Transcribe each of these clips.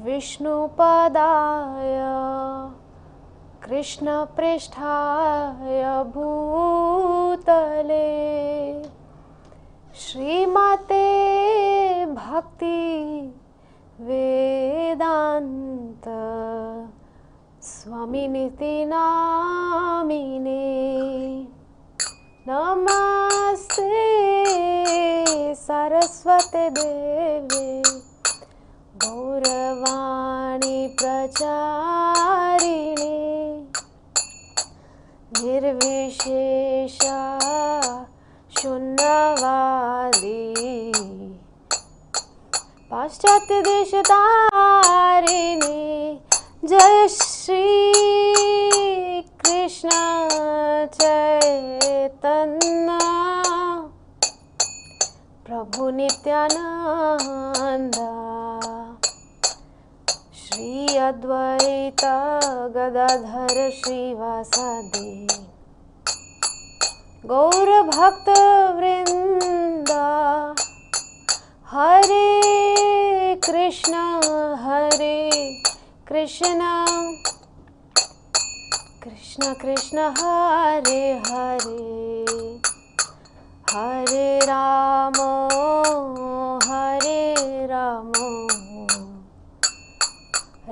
विष्णुपदाय कृष्णपृष्ठाय भूतले श्रीमते भक्ति वेदांत स्वामिनिति नामिने नमस्ते सरस्वती देवे गौरवाणी प्रचारिणे निर्विशेषा शून्यवादी पाश्चात्य देश तारिणी जय श्री कृष्ण चैतन्य प्रभु नित्यानंद श्री अद्वैत गदाधर श्रीवासादि गौर भक्त वृंद हरे कृष्ण कृष्ण कृष्ण हरे हरे हरे राम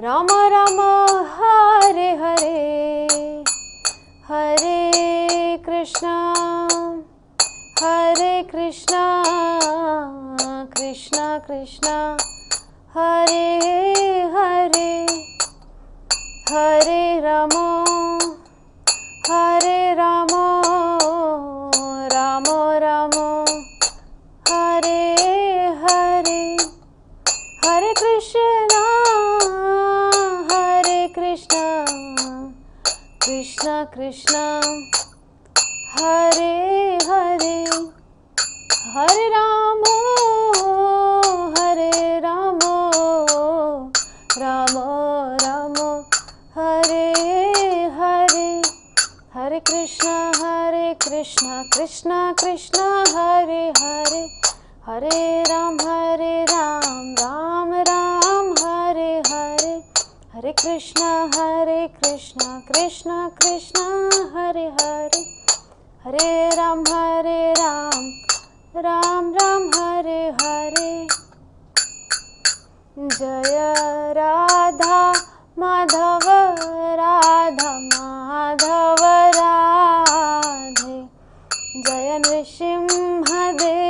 राम राम हरे हरे हरे कृष्ण कृष्ण कृष्ण हरे हरे हरे राम राम राम हरे हरे हरे कृष्ण कृष्ण कृष्ण हरे हरे हरे राम राम राम हरे हरे हरे कृष्ण कृष्ण कृष्ण हरे हरे हरे राम राम राम हरे हरे हरे कृष्ण कृष्ण कृष्ण हरे हरे हरे राम राम राम हरे हरे जय राधा माधव राधा माधव राधे जय नृसिंहदेव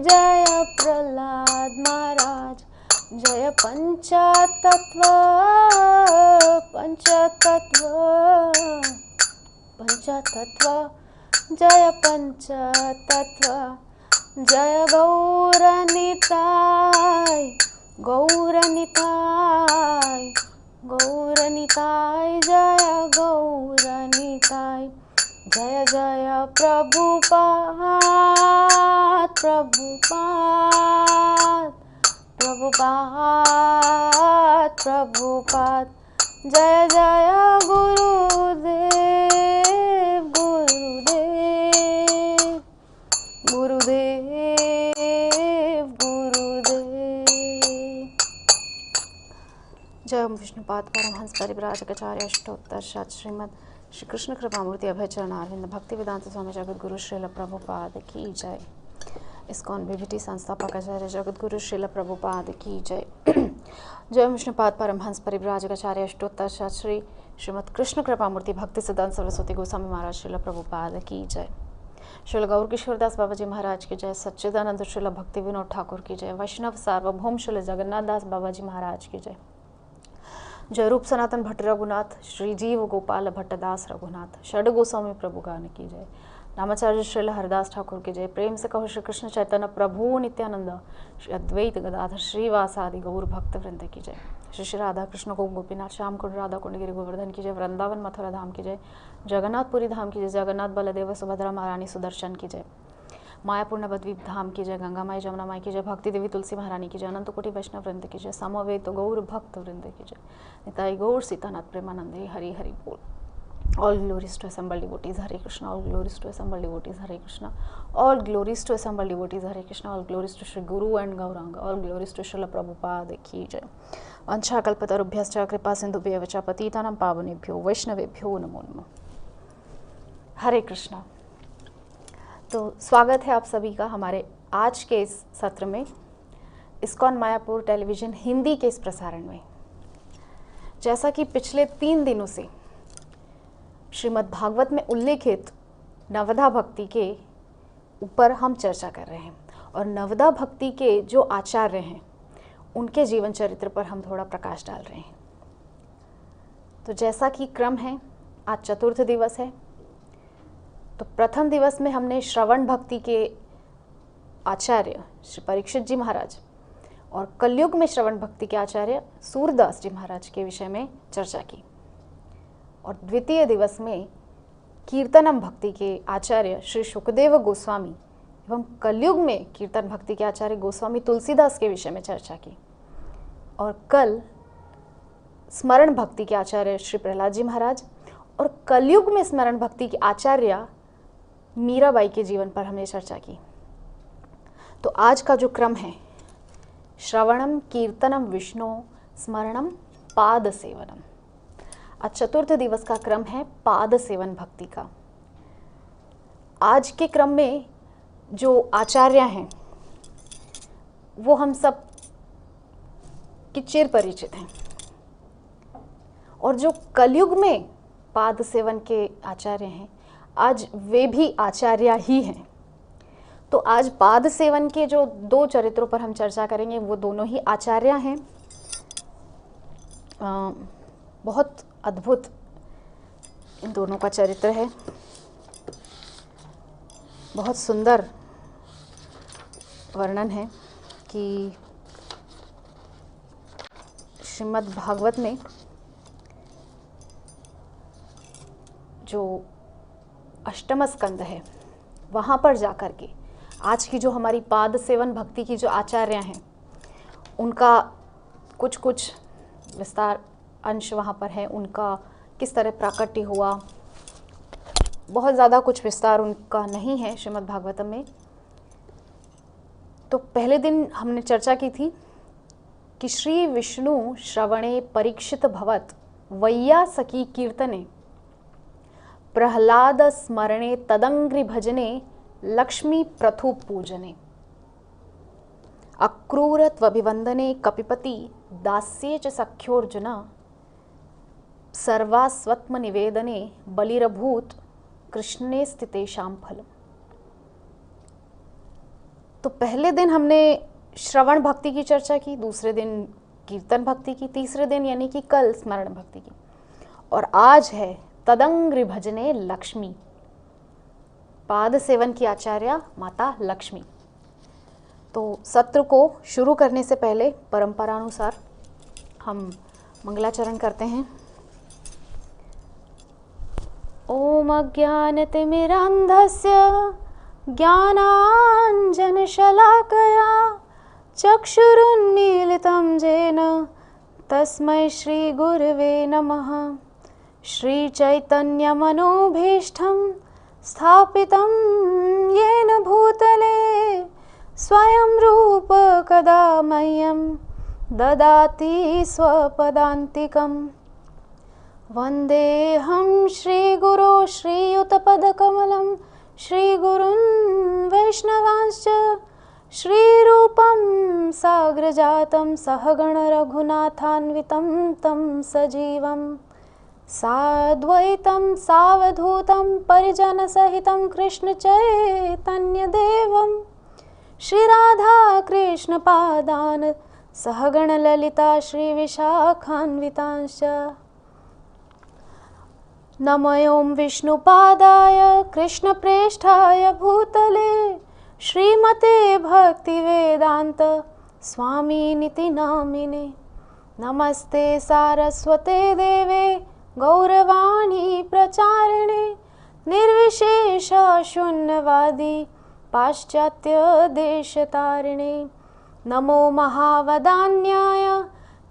जय प्रहलाद महाराज जय पंचतत्व जय पंचतत्व जय गौरनिताय जय गौरनिताय जय जय प्रभुपाद जय जय गुरुदेव जय विष्णुपाद परमहंस परिव्राजकाचार्य अष्टोत्तर शत श्रीमद श्री कृष्ण कृपामूर्ति अभय चरणारविंद भक्ति वेदांत स्वामी जगत गुरु श्रील प्रभुपाद की जय। इस्कॉन बीबीटी संस्थापक आचार्य जगत गुरु श्रील प्रभुपाद की जय। जय विष्णुपाद परमहंस परिव्राजकाचार्य अष्टोत्तर शत श्री श्रीमद कृष्ण कृपामूर्ति भक्ति सिद्धांत सरस्वती गोस्वामी महाराज श्रील प्रभुपाद की जय। श्रील गौर किशोरदास बाबा जी महाराज की जय। सच्चिदानंद श्रील भक्ति विनोद ठाकुर की जय। वैष्णव सार्वभौम श्रील जगन्नाथ दास बाबा जी महाराज की जय। जय रूप सनातन भट्ट रघुनाथ श्री जीव गोपाल भट्टदास रघुनाथ षड गोस्वामी प्रभु गान की जय। नामाचार्य श्रील हरदास ठाकुर की जय। प्रेम से कहो श्री कृष्ण चैतन्य प्रभु नित्यानंद श्री अद्वैत गदाधर श्रीवासादि गौर भक्त वृंद की जय। श्री श्री राधा कृष्ण को गोपीनाथ श्याम कुंड राधा कुंड गिरि गोवर्धन की जय। वृंदावन मथुरा धाम की जय। जगन्नाथपुरी धाम की जय। जगन्नाथ बलदेव सुभद्रा महारानी सुदर्शन की जय। मायापुर नवद्वीप धाम की जय। गंगा माई जमुना माई की जय। भक्ति देवी तुलसी महारानी की जय। अनंत कोटि वैष्णव वृंद की जय। समवेत गौर भक्त वृंद की जय। निताई गौर सीतानाथ प्रेमानंदे हरि हरि बोल। All glories to assembled devotees, Hare Krishna. All glories to assembled devotees, Hare Krishna. All glories to assembled devotees, Hare Krishna. All glories to Shri Guru and Gauranga. All glories to Srila Prabhupada ki jai. Vanchakalpatarubhyascha kripa sindhubhyev cha patitanam pavanebhyo वैष्णवेभ्यो नमो नमः. हरे कृष्णा. तो स्वागत है आप सभी का हमारे आज के इस सत्र में, इस्कॉन मायापुर टेलीविज़न हिंदी के इस प्रसारण में. जैसा कि पिछले 3 दिनों से श्रीमद् भागवत में उल्लेखित नवदा भक्ति के ऊपर हम चर्चा कर रहे हैं और नवदा भक्ति के जो आचार्य हैं उनके जीवन चरित्र पर हम थोड़ा प्रकाश डाल रहे हैं. तो जैसा कि क्रम है, आज चतुर्थ दिवस है. तो प्रथम दिवस में हमने श्रवण भक्ति के आचार्य श्री परीक्षित जी महाराज और कलयुग में श्रवण भक्ति के आचार्य सूरदास जी महाराज के विषय में चर्चा की. और द्वितीय दिवस में कीर्तनम भक्ति के आचार्य श्री सुखदेव गोस्वामी एवं कलयुग में कीर्तन भक्ति के आचार्य गोस्वामी तुलसीदास के विषय में चर्चा की. और कल स्मरण भक्ति के आचार्य श्री प्रहलाद जी महाराज और कलयुग में स्मरण भक्ति के आचार्य मीराबाई के जीवन पर हमने चर्चा की. तो आज का जो क्रम है, श्रवणम कीर्तनम विष्णु स्मरणम पाद सेवनम. आज चतुर्थ दिवस का क्रम है पाद सेवन भक्ति का. आज के क्रम में जो आचार्य हैं वो हम सब की चिर परिचित हैं और जो कलयुग में पाद सेवन के आचार्य हैं आज वे भी आचार्य ही हैं. तो आज पाद सेवन के जो 2 चरित्रों पर हम चर्चा करेंगे वो दोनों ही आचार्य हैं. बहुत अद्भुत इन दोनों का चरित्र है. बहुत सुंदर वर्णन है कि श्रीमद् भागवत में जो अष्टम स्कंद है वहाँ पर जाकर के आज की जो हमारी पाद सेवन भक्ति की जो आचार्य हैं उनका कुछ कुछ विस्तार अंश वहाँ पर है. उनका किस तरह प्राकट्य हुआ, बहुत ज़्यादा कुछ विस्तार उनका नहीं है श्रीमद् भागवतम में. तो पहले दिन हमने चर्चा की थी कि श्री विष्णु श्रवणे परीक्षित भवत वैयासकी कीर्तने प्रहलाद स्मरणे तदंग्रि भजने लक्ष्मी प्रथु पूजने अक्रूर त्वभिवंदने कपिपति दास्ये च सख्योर्जुन सर्वास्वत्म निवेदने बलिरभूत कृष्णे स्थितेषां फलम्. तो पहले दिन हमने श्रवण भक्ति की चर्चा की, दूसरे दिन कीर्तन भक्ति की, तीसरे दिन यानी कि कल स्मरण भक्ति की, और आज है तदंग्रि भजने लक्ष्मी, पाद सेवन की आचार्य माता लक्ष्मी. तो सत्र को शुरू करने से पहले परंपरानुसार हम मंगलाचरण करते हैं. ओम अज्ञानतिमिरान्धस्य ज्ञानाञ्जनशलाकया चक्षुरुन्मीलितं येन तस्मै श्रीगुरवे नमः. श्रीचैतन्यमनोभीष्टं स्थापितं येन भूतले स्वयं रूप कदा मह्यं ददाति स्वपदान्तिकम्. वन्देऽहं श्रीगुरो श्रीयुतपदकमलं श्रीगुरून् वैष्णवांश्च श्रीरूपं साग्रजातं सहगण रघुनाथान्वितं तं सजीवं साद्वैतं सावधूतं परिजनसहितं कृष्णचैतन्यदेवं श्रीराधा कृष्णपादान् सहगण ललिता श्रीविशाखान्वितांश्च. नमों विष्णुपादाय कृष्णप्रेष्ठाय भूतले श्रीमते भक्तिवेदांत स्वामिनिति नामिने. नमस्ते सारस्वते देवे गौरवाणी प्रचारिणे निर्विशेष शून्यवादी पाश्चात्य देशतारिणे. नमो महावदान्याय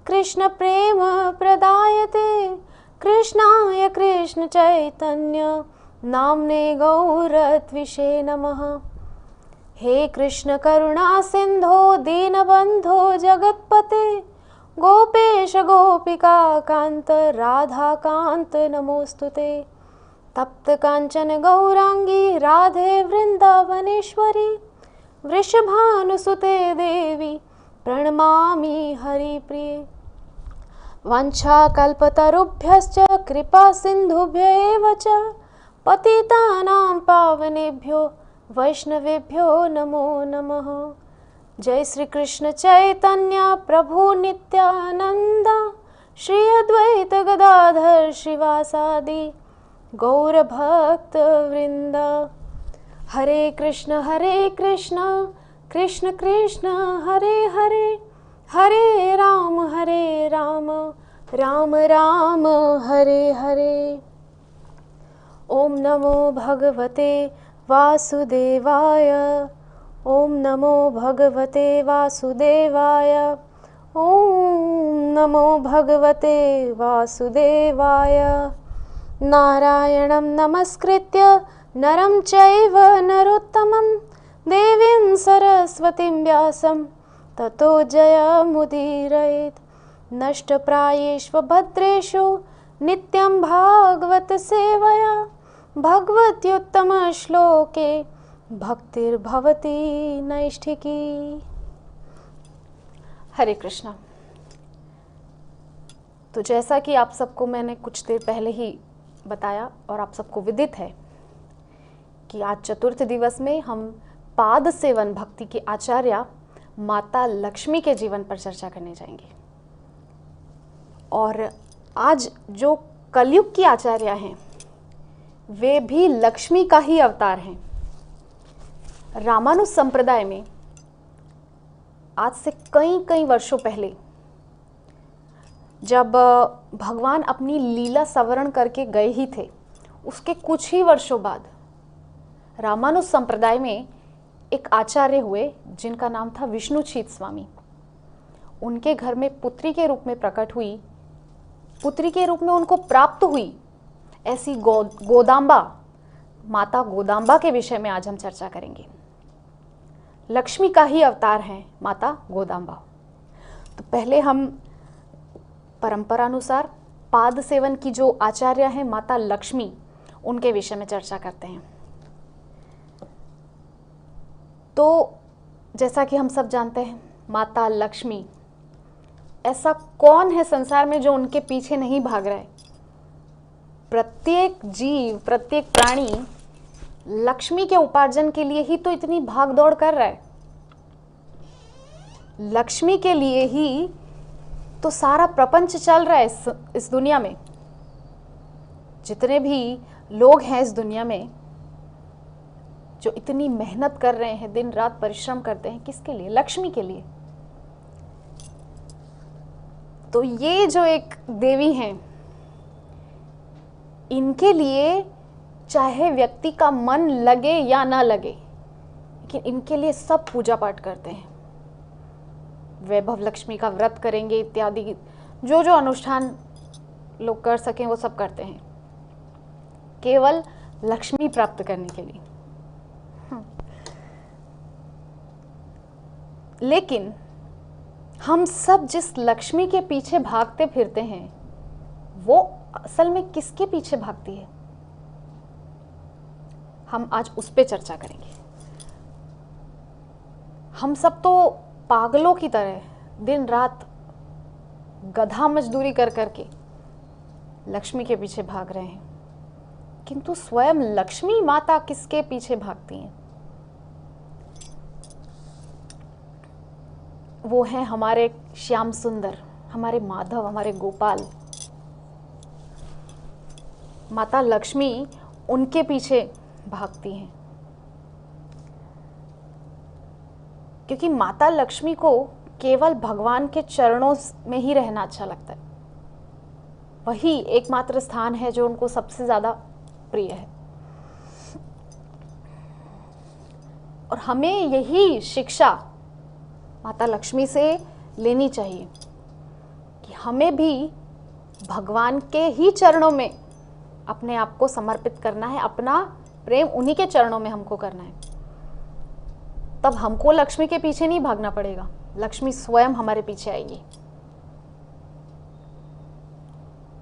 कृष्ण प्रेम प्रदायते कृष्णाय कृष्ण चैतन्य नाम्ने गौरत्विषे नमः। हे कृष्ण करुणा सिंधो दीनबंधो जगत्पते गोपेश गोपिका कांत राधा कांत नमोस्तुते। तप्त कांचन गौरांगी राधे वृंदावनेश्वरी वृषभानुसुते देवी प्रणमामि हरिप्रिये। वाञ्छाकल्पतरुभ्यश्च कृपा सिन्धुभ्य एव च पतितानां पावनेभ्यो वैष्णवेभ्यो नमो नमः। जय श्री कृष्ण चैतन्य प्रभु नित्यानंद श्री अद्वैत गदाधर श्रीवासादि गौर भक्त वृंद। हरे कृष्ण कृष्ण कृष्ण हरे हरे हरे राम राम राम हरे हरे। ओम नमो भगवते वासुदेवाय। ओम नमो भगवते वासुदेवाय। ओम नमो भगवते वासुदेवाय। नारायणं नमस्कृत्य नरं चैव नरोत्तमं देवीं सरस्वतीं व्यासं ततो जयमुदीरयेत्। नष्टप्रायेषु भद्रेषु नित्यं भागवत सेवया भगवत्युत्तमश्लोके भक्तिर्भवति नैष्ठिकी। हरे कृष्णा। तो जैसा कि आप सबको मैंने कुछ देर पहले ही बताया और आप सबको विदित है कि आज चतुर्थ दिवस में हम पाद सेवन भक्ति की आचार्य माता लक्ष्मी के जीवन पर चर्चा करने जाएंगे। और आज जो कलयुग की आचार्य हैं वे भी लक्ष्मी का ही अवतार हैं। रामानुज संप्रदाय में आज से कई वर्षों पहले जब भगवान अपनी लीला सवरण करके गए ही थे, उसके कुछ ही वर्षों बाद रामानुज संप्रदाय में एक आचार्य हुए जिनका नाम था विष्णुचीत स्वामी। उनके घर में पुत्री के रूप में प्रकट हुई, पुत्री के रूप में उनको प्राप्त हुई ऐसी गोदांबा, माता गोदांबा के विषय में आज हम चर्चा करेंगे। लक्ष्मी का ही अवतार है माता गोदांबा। तो पहले हम परंपरानुसार पाद सेवन की जो आचार्य हैं माता लक्ष्मी, उनके विषय में चर्चा करते हैं। तो जैसा कि हम सब जानते हैं, माता लक्ष्मी, ऐसा कौन है संसार में जो उनके पीछे नहीं भाग रहा है। प्रत्येक जीव, प्रत्येक प्राणी लक्ष्मी के उपार्जन के लिए ही तो इतनी भाग दौड़ कर रहा है। लक्ष्मी के लिए ही तो सारा प्रपंच चल रहा है इस दुनिया में। जितने भी लोग हैं इस दुनिया में जो इतनी मेहनत कर रहे हैं, दिन रात परिश्रम करते हैं, किसके लिए? लक्ष्मी के लिए। तो ये जो एक देवी हैं, इनके लिए चाहे व्यक्ति का मन लगे या ना लगे, लेकिन इनके लिए सब पूजा पाठ करते हैं। वैभव लक्ष्मी का व्रत करेंगे, इत्यादि जो जो अनुष्ठान लोग कर सकें वो सब करते हैं, केवल लक्ष्मी प्राप्त करने के लिए। लेकिन हम सब जिस लक्ष्मी के पीछे भागते फिरते हैं, वो असल में किसके पीछे भागती है? हम आज उस पे चर्चा करेंगे। हम सब तो पागलों की तरह दिन रात गधा मजदूरी कर करके लक्ष्मी के पीछे भाग रहे हैं, किंतु स्वयं लक्ष्मी माता किसके पीछे भागती हैं? वो हैं हमारे श्याम सुंदर, हमारे माधव, हमारे गोपाल। माता लक्ष्मी उनके पीछे भागती हैं, क्योंकि माता लक्ष्मी को केवल भगवान के चरणों में ही रहना अच्छा लगता है। वही एकमात्र स्थान है जो उनको सबसे ज्यादा प्रिय है। और हमें यही शिक्षा माता लक्ष्मी से लेनी चाहिए कि हमें भी भगवान के ही चरणों में अपने आप को समर्पित करना है, अपना प्रेम उन्हीं के चरणों में हमको करना है। तब हमको लक्ष्मी के पीछे नहीं भागना पड़ेगा, लक्ष्मी स्वयं हमारे पीछे आएगी।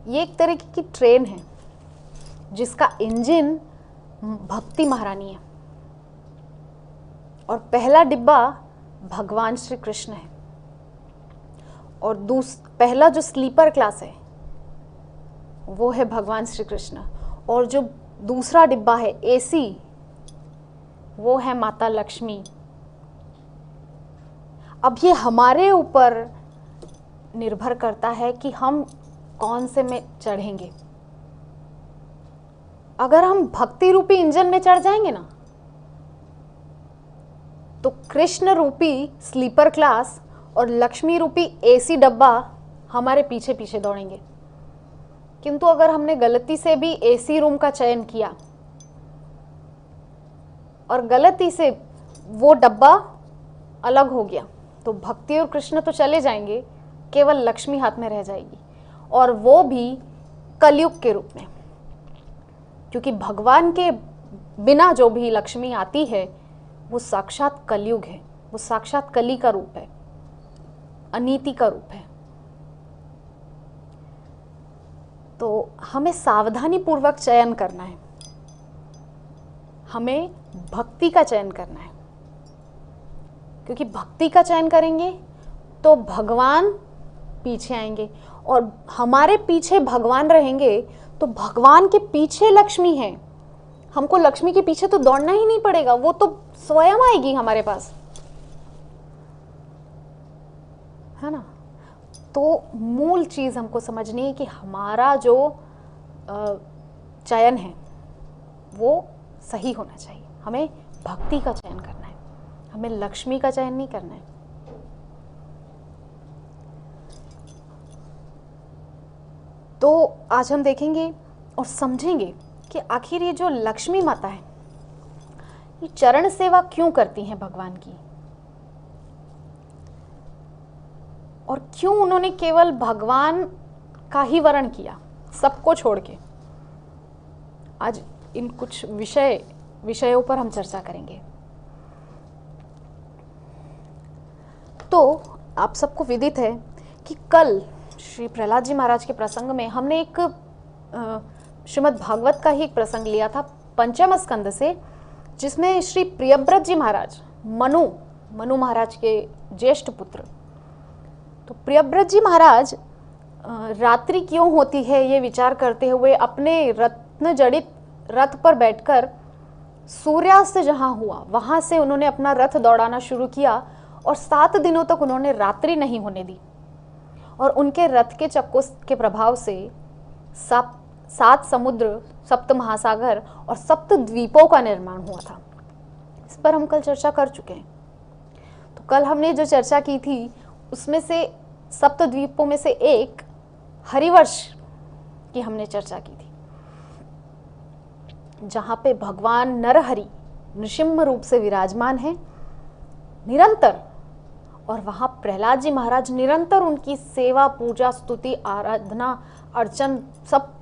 ये एक तरह की ट्रेन है जिसका इंजन भक्ति महारानी है, और पहला डिब्बा भगवान श्री कृष्ण है, और पहला जो स्लीपर क्लास है वो है भगवान श्री कृष्ण, और जो दूसरा डिब्बा है एसी वो है माता लक्ष्मी। अब ये हमारे ऊपर निर्भर करता है कि हम कौन से में चढ़ेंगे। अगर हम भक्ति रूपी इंजन में चढ़ जाएंगे ना, तो कृष्ण रूपी स्लीपर क्लास और लक्ष्मी रूपी एसी डब्बा हमारे पीछे पीछे दौड़ेंगे। किंतु अगर हमने गलती से भी एसी रूम का चयन किया और गलती से वो डब्बा अलग हो गया, तो भक्ति और कृष्ण तो चले जाएंगे, केवल लक्ष्मी हाथ में रह जाएगी, और वो भी कलयुग के रूप में। क्योंकि भगवान के बिना जो भी लक्ष्मी आती है वो साक्षात कलयुग है, वो साक्षात कली का रूप है, अनीति का रूप है। तो हमें सावधानी पूर्वक चयन करना है, हमें भक्ति का चयन करना है, क्योंकि भक्ति का चयन करेंगे तो भगवान पीछे आएंगे, और हमारे पीछे भगवान रहेंगे तो भगवान के पीछे लक्ष्मी है। हमको लक्ष्मी के पीछे तो दौड़ना ही नहीं पड़ेगा, वो तो स्वयं आएगी हमारे पास, है ना। तो मूल चीज हमको समझनी है कि हमारा जो चयन है वो सही होना चाहिए। हमें भक्ति का चयन करना है, हमें लक्ष्मी का चयन नहीं करना है। तो आज हम देखेंगे और समझेंगे कि आखिर ये जो लक्ष्मी माता है ये चरण सेवा क्यों करती हैं भगवान की, और क्यों उन्होंने केवल भगवान का ही वर्ण किया सबको छोड़ के। आज इन कुछ विषयों पर हम चर्चा करेंगे। तो आप सबको विदित है कि कल श्री प्रहलाद जी महाराज के प्रसंग में हमने एक श्रीमद् भागवत का ही एक प्रसंग लिया था पंचम स्कंद से, जिसमें श्री प्रियव्रत जी महाराज मनु महाराज के ज्येष्ठ पुत्र, तो प्रियव्रत जी महाराज रात्रि क्यों होती है ये विचार करते हुए अपने रत्न जड़ित रथ पर बैठकर सूर्यास्त जहां हुआ वहां से उन्होंने अपना रथ दौड़ाना शुरू किया, और 7 दिनों तक उन्होंने रात्रि नहीं होने दी, और उनके रथ के चक्कों के प्रभाव से 7 समुद्र, 7 महासागर और 7 द्वीपों का निर्माण हुआ था। इस पर हम कल चर्चा कर चुके हैं। तो कल हमने जो चर्चा की थी उसमें से 7 द्वीपों में से एक हरिवर्ष की हमने चर्चा की थी, जहां पे भगवान नरहरि नृसिंह रूप से विराजमान है निरंतर, और वहां प्रहलाद जी महाराज निरंतर उनकी सेवा, पूजा, स्तुति, आराधना, अर्चन सब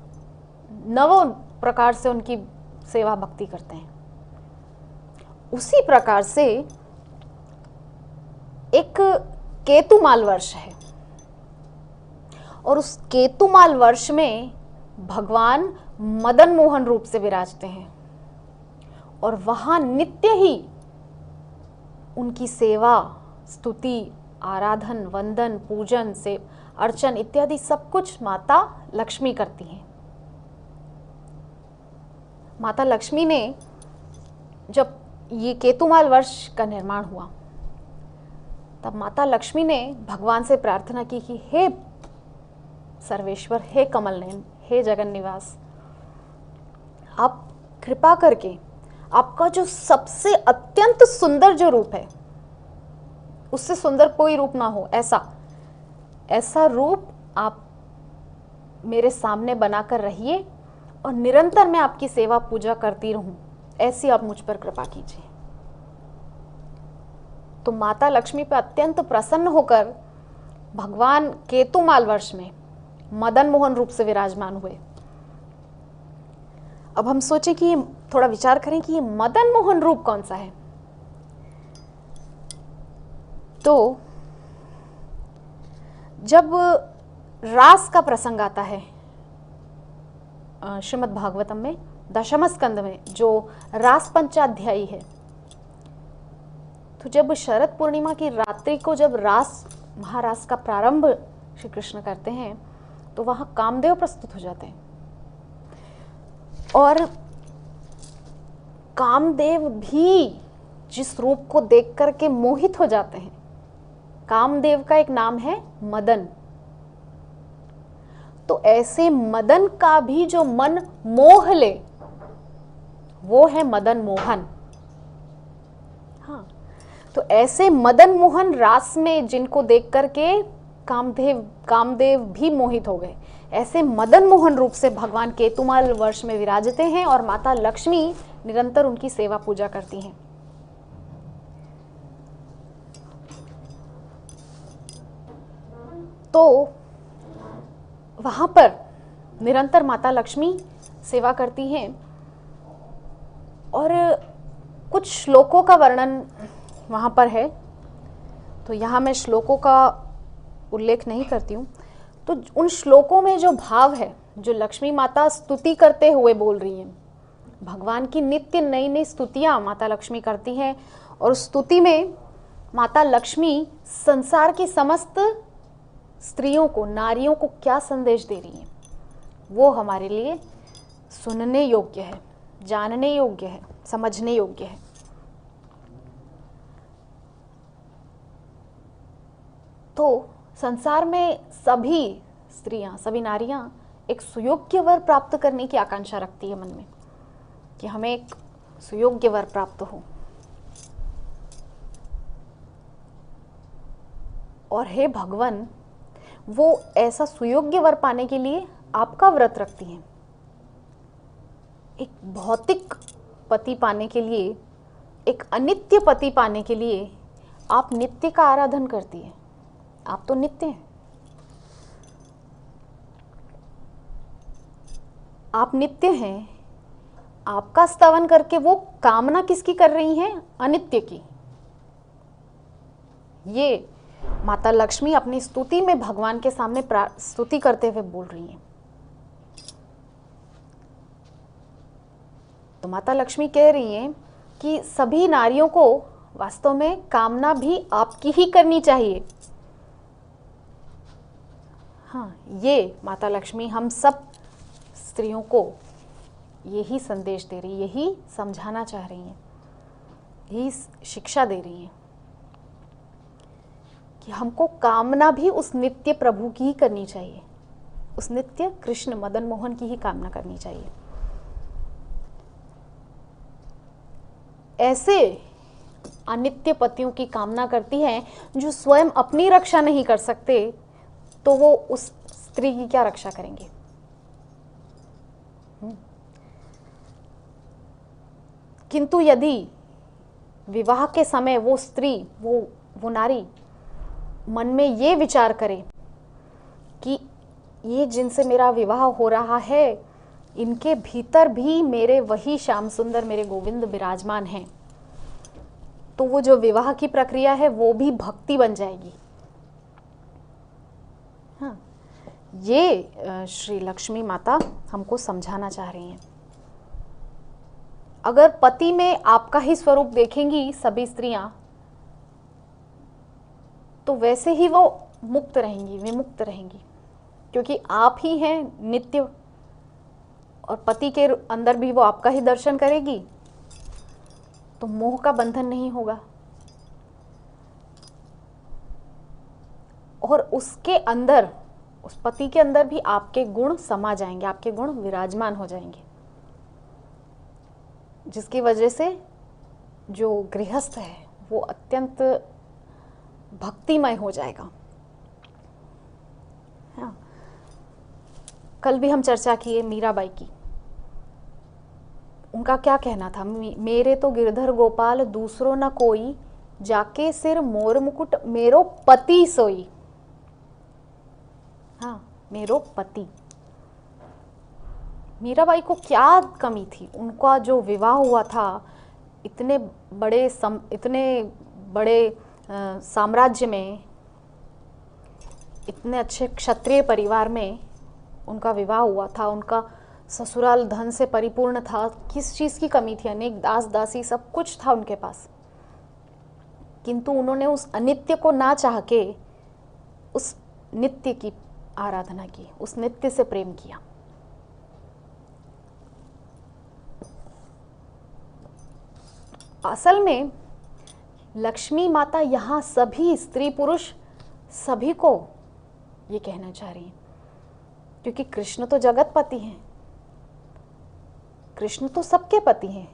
9 प्रकार से उनकी सेवा भक्ति करते हैं। उसी प्रकार से एक केतुमाल वर्ष है, और उस केतुमाल वर्ष में भगवान मदन मोहन रूप से विराजते हैं, और वहां नित्य ही उनकी सेवा, स्तुति, आराधन, वंदन, पूजन से अर्चन इत्यादि सब कुछ माता लक्ष्मी करती हैं। माता लक्ष्मी ने जब ये केतुमाल वर्ष का निर्माण हुआ तब माता लक्ष्मी ने भगवान से प्रार्थना की कि हे सर्वेश्वर, हे कमल नयन, हे जगन निवास, आप कृपा करके आपका जो सबसे अत्यंत सुंदर जो रूप है, उससे सुंदर कोई रूप ना हो, ऐसा रूप आप मेरे सामने बनाकर रहिए, और निरंतर मैं आपकी सेवा पूजा करती रहूं, ऐसी आप मुझ पर कृपा कीजिए। तो माता लक्ष्मी पे अत्यंत प्रसन्न होकर भगवान केतुमाल वर्ष में मदन मोहन रूप से विराजमान हुए। अब हम सोचें कि थोड़ा विचार करें कि ये मदन मोहन रूप कौन सा है। तो जब रास का प्रसंग आता है श्रीमद् भागवतम में दशम स्कंद में, जो रास पंचाध्यायी है, तो जब शरद पूर्णिमा की रात्रि को जब रास महारास का प्रारंभ श्री कृष्ण करते हैं, तो वहां कामदेव प्रस्तुत हो जाते हैं और कामदेव भी जिस रूप को देख करके मोहित हो जाते हैं। कामदेव का एक नाम है मदन। तो ऐसे मदन का भी जो मन मोह ले, वो है मदन मोहन। हाँ, तो ऐसे मदन मोहन रास में जिनको देख करके कामदेव भी मोहित हो गए, ऐसे मदन मोहन रूप से भगवान केतुमाल वर्ष में विराजते हैं और माता लक्ष्मी निरंतर उनकी सेवा पूजा करती हैं। तो वहां पर निरंतर माता लक्ष्मी सेवा करती हैं और कुछ श्लोकों का वर्णन वहां पर है। तो यहाँ मैं श्लोकों का उल्लेख नहीं करती हूँ। तो उन श्लोकों में जो भाव है, जो लक्ष्मी माता स्तुति करते हुए बोल रही हैं, भगवान की नित्य नई नई स्तुतियाँ माता लक्ष्मी करती हैं और स्तुति में माता लक्ष्मी संसार की समस्त स्त्रियों को, नारियों को क्या संदेश दे रही हैं, वो हमारे लिए सुनने योग्य है, जानने योग्य है, समझने योग्य है। तो संसार में सभी स्त्रियां, सभी नारियां एक सुयोग्य वर प्राप्त करने की आकांक्षा रखती है मन में, कि हमें एक सुयोग्य वर प्राप्त हो। और हे भगवान, वो ऐसा सुयोग्य वर पाने के लिए आपका व्रत रखती हैं। एक भौतिक पति पाने के लिए, एक अनित्य पति पाने के लिए आप नित्य का आराधन करती है। आप तो नित्य हैं, आप नित्य हैं। आपका स्तवन करके वो कामना किसकी कर रही हैं? अनित्य की। ये माता लक्ष्मी अपनी स्तुति में भगवान के सामने स्तुति करते हुए बोल रही हैं। तो माता लक्ष्मी कह रही हैं कि सभी नारियों को वास्तव में कामना भी आपकी ही करनी चाहिए। हाँ, ये माता लक्ष्मी हम सब स्त्रियों को यही संदेश दे रही, यही समझाना चाह रही हैं, यही शिक्षा दे रही हैं कि हमको कामना भी उस नित्य प्रभु की ही करनी चाहिए, उस नित्य कृष्ण मदन मोहन की ही कामना करनी चाहिए। ऐसे अनित्य पतियों की कामना करती हैं जो स्वयं अपनी रक्षा नहीं कर सकते, तो वो उस स्त्री की क्या रक्षा करेंगे? किंतु यदि विवाह के समय वो स्त्री, वो नारी मन में ये विचार करे कि ये जिनसे मेरा विवाह हो रहा है, इनके भीतर भी मेरे वही श्याम सुंदर, मेरे गोविंद विराजमान हैं, तो वो जो विवाह की प्रक्रिया है वो भी भक्ति बन जाएगी। हाँ, ये श्री लक्ष्मी माता हमको समझाना चाह रही हैं। अगर पति में आपका ही स्वरूप देखेंगी सभी स्त्रियां, तो वैसे ही वो मुक्त रहेंगी, विमुक्त रहेंगी, क्योंकि आप ही हैं नित्य और पति के अंदर भी वो आपका ही दर्शन करेगी, तो मोह का बंधन नहीं होगा। और उसके अंदर, उस पति के अंदर भी आपके गुण समा जाएंगे, आपके गुण विराजमान हो जाएंगे, जिसकी वजह से जो गृहस्थ है वो अत्यंत भक्तिमय हो जाएगा। हाँ, कल भी हम चर्चा किए मीराबाई की। उनका क्या कहना था? मेरे तो गिरधर गोपाल दूसरो न कोई, जाके सिर मोर मुकुट मेरो पति सोई। हाँ, मेरो पति। मीराबाई को क्या कमी थी? उनका जो विवाह हुआ था इतने बड़े साम्राज्य में, इतने अच्छे क्षत्रिय परिवार में उनका विवाह हुआ था, उनका ससुराल धन से परिपूर्ण था। किस चीज़ की कमी थी? अनेक दास दासी सब कुछ था उनके पास, किंतु उन्होंने उस अनित्य को ना चाह के उस नित्य की आराधना की, उस नित्य से प्रेम किया। असल में लक्ष्मी माता यहाँ सभी स्त्री पुरुष सभी को ये कहना चाह रही है, क्योंकि कृष्ण तो जगत पति हैं, कृष्ण तो सबके पति हैं,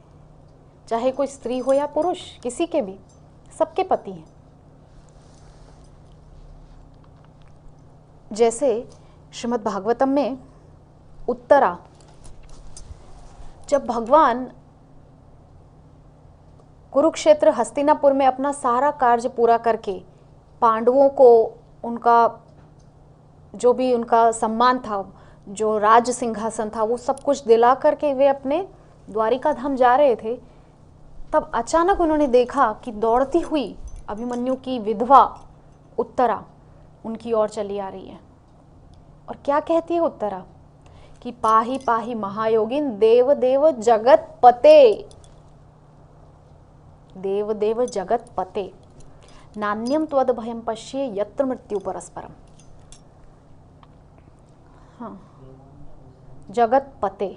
चाहे कोई स्त्री हो या पुरुष, किसी के भी, सबके पति हैं। जैसे श्रीमद् भागवतम में उत्तरा, जब भगवान कुरुक्षेत्र हस्तिनापुर में अपना सारा कार्य पूरा करके पांडवों को उनका जो भी उनका सम्मान था, जो राज सिंहासन था, वो सब कुछ दिला करके वे अपने द्वारिका धाम जा रहे थे, तब अचानक उन्होंने देखा कि दौड़ती हुई अभिमन्यु की विधवा उत्तरा उनकी ओर चली आ रही है। और क्या कहती है उत्तरा कि पाहि पाहि महायोगिन देव देव जगत पते, देव देव जगत पते, नान्यम त्वद भयम पश्ये यत्र मृत्यु परस्परम। हाँ, जगत पते,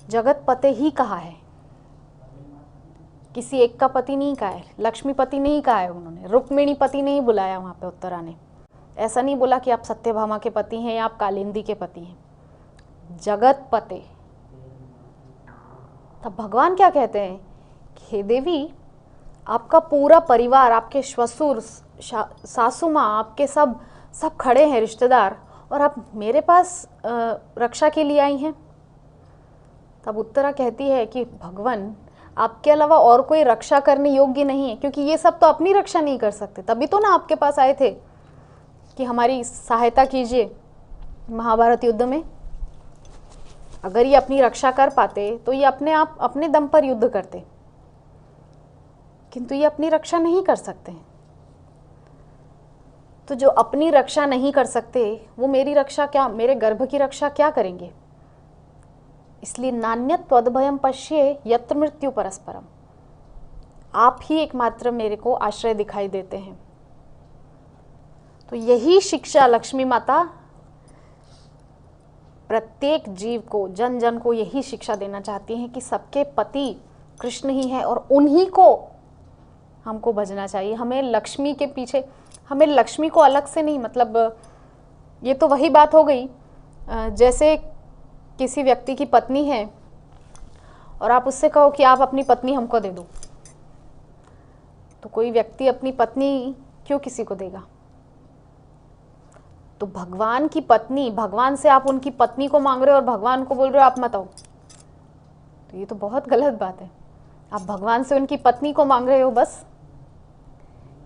जगत पते ही कहा है, किसी एक का पति नहीं कहा है, लक्ष्मी पति नहीं कहा है उन्होंने, रुक्मिणी पति नहीं बुलाया वहां पे उत्तरा ने, ऐसा नहीं बोला कि आप सत्यभामा के पति हैं या आप कालिंदी के पति हैं, जगत पते। तब भगवान क्या कहते हैं कि हे देवी, आपका पूरा परिवार, आपके ससुर सासू माँ, आपके सब खड़े हैं रिश्तेदार, और आप मेरे पास रक्षा के लिए आई हैं। तब उत्तरा कहती है कि भगवान, आपके अलावा और कोई रक्षा करने योग्य नहीं है, क्योंकि ये सब तो अपनी रक्षा नहीं कर सकते, तभी तो ना आपके पास आए थे कि हमारी सहायता कीजिए महाभारत युद्ध में। अगर ये अपनी रक्षा कर पाते तो ये अपने आप अपने दम पर युद्ध करते, किंतु ये अपनी रक्षा नहीं कर सकते। तो जो अपनी रक्षा नहीं कर सकते वो मेरी रक्षा क्या, मेरे गर्भ की रक्षा क्या करेंगे? इसलिए नान्यत् त्वद्भयं पश्ये यत्र मृत्यु परस्परम, आप ही एकमात्र मेरे को आश्रय दिखाई देते हैं। तो यही शिक्षा लक्ष्मी माता प्रत्येक जीव को, जन जन को यही शिक्षा देना चाहती हैं कि सबके पति कृष्ण ही हैं और उन्हीं को हमको भजना चाहिए। हमें लक्ष्मी के पीछे, हमें लक्ष्मी को अलग से नहीं, मतलब ये तो वही बात हो गई जैसे किसी व्यक्ति की पत्नी है और आप उससे कहो कि आप अपनी पत्नी हमको दे दो, तो कोई व्यक्ति अपनी पत्नी क्यों किसी को देगा? तो भगवान की पत्नी, भगवान से आप उनकी पत्नी को मांग रहे हो और भगवान को बोल रहे हो आप मत आओ, तो ये तो बहुत गलत बात है। आप भगवान से उनकी पत्नी को मांग रहे हो, बस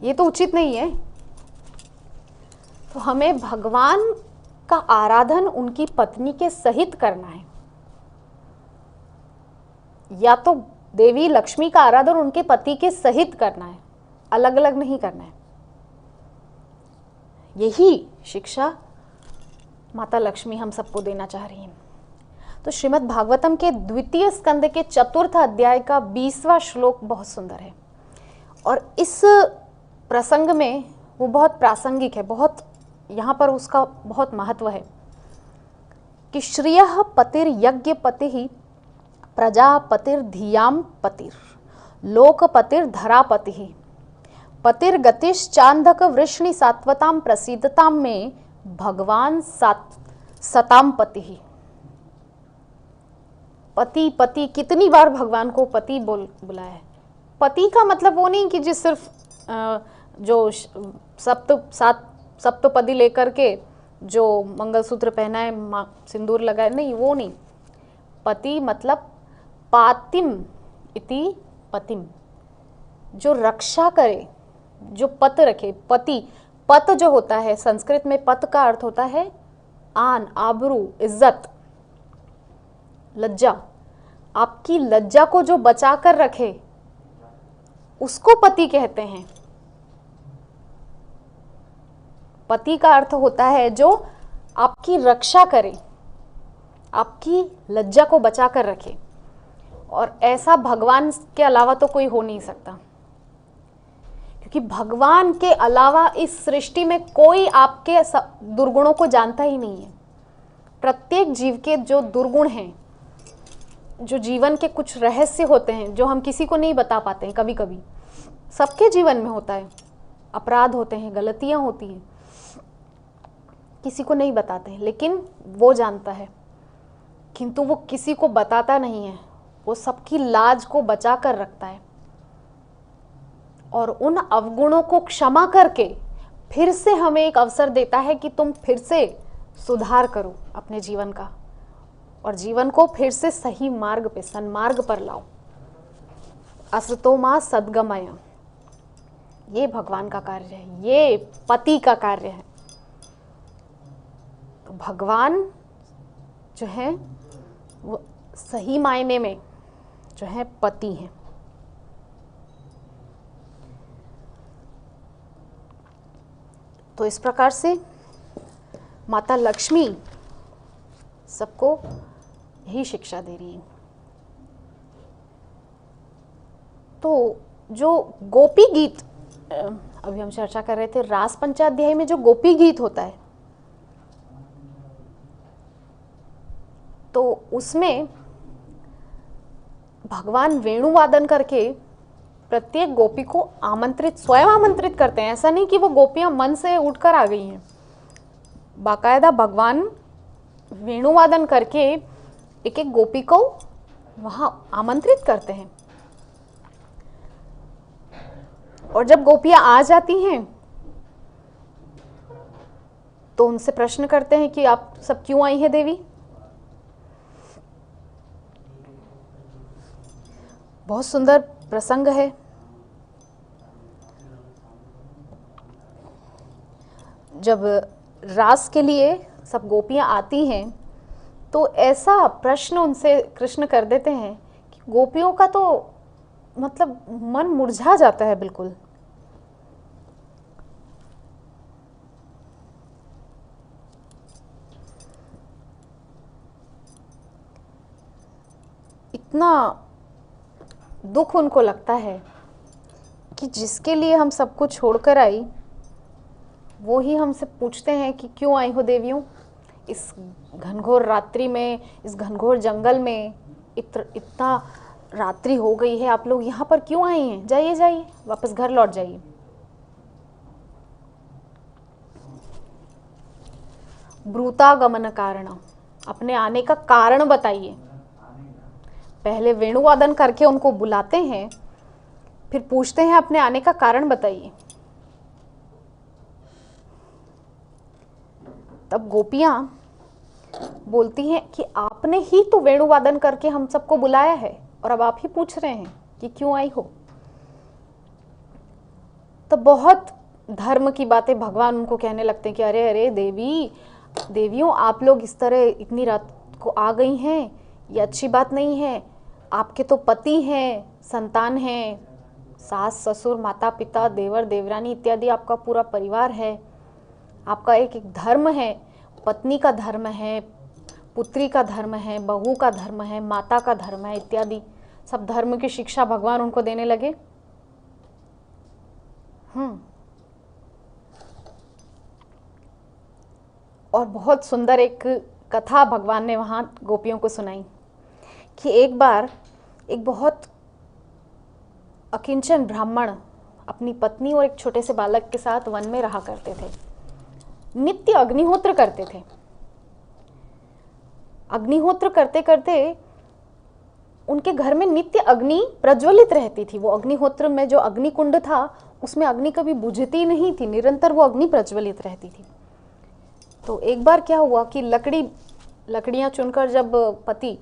ये तो उचित नहीं है। तो हमें भगवान का आराधन उनकी पत्नी के सहित करना है, या तो देवी लक्ष्मी का आराधन उनके पति के सहित करना है, अलग अलग नहीं करना है। यही शिक्षा माता लक्ष्मी हम सबको देना चाह रही हैं। तो श्रीमद् भागवतम के द्वितीय स्कंद के चतुर्थ अध्याय का 20वां श्लोक बहुत सुंदर है, और इस प्रसंग में वो बहुत प्रासंगिक है, बहुत यहाँ पर उसका बहुत महत्व है कि श्रियः पतिर यज्ञ पति ही प्रजापतिर धियाम पतिर लोकपतिर धरापति ही पतिर गतिश चांदक वृष्णि सात्वताम प्रसिद्धताम में भगवान सताम पति ही। पति पति कितनी बार भगवान को पति बुलाया है। पति का मतलब वो नहीं कि जिस सिर्फ जो सप्तपदी लेकर के जो मंगलसूत्र पहनाए, सिंदूर लगाए, नहीं, वो नहीं। पति मतलब पातिम इति पतिम, जो रक्षा करे, जो पत रखे। पति पत जो होता है, संस्कृत में पत का अर्थ होता है आन, आबरू, इज्जत, लज्जा। आपकी लज्जा को जो बचा कर रखे उसको पति कहते हैं। पति का अर्थ होता है जो आपकी रक्षा करे, आपकी लज्जा को बचा कर रखे, और ऐसा भगवान के अलावा तो कोई हो नहीं सकता, क्योंकि भगवान के अलावा इस सृष्टि में कोई आपके दुर्गुणों को जानता ही नहीं है। प्रत्येक जीव के जो दुर्गुण हैं, जो जीवन के कुछ रहस्य होते हैं जो हम किसी को नहीं बता पाते हैं, कभी कभी सबके जीवन में होता है, अपराध होते हैं, गलतियां होती हैं, किसी को नहीं बताते हैं, लेकिन वो जानता है, किंतु वो किसी को बताता नहीं है। वो सबकी लाज को बचा कर रखता है और उन अवगुणों को क्षमा करके फिर से हमें एक अवसर देता है कि तुम फिर से सुधार करो अपने जीवन का और जीवन को फिर से सही मार्ग पे, सन्मार्ग पर लाओ। असतो मां सद्गमय, ये भगवान का कार्य है, ये पति का कार्य है। तो भगवान जो है वो सही मायने में जो है पति हैं। तो इस प्रकार से माता लक्ष्मी सबको यही शिक्षा दे रही है। तो जो गोपी गीत अभी हम चर्चा कर रहे थे, रास पंचाध्याय में जो गोपी गीत होता है, तो उसमें भगवान वेणु वादन करके प्रत्येक गोपी को आमंत्रित, स्वयं आमंत्रित करते हैं। ऐसा नहीं कि वो गोपियां मन से उठकर आ गई हैं, बाकायदा भगवान वेणु वादन करके एक एक गोपी को वहां आमंत्रित करते हैं। और जब गोपियां आ जाती हैं तो उनसे प्रश्न करते हैं कि आप सब क्यों आई हैं देवी। बहुत सुंदर प्रसंग है। जब रास के लिए सब गोपियां आती हैं तो ऐसा प्रश्न उनसे कृष्ण कर देते हैं कि गोपियों का तो मतलब मन मुरझा जाता है बिल्कुल। इतना दुख उनको लगता है कि जिसके लिए हम सब कुछ छोड़कर आई, वो ही हमसे पूछते हैं कि क्यों आई हो देवियों, इस घनघोर रात्रि में, इस घनघोर जंगल में, इतना रात्रि हो गई है, आप लोग यहाँ पर क्यों आई हैं? जाइए जाइए, वापस घर लौट जाइए। ब्रूतागमन कारण, अपने आने का कारण बताइए। पहले वेणुवादन करके उनको बुलाते हैं, फिर पूछते हैं अपने आने का कारण बताइए। तब गोपियां बोलती हैं कि आपने ही तो वेणुवादन करके हम सबको बुलाया है और अब आप ही पूछ रहे हैं कि क्यों आई हो। तो बहुत धर्म की बातें भगवान उनको कहने लगते हैं कि अरे अरे देवियों, आप लोग इस तरह इतनी रात को आ गई हैं, ये अच्छी बात नहीं है। आपके तो पति हैं, संतान हैं, सास ससुर, माता पिता, देवर देवरानी इत्यादि आपका पूरा परिवार है। आपका एक एक धर्म है, पत्नी का धर्म है, पुत्री का धर्म है, बहू का धर्म है, माता का धर्म है इत्यादि सब धर्म की शिक्षा भगवान उनको देने लगे। और बहुत सुंदर एक कथा भगवान ने वहां गोपियों को सुनाई कि एक बार एक बहुत अकिंचन ब्राह्मण अपनी पत्नी और एक छोटे से बालक के साथ वन में रहा करते थे। नित्य अग्निहोत्र करते थे। अग्निहोत्र करते करते उनके घर में नित्य अग्नि प्रज्वलित रहती थी। वो अग्निहोत्र में जो अग्निकुंड था उसमें अग्नि कभी बुझती नहीं थी, निरंतर वो अग्नि प्रज्वलित रहती थी। तो एक बार क्या हुआ कि लकड़ियां चुनकर जब पति,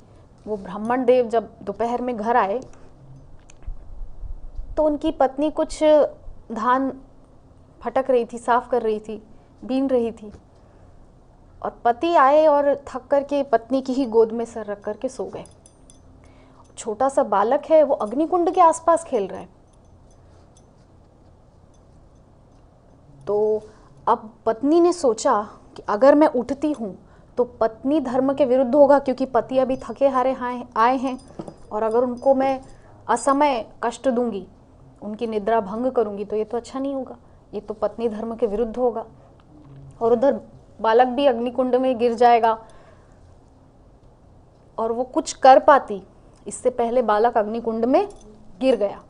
वो ब्राह्मण देव, जब दोपहर में घर आए तो उनकी पत्नी कुछ धान फटक रही थी, साफ कर रही थी, बीन रही थी, और पति आए और थक करके पत्नी की ही गोद में सर रख करके सो गए। छोटा सा बालक है, वो अग्निकुंड के आसपास खेल रहा है। तो अब पत्नी ने सोचा कि अगर मैं उठती हूँ तो पत्नी धर्म के विरुद्ध होगा, क्योंकि पति अभी थके हारे आए हैं, और अगर उनको मैं असमय कष्ट दूंगी, उनकी निद्रा भंग करूंगी, तो ये तो अच्छा नहीं होगा, ये तो पत्नी धर्म के विरुद्ध होगा, और उधर बालक भी अग्निकुंड में गिर जाएगा। और वो कुछ कर पाती, इससे पहले बालक अग्निकुंड में गिर गया।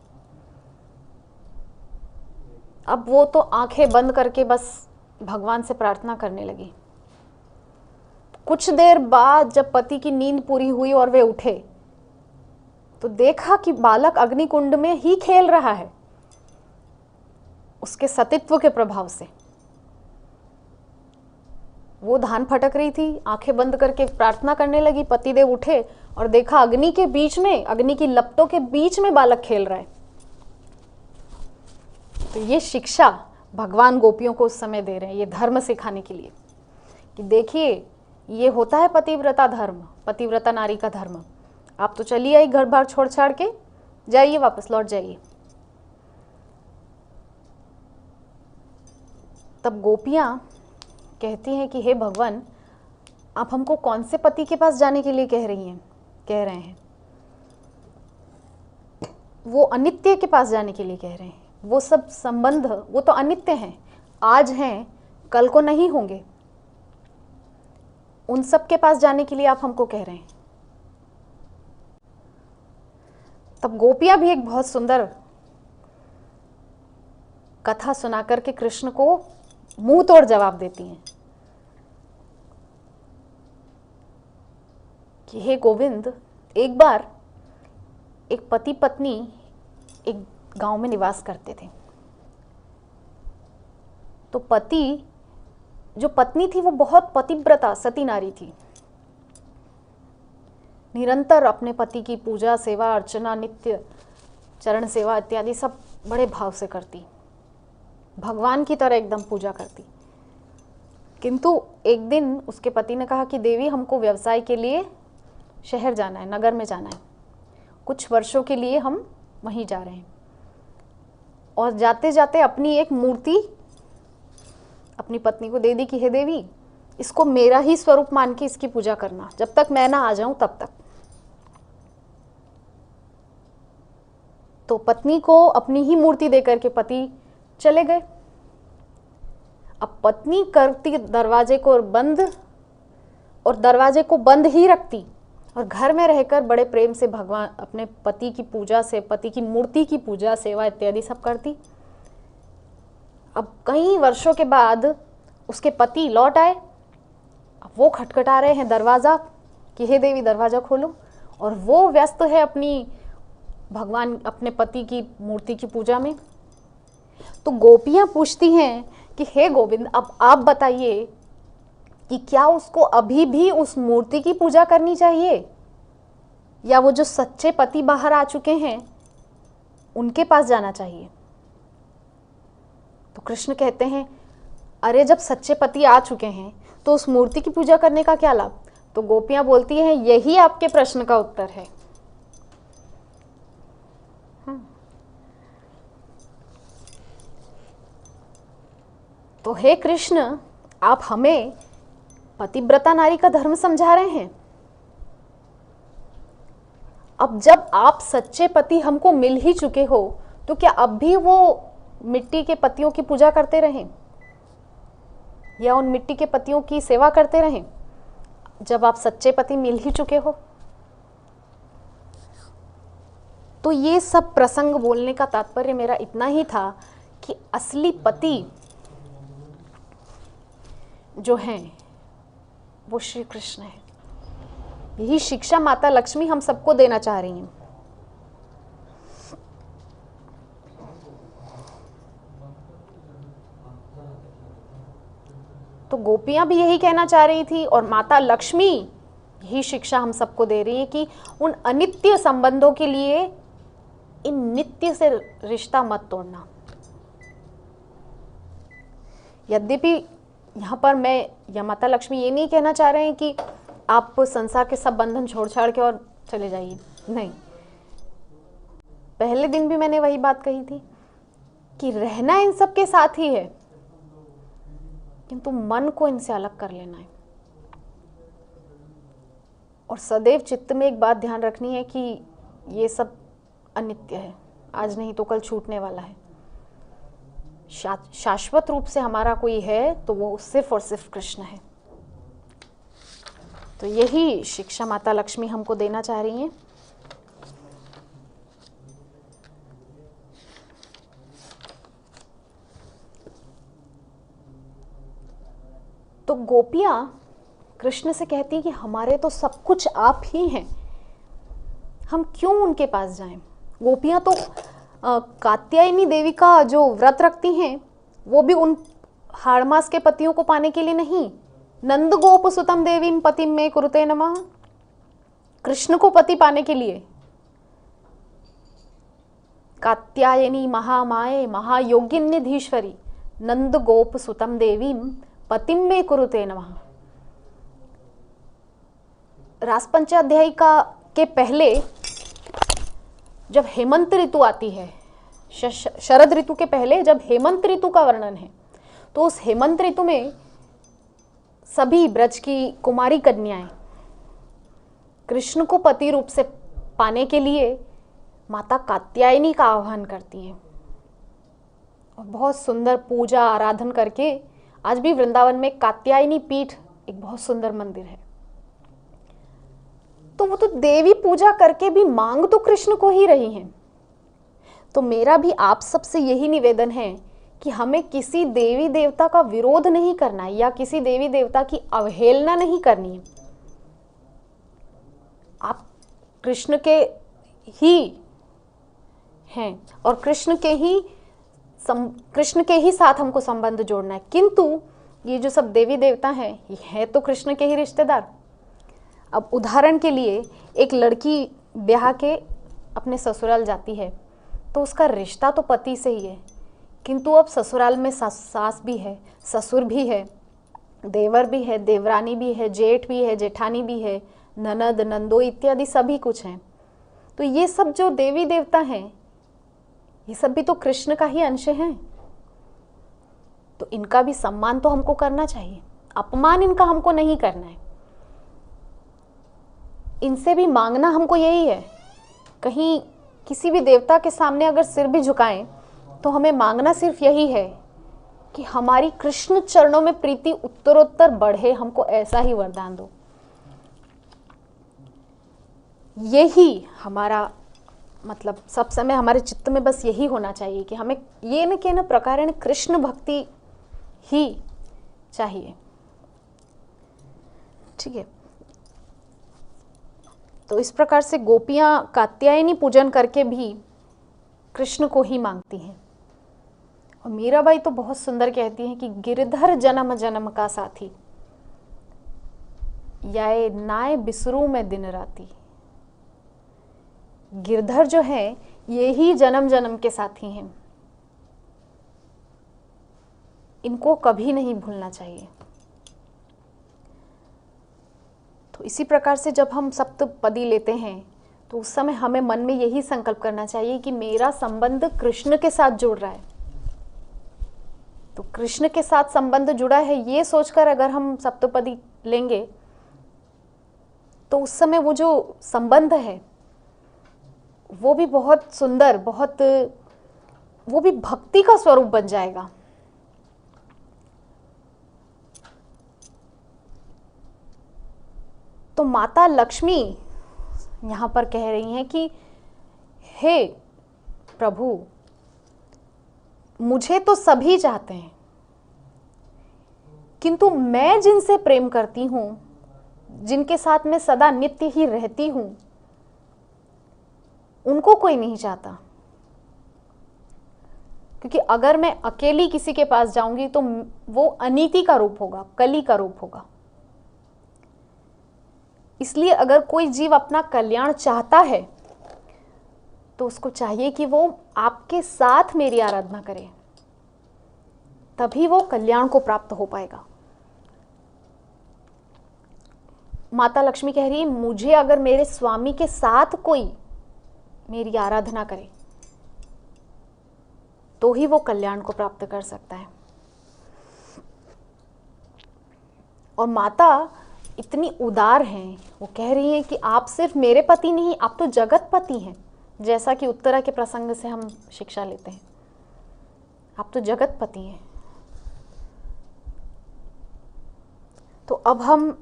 अब वो तो आंखें बंद करके बस भगवान से प्रार्थना करने लगी। कुछ देर बाद जब पति की नींद पूरी हुई और वे उठे, तो देखा कि बालक अग्निकुंड में ही खेल रहा है, उसके सतीत्व के प्रभाव से। वो धान फटक रही थी, आंखें बंद करके प्रार्थना करने लगी। पतिदेव उठे और देखा अग्नि के बीच में, अग्नि की लपटों के बीच में बालक खेल रहा है। तो ये शिक्षा भगवान गोपियों को उस समय दे रहे हैं, ये धर्म सिखाने के लिए कि देखिए ये होता है पतिव्रता धर्म, पतिव्रता नारी का धर्म। आप तो चलिए आई घर बार छोड़ छाड़ के जाइए, वापस लौट जाइए। तब गोपियां कहती हैं कि हे भगवान, आप हमको कौन से पति के पास जाने के लिए कह रहे हैं? वो अनित्य के पास जाने के लिए कह रहे हैं। वो सब संबंध वो तो अनित्य हैं, आज हैं, कल को नहीं होंगे। उन सब के पास जाने के लिए आप हमको कह रहे हैं। तब गोपियां भी एक बहुत सुंदर कथा सुना करके कृष्ण को मुंह तोड़ जवाब देती हैं कि हे गोविंद, एक बार एक पति पत्नी एक गांव में निवास करते थे। तो जो पत्नी थी वो बहुत पतिव्रता सती नारी थी, निरंतर अपने पति की पूजा, सेवा, अर्चना, नित्य चरण सेवा इत्यादि सब बड़े भाव से करती, भगवान की तरह एकदम पूजा करती। किंतु एक दिन उसके पति ने कहा कि देवी, हमको व्यवसाय के लिए शहर जाना है, नगर में जाना है, कुछ वर्षों के लिए हम वहीं जा रहे हैं। और जाते जाते अपनी एक मूर्ति अपनी पत्नी को दे दी कि हे देवी, इसको मेरा ही स्वरूप मान के इसकी पूजा करना, जब तक मैं ना आ जाऊं तब तक। तो पत्नी को अपनी ही मूर्ति देकर के पति चले गए। अब पत्नी करती दरवाजे को बंद, और दरवाजे को बंद ही रखती, और घर में रहकर बड़े प्रेम से भगवान अपने पति की पूजा से, पति की मूर्ति की पूजा, सेवा इत्यादि सब करती। अब कई वर्षों के बाद उसके पति लौट आए। अब वो खटखटा रहे हैं दरवाज़ा कि हे देवी, दरवाज़ा खोलो, और वो व्यस्त है अपने पति की मूर्ति की पूजा में। तो गोपियां पूछती हैं कि हे गोविंद, अब आप बताइए कि क्या उसको अभी भी उस मूर्ति की पूजा करनी चाहिए, या वो जो सच्चे पति बाहर आ चुके हैं उनके पास जाना चाहिए? तो कृष्ण कहते हैं, अरे जब सच्चे पति आ चुके हैं तो उस मूर्ति की पूजा करने का क्या लाभ? तो गोपियां बोलती हैं, यही आपके प्रश्न का उत्तर है। तो हे कृष्ण, आप हमें पतिव्रता नारी का धर्म समझा रहे हैं। अब जब आप सच्चे पति हमको मिल ही चुके हो, तो क्या अब भी वो मिट्टी के पतियों की पूजा करते रहें, या उन मिट्टी के पतियों की सेवा करते रहें, जब आप सच्चे पति मिल ही चुके हो? तो ये सब प्रसंग बोलने का तात्पर्य मेरा इतना ही था कि असली पति जो हैं वो श्री कृष्ण है। यही शिक्षा माता लक्ष्मी हम सबको देना चाह रही हैं। तो गोपियां भी यही कहना चाह रही थी, और माता लक्ष्मी यही शिक्षा हम सबको दे रही है कि उन अनित्य संबंधों के लिए इन नित्य से रिश्ता मत तोड़ना। यद्यपि यहाँ पर मैं या माता लक्ष्मी ये नहीं कहना चाह रहे हैं कि आप संसार के सब बंधन छोड़ छाड़ के और चले जाइए, नहीं। पहले दिन भी मैंने वही बात कही थी कि रहना इन सब के साथ ही है, किंतु मन को इनसे अलग कर लेना है। और सदैव चित्त में एक बात ध्यान रखनी है कि ये सब अनित्य है, आज नहीं तो कल छूटने वाला है। शाश्वत रूप से हमारा कोई है तो वो सिर्फ और सिर्फ कृष्ण है। तो यही शिक्षा माता लक्ष्मी हमको देना चाह रही हैं। तो गोपियां कृष्ण से कहती कि हमारे तो सब कुछ आप ही हैं, हम क्यों उनके पास जाएं। गोपियां तो कात्यायनी देवी का जो व्रत रखती हैं वो भी उन हाड़ मास के पतियों को पाने के लिए नहीं। नंद गोप सुतम देवीम पतिम में कुरुते नमः, कृष्ण को पति पाने के लिए। कात्यायनी महामाये महायोगिन्निधीश्वरी नंद गोप सुतम देवीम पतिम में कुरुते नमः। रास पंचाध्यायी के पहले जब हेमंत ऋतु आती है, शरद ऋतु के पहले जब हेमंत ऋतु का वर्णन है, तो उस हेमंत ऋतु में सभी ब्रज की कुमारी कन्याएं कृष्ण को पति रूप से पाने के लिए माता कात्यायनी का आह्वान करती हैं और बहुत सुंदर पूजा आराधन करके आज भी वृंदावन में कात्यायनी पीठ एक बहुत सुंदर मंदिर है। तो वो तो देवी पूजा करके भी मांग तो कृष्ण को ही रही हैं। तो मेरा भी आप सबसे यही निवेदन है कि हमें किसी देवी देवता का विरोध नहीं करना है या किसी देवी देवता की अवहेलना नहीं करनी है। आप कृष्ण के ही हैं और कृष्ण के ही साथ हमको संबंध जोड़ना है। किंतु ये जो सब देवी देवता हैं ये हैं तो कृष्ण के ही रिश्तेदार। अब उदाहरण के लिए एक लड़की ब्याह के अपने ससुराल जाती है तो उसका रिश्ता तो पति से ही है, किंतु अब ससुराल में सास भी है, ससुर भी है, देवर भी है, देवरानी भी है, जेठ भी है, जेठानी भी है, ननद नंदो इत्यादि सभी कुछ हैं। तो ये सब जो देवी देवता हैं ये सब भी तो कृष्ण का ही अंश हैं। तो इनका भी सम्मान तो हमको करना चाहिए, अपमान इनका हमको नहीं करना है। इनसे भी मांगना हमको यही है। कहीं किसी भी देवता के सामने अगर सिर भी झुकाएं तो हमें मांगना सिर्फ यही है कि हमारी कृष्ण चरणों में प्रीति उत्तरोत्तर बढ़े, हमको ऐसा ही वरदान दो। यही हमारा मतलब सब समय हमारे चित्त में बस यही होना चाहिए कि हमें ये न के न प्रकारेण कृष्ण भक्ति ही चाहिए। ठीक है। तो इस प्रकार से गोपियां कात्यायनी पूजन करके भी कृष्ण को ही मांगती हैं। और मीराबाई तो बहुत सुंदर कहती हैं कि गिरधर जन्म जन्म का साथी, याए नाय बिसरू में दिन राती। गिरधर जो है ये ही जन्म जन्म के साथी हैं, इनको कभी नहीं भूलना चाहिए। तो इसी प्रकार से जब हम सप्तपदी लेते हैं तो उस समय हमें मन में यही संकल्प करना चाहिए कि मेरा संबंध कृष्ण के साथ जुड़ रहा है। तो कृष्ण के साथ संबंध जुड़ा है ये सोचकर अगर हम सप्तपदी लेंगे तो उस समय वो जो संबंध है वो भी बहुत सुंदर, बहुत वो भी भक्ति का स्वरूप बन जाएगा। तो माता लक्ष्मी यहाँ पर कह रही हैं कि हे प्रभु, मुझे तो सभी चाहते हैं, किंतु मैं जिनसे प्रेम करती हूं, जिनके साथ मैं सदा नित्य ही रहती हूं, उनको कोई नहीं चाहता। क्योंकि अगर मैं अकेली किसी के पास जाऊंगी तो वो अनीति का रूप होगा, कली का रूप होगा। इसलिए अगर कोई जीव अपना कल्याण चाहता है तो उसको चाहिए कि वो आपके साथ मेरी आराधना करे। तभी वो कल्याण को प्राप्त हो पाएगा। माता लक्ष्मी कह रही है, मुझे अगर मेरे स्वामी के साथ कोई मेरी आराधना करे तो ही वो कल्याण को प्राप्त कर सकता है। और माता इतनी उदार हैं, वो कह रही हैं कि आप सिर्फ मेरे पति नहीं, आप तो जगत पति हैं। जैसा कि उत्तरा के प्रसंग से हम शिक्षा लेते हैं, आप तो जगत पति हैं। तो अब हम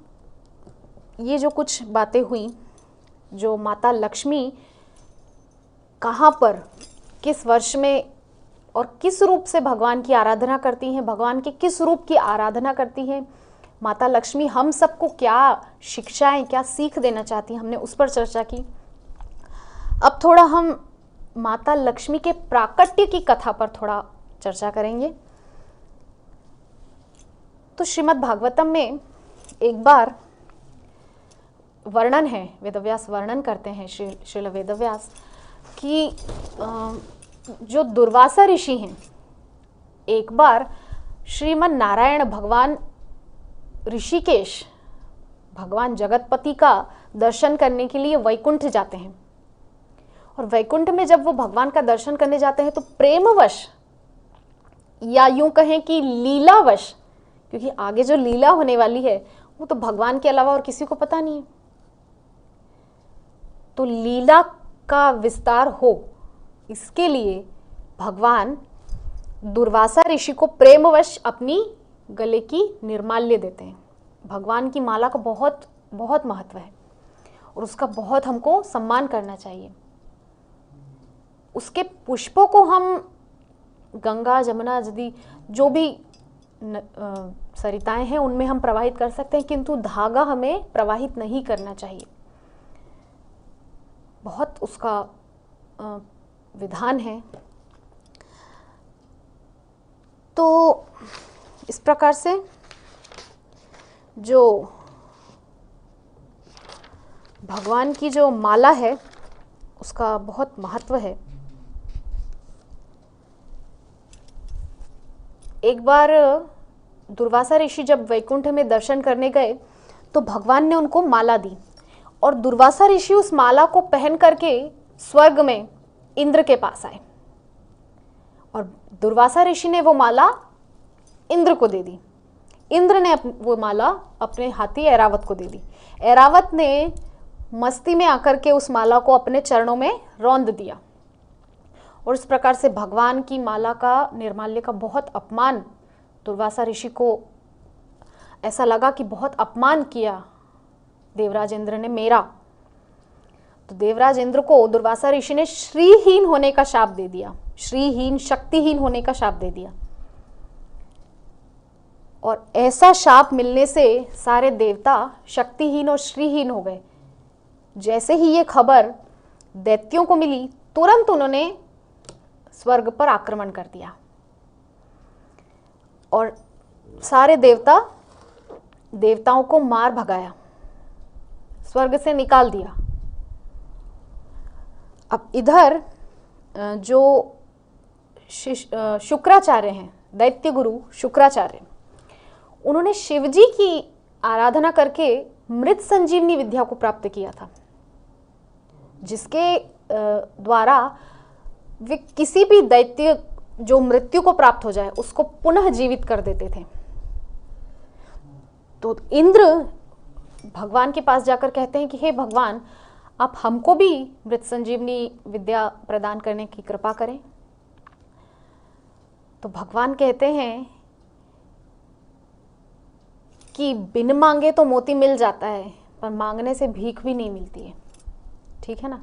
ये जो कुछ बातें हुई, जो माता लक्ष्मी कहाँ पर, किस वर्ष में और किस रूप से भगवान की आराधना करती हैं, भगवान के किस रूप की आराधना करती हैं, माता लक्ष्मी हम सबको क्या शिक्षाएं, क्या सीख देना चाहती हैं, हमने उस पर चर्चा की। अब थोड़ा हम माता लक्ष्मी के प्राकट्य की कथा पर थोड़ा चर्चा करेंगे। तो श्रीमद् भागवतम में एक बार वर्णन है, वेदव्यास वर्णन करते हैं, श्रील वेदव्यास, कि जो दुर्वासा ऋषि हैं, एक बार श्रीमन नारायण भगवान ऋषिकेश, भगवान जगतपति का दर्शन करने के लिए वैकुंठ जाते हैं। और वैकुंठ में जब वो भगवान का दर्शन करने जाते हैं तो प्रेमवश, या यूं कहें कि लीलावश, क्योंकि आगे जो लीला होने वाली है वो तो भगवान के अलावा और किसी को पता नहीं है, तो लीला का विस्तार हो, इसके लिए भगवान दुर्वासा ऋषि को प्रेमवश अपनी गले की निर्माल्य देते हैं। भगवान की माला का बहुत बहुत महत्व है और उसका बहुत हमको सम्मान करना चाहिए। उसके पुष्पों को हम गंगा, जमुना, नदी, जो भी सरिताएं हैं उनमें हम प्रवाहित कर सकते हैं, किंतु धागा हमें प्रवाहित नहीं करना चाहिए। बहुत उसका विधान है। तो इस प्रकार से जो भगवान की जो माला है उसका बहुत महत्व है। एक बार दुर्वासा ऋषि जब वैकुंठ में दर्शन करने गए तो भगवान ने उनको माला दी और दुर्वासा ऋषि उस माला को पहन करके स्वर्ग में इंद्र के पास आए और दुर्वासा ऋषि ने वो माला इंद्र को दे दी। इंद्र ने वो माला अपने हाथी ऐरावत को दे दी। ऐरावत ने मस्ती में आकर के उस माला को अपने चरणों में रौंद दिया और इस प्रकार से भगवान की माला का, निर्माल्य का बहुत अपमान दुर्वासा ऋषि को ऐसा लगा कि बहुत अपमान किया देवराज इंद्र ने मेरा। तो देवराज इंद्र को दुर्वासा ऋषि ने श्रीहीन होने का शाप दे दिया, श्रीहीन, शक्तिहीन होने का शाप दे दिया। और ऐसा शाप मिलने से सारे देवता शक्तिहीन और श्रीहीन हो गए। जैसे ही ये खबर दैत्यों को मिली, तुरंत उन्होंने स्वर्ग पर आक्रमण कर दिया और सारे देवताओं को मार भगाया, स्वर्ग से निकाल दिया। अब इधर जो शुक्राचार्य हैं, दैत्य गुरु शुक्राचार्य, उन्होंने शिवजी की आराधना करके मृत संजीवनी विद्या को प्राप्त किया था, जिसके द्वारा वे किसी भी दैत्य जो मृत्यु को प्राप्त हो जाए उसको पुनः जीवित कर देते थे। तो इंद्र भगवान के पास जाकर कहते हैं कि हे भगवान, आप हमको भी मृत संजीवनी विद्या प्रदान करने की कृपा करें। तो भगवान कहते हैं कि बिन मांगे तो मोती मिल जाता है, पर मांगने से भीख भी नहीं मिलती है, ठीक है ना।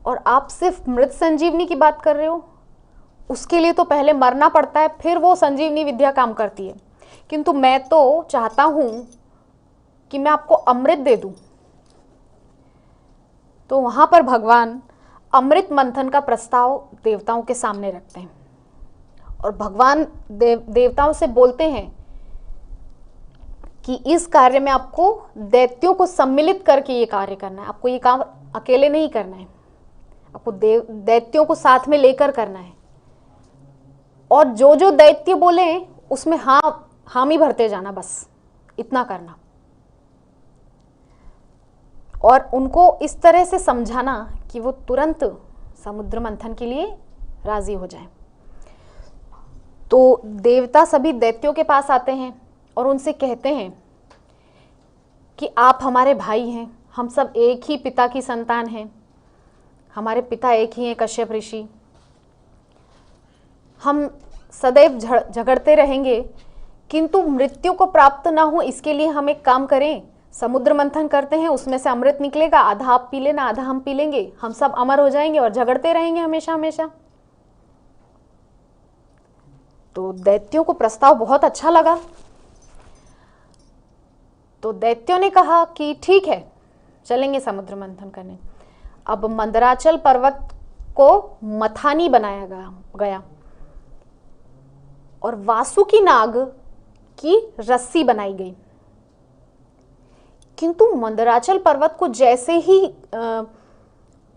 और आप सिर्फ मृत संजीवनी की बात कर रहे हो, उसके लिए तो पहले मरना पड़ता है, फिर वो संजीवनी विद्या काम करती है। किंतु मैं तो चाहता हूं कि मैं आपको अमृत दे दूं। तो वहां पर भगवान अमृत मंथन का प्रस्ताव देवताओं के सामने रखते हैं और भगवान देवताओं से बोलते हैं कि इस कार्य में आपको दैत्यों को सम्मिलित करके ये कार्य करना है, आपको ये काम अकेले नहीं करना है, आपको दैत्यों को साथ में लेकर करना है। और जो जो दैत्य बोले उसमें हामी भरते जाना, बस इतना करना। और उनको इस तरह से समझाना कि वो तुरंत समुद्र मंथन के लिए राजी हो जाए। तो देवता सभी दैत्यों के पास आते हैं और उनसे कहते हैं कि आप हमारे भाई हैं, हम सब एक ही पिता की संतान हैं, हमारे पिता एक ही हैं कश्यप ऋषि, हम सदैव झगड़ते रहेंगे, किंतु मृत्यु को प्राप्त ना हो इसके लिए हम एक काम करें, समुद्र मंथन करते हैं, उसमें से अमृत निकलेगा, आधा आप पी लेना, आधा हम पी लेंगे, हम सब अमर हो जाएंगे और झगड़ते रहेंगे हमेशा हमेशा। तो दैत्यों को प्रस्ताव बहुत अच्छा लगा। तो दैत्यों ने कहा कि ठीक है, चलेंगे समुद्र मंथन करने। अब मंदराचल पर्वत को मथानी बनाया गया और वासुकी नाग की रस्सी बनाई गई। किंतु मंदराचल पर्वत को जैसे ही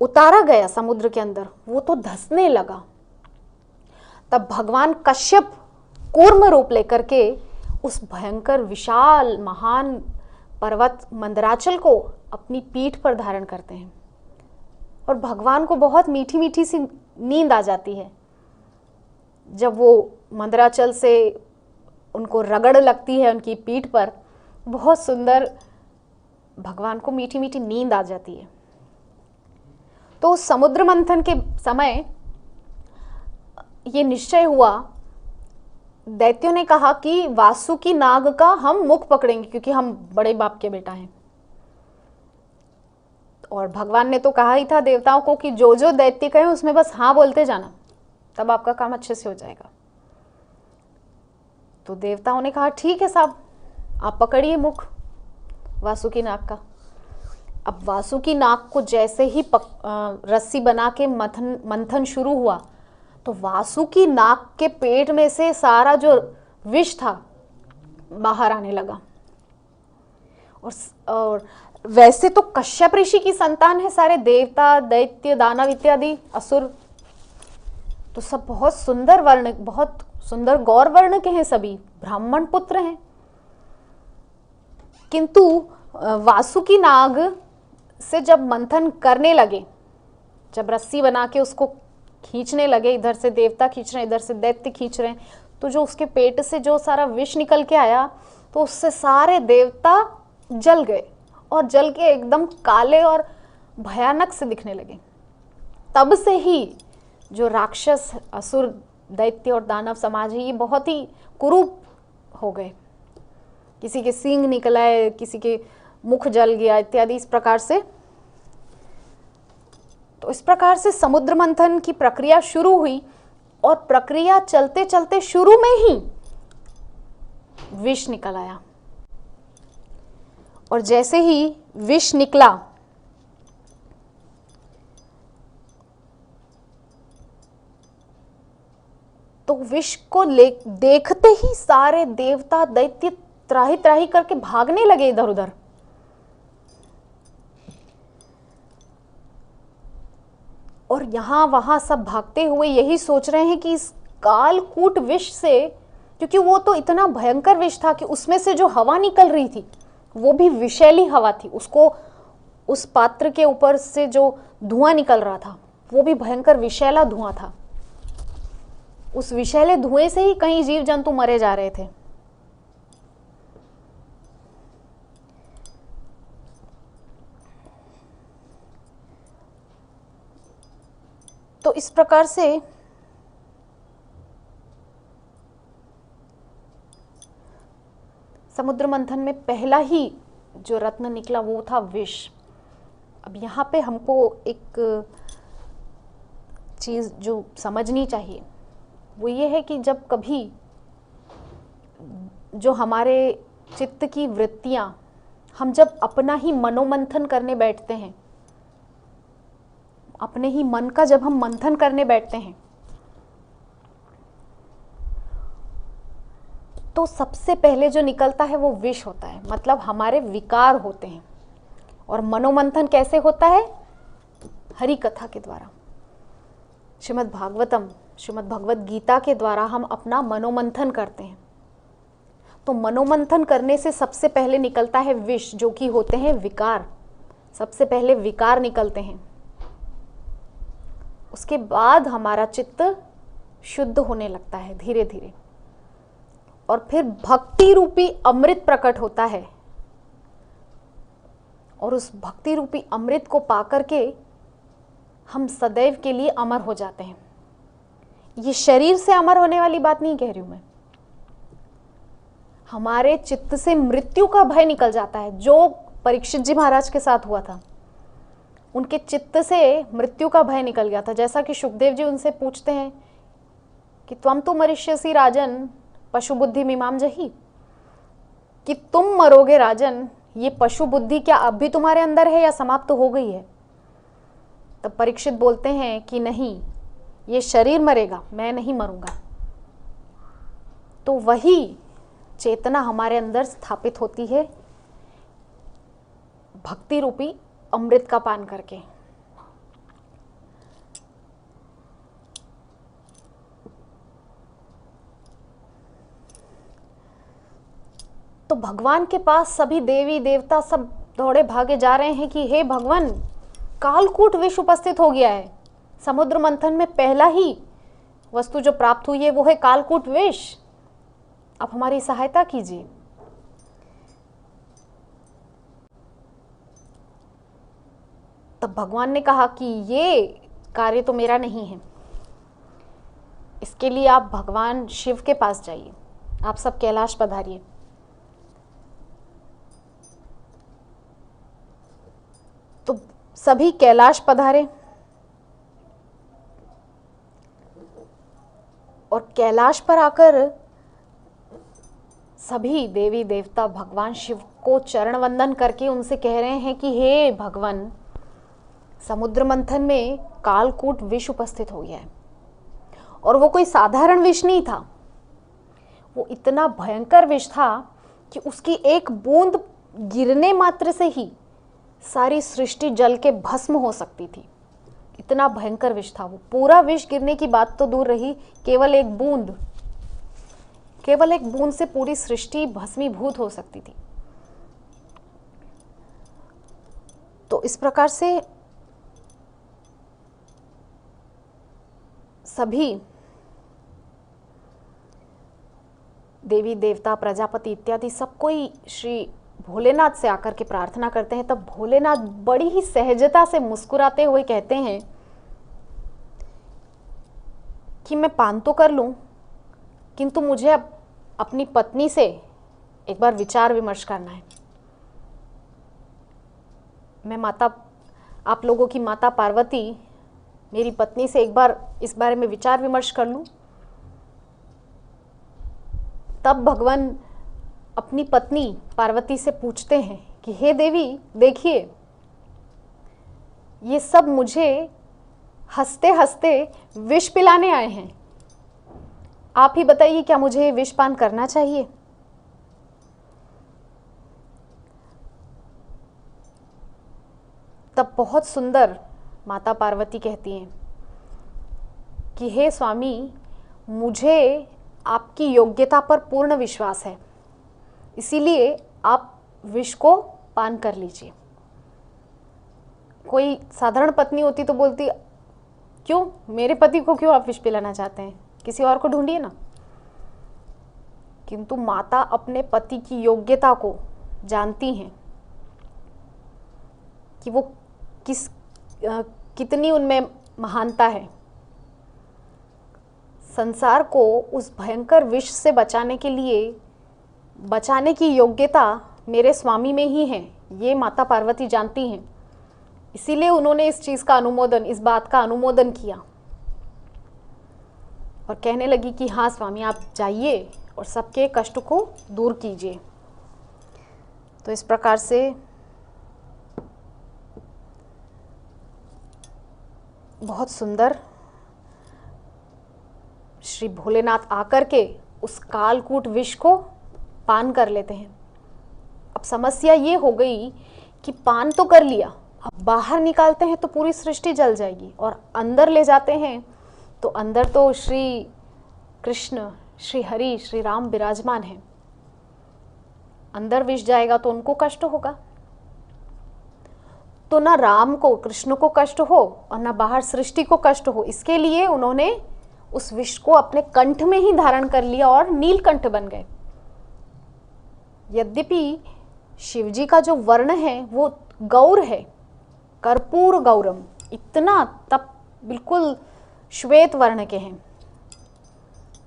उतारा गया समुद्र के अंदर, वो तो धंसने लगा। तब भगवान कश्यप कूर्म रूप लेकर के उस भयंकर विशाल महान पर्वत मंदराचल को अपनी पीठ पर धारण करते हैं और भगवान को बहुत मीठी मीठी सी नींद आ जाती है। जब वो मंदराचल से उनको रगड़ लगती है उनकी पीठ पर, बहुत सुंदर भगवान को मीठी मीठी नींद आ जाती है। तो समुद्र मंथन के समय ये निश्चय हुआ, दैत्यों ने कहा कि वासुकी नाग का हम मुख पकड़ेंगे क्योंकि हम बड़े बाप के बेटा हैं। और भगवान ने तो कहा ही था देवताओं को कि जो जो दैत्य कहे उसमें बस हाँ बोलते जाना, तब आपका काम अच्छे से हो जाएगा। तो देवताओं ने कहा ठीक है साहब, आप पकड़िए मुख वासुकी नाग का। अब वासुकी नाग को जैसे ही रस्सी बना के मंथन शुरू हुआ तो वासुकी नाग के पेट में से सारा जो विष था बाहर आने लगा। और वैसे तो कश्यप ऋषि की संतान है सारे देवता, दैत्य, दानव इत्यादि असुर, तो सब बहुत सुंदर वर्ण, बहुत सुंदर गौर वर्ण के हैं, सभी ब्राह्मण पुत्र हैं। किंतु वासुकी नाग से जब मंथन करने लगे, जब रस्सी बना के उसको खींचने लगे, इधर से देवता खींच रहे हैं, इधर से दैत्य खींच रहे हैं, तो जो उसके पेट से जो सारा विष निकल के आया तो उससे सारे देवता जल गए और जल के एकदम काले और भयानक से दिखने लगे। तब से ही जो राक्षस, असुर, दैत्य और दानव समाज है ये बहुत ही कुरूप हो गए। किसी के सींग निकल आए, किसी के मुख जल गया इत्यादि, इस प्रकार से। तो इस प्रकार से समुद्र मंथन की प्रक्रिया शुरू हुई और प्रक्रिया चलते चलते शुरू में ही विष निकल आया। और जैसे ही विष निकला तो विष को देखते ही सारे देवता दैत्य त्राही त्राही करके भागने लगे इधर उधर। और यहां वहां सब भागते हुए यही सोच रहे हैं कि इस कालकूट विष से, क्योंकि वो तो इतना भयंकर विष था कि उसमें से जो हवा निकल रही थी वो भी विषैली हवा थी। उसको उस पात्र के ऊपर से जो धुआं निकल रहा था वो भी भयंकर विषैला धुआं था। उस विषैले धुएं से ही कई जीव जंतु मरे जा रहे थे। तो इस प्रकार से समुद्र मंथन में पहला ही जो रत्न निकला वो था विष। अब यहाँ पे हमको एक चीज़ जो समझनी चाहिए वो ये है कि जब कभी जो हमारे चित्त की वृत्तियाँ, हम जब अपना ही मनोमंथन करने बैठते हैं, अपने ही मन का जब हम मंथन करने बैठते हैं तो सबसे पहले जो निकलता है वो विष होता है, मतलब हमारे विकार होते हैं। और मनोमंथन कैसे होता है? हरि कथा के द्वारा। श्रीमद् भागवतम श्रीमद् भगवत गीता के द्वारा हम अपना मनोमंथन करते हैं, तो मनोमंथन करने से सबसे पहले निकलता है विष, जो कि होते हैं विकार। सबसे पहले विकार निकलते हैं, उसके बाद हमारा चित्त शुद्ध होने लगता है धीरे धीरे, और फिर भक्ति रूपी अमृत प्रकट होता है, और उस भक्ति रूपी अमृत को पाकर के हम सदैव के लिए अमर हो जाते हैं। ये शरीर से अमर होने वाली बात नहीं कह रही हूं मैं, हमारे चित्त से मृत्यु का भय निकल जाता है, जो परीक्षित जी महाराज के साथ हुआ था। उनके चित्त से मृत्यु का भय निकल गया था। जैसा कि सुखदेव जी उनसे पूछते हैं कि त्वम तो मरिष्यसि राजन पशु बुद्धि मीमाम जही, कि तुम मरोगे राजन, ये पशु बुद्धि क्या अब भी तुम्हारे अंदर है या समाप्त हो गई है? तब परीक्षित बोलते हैं कि नहीं, ये शरीर मरेगा, मैं नहीं मरूंगा। तो वही चेतना हमारे अंदर स्थापित होती है भक्ति रूपी अमृत का पान करके। तो भगवान के पास सभी देवी देवता सब दौड़े भागे जा रहे हैं कि हे भगवान, कालकूट विष उपस्थित हो गया है। समुद्र मंथन में पहला ही वस्तु जो प्राप्त हुई है वो है कालकूट विष, आप हमारी सहायता कीजिए। तब भगवान ने कहा कि ये कार्य तो मेरा नहीं है, इसके लिए आप भगवान शिव के पास जाइए, आप सब कैलाश पधारिए। तो सभी कैलाश पधारे, और कैलाश पर आकर सभी देवी देवता भगवान शिव को चरण वंदन करके उनसे कह रहे हैं कि हे भगवान, समुद्र मंथन में कालकूट विष उपस्थित हो गया है, और वो कोई साधारण विष नहीं था, वो इतना भयंकर विष था कि उसकी एक बूंद गिरने मात्र से ही सारी सृष्टि जल के भस्म हो सकती थी। इतना भयंकर विष था वो। पूरा विष गिरने की बात तो दूर रही, केवल एक बूंद से पूरी सृष्टि भस्मीभूत हो सकती थी। तो इस प्रकार से सभी देवी देवता प्रजापति इत्यादि सब कोई श्री भोलेनाथ से आकर के प्रार्थना करते हैं। तब भोलेनाथ बड़ी ही सहजता से मुस्कुराते हुए कहते हैं कि मैं पान तो कर लूं, किंतु मुझे अब अपनी पत्नी से एक बार विचार विमर्श करना है। मैं आप लोगों की माता पार्वती मेरी पत्नी से एक बार इस बारे में विचार विमर्श कर लूं। तब भगवान अपनी पत्नी पार्वती से पूछते हैं कि हे देवी, देखिए ये सब मुझे हंसते हंसते विष पिलाने आए हैं, आप ही बताइए क्या मुझे विष पान करना चाहिए? तब बहुत सुंदर माता पार्वती कहती हैं कि हे स्वामी, मुझे आपकी योग्यता पर पूर्ण विश्वास है, इसीलिए आप विष को पान कर लीजिए। कोई साधारण पत्नी होती तो बोलती, क्यों, मेरे पति को क्यों आप विष पिलाना चाहते हैं, किसी और को ढूंढिए ना। किंतु माता अपने पति की योग्यता को जानती हैं कि वो कितनी उनमें महानता है। संसार को उस भयंकर विष से बचाने के लिए बचाने की योग्यता मेरे स्वामी में ही है, ये माता पार्वती जानती हैं। इसीलिए उन्होंने इस चीज़ का अनुमोदन, इस बात का अनुमोदन किया और कहने लगी कि हाँ स्वामी, आप जाइए और सबके कष्ट को दूर कीजिए। तो इस प्रकार से बहुत सुंदर श्री भोलेनाथ आकर के उस कालकूट विष को पान कर लेते हैं। अब समस्या ये हो गई कि पान तो कर लिया, अब बाहर निकालते हैं तो पूरी सृष्टि जल जाएगी, और अंदर ले जाते हैं तो अंदर तो श्री कृष्ण, श्री हरि, श्री राम विराजमान हैं, अंदर विष जाएगा तो उनको कष्ट होगा। तो ना राम को, कृष्ण को कष्ट हो और ना बाहर सृष्टि को कष्ट हो, इसके लिए उन्होंने उस विष को अपने कंठ में ही धारण कर लिया और नीलकंठ बन गए। यद्यपि शिवजी का जो वर्ण है वो गौर है, कर्पूर गौरम, इतना तप बिल्कुल श्वेत वर्ण के हैं,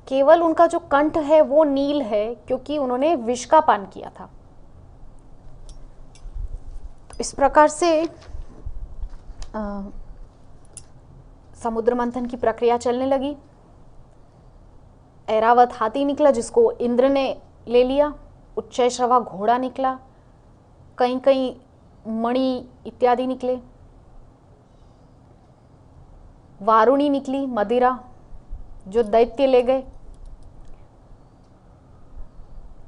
केवल उनका जो कंठ है वो नील है क्योंकि उन्होंने विष का पान किया था। तो इस प्रकार से समुद्र मंथन की प्रक्रिया चलने लगी। ऐरावत हाथी निकला जिसको इंद्र ने ले लिया, उच्चैश्रवा घोड़ा निकला, कहीं कहीं मणि इत्यादि निकले, वारुणी निकली मदिरा जो दैत्य ले गए,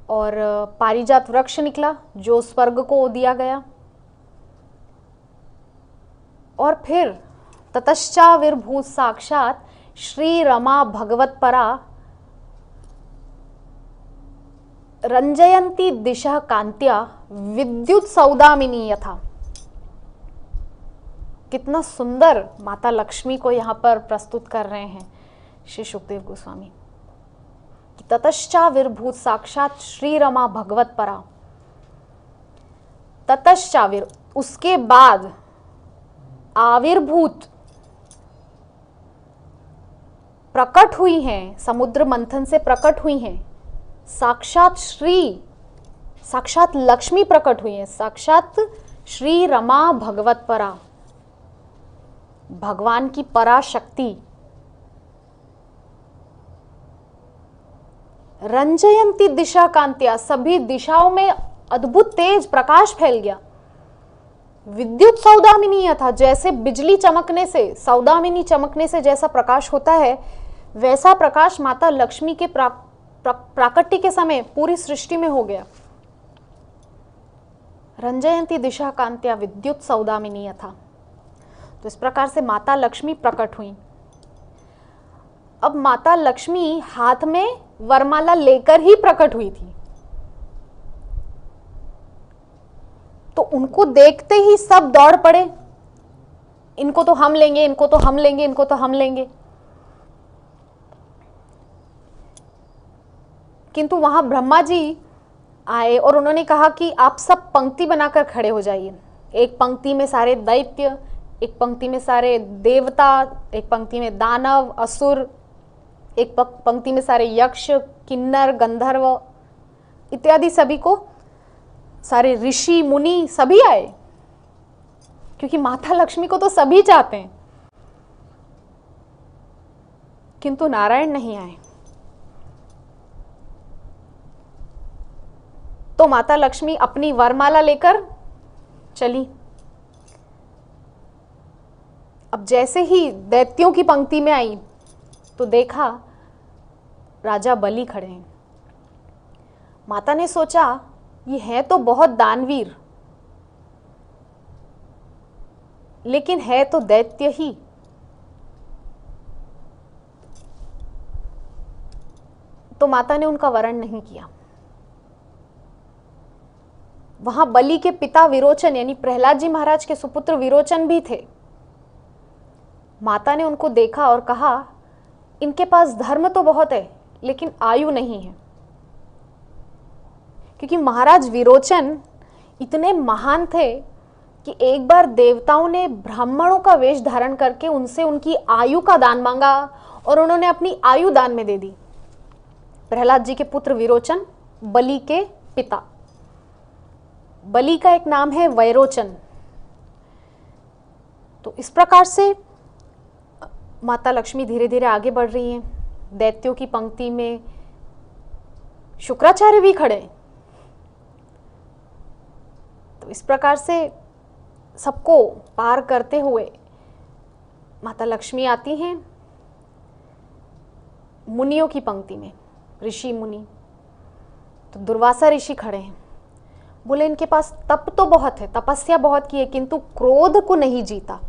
और पारिजात वृक्ष निकला जो स्वर्ग को दिया गया। और फिर ततश्चाविर्भूत साक्षात श्री रमा भगवत परा रंजयंती दिशा कांत्या विद्युत सौदामिनी यथा। कितना सुंदर माता लक्ष्मी को यहाँ पर प्रस्तुत कर रहे हैं श्री सुखदेव गोस्वामी। ततश्चाविर्भूत साक्षात श्री रमा भगवत परा, ततश्चाविर उसके बाद, आविर्भूत प्रकट हुई हैं, समुद्र मंथन से प्रकट हुई हैं, साक्षात श्री, साक्षात लक्ष्मी प्रकट हुई हैं, साक्षात श्री रमा भगवत परा, भगवान की पराशक्ति। रंजयंती दिशा कांत्या, सभी दिशाओं में अद्भुत तेज प्रकाश फैल गया। विद्युत सौदामिनी था, जैसे बिजली चमकने से, सौदामिनी चमकने से जैसा प्रकाश होता है वैसा प्रकाश माता लक्ष्मी के प्राकट्य के समय पूरी सृष्टि में हो गया। रंजयंती दिशा कांत्या विद्युत सौदामिनी था। तो इस प्रकार से माता लक्ष्मी प्रकट हुई। अब माता लक्ष्मी हाथ में वरमाला लेकर ही प्रकट हुई थी, तो उनको देखते ही सब दौड़ पड़े, इनको तो हम लेंगे, इनको तो हम लेंगे, इनको तो हम लेंगे। किंतु वहां ब्रह्मा जी आए और उन्होंने कहा कि आप सब पंक्ति बनाकर खड़े हो जाइए। एक पंक्ति में सारे दैत्य, एक पंक्ति में सारे देवता, एक पंक्ति में दानव असुर, एक पंक्ति में सारे यक्ष किन्नर गंधर्व इत्यादि, सभी को, सारे ऋषि मुनि सभी आए, क्योंकि माता लक्ष्मी को तो सभी चाहते हैं। किंतु नारायण नहीं आए। तो माता लक्ष्मी अपनी वरमाला लेकर चली। अब जैसे ही दैत्यों की पंक्ति में आई तो देखा राजा बलि खड़े हैं। माता ने सोचा ये है तो बहुत दानवीर, लेकिन है तो दैत्य ही। तो माता ने उनका वरण नहीं किया। वहां बलि के पिता विरोचन यानी प्रहलाद जी महाराज के सुपुत्र विरोचन भी थे। माता ने उनको देखा और कहा इनके पास धर्म तो बहुत है लेकिन आयु नहीं है। क्योंकि महाराज विरोचन इतने महान थे कि एक बार देवताओं ने ब्राह्मणों का वेश धारण करके उनसे उनकी आयु का दान मांगा और उन्होंने अपनी आयु दान में दे दी। प्रहलाद जी के पुत्र विरोचन, बलि के पिता। बलि का एक नाम है वैरोचन। तो इस प्रकार से माता लक्ष्मी धीरे धीरे आगे बढ़ रही हैं। दैत्यों की पंक्ति में शुक्राचार्य भी खड़े। तो इस प्रकार से सबको पार करते हुए माता लक्ष्मी आती हैं मुनियों की पंक्ति में, ऋषि मुनि। तो दुर्वासा ऋषि खड़े हैं। बोले इनके पास तप तो बहुत है, तपस्या बहुत की है, किंतु क्रोध को नहीं जीता।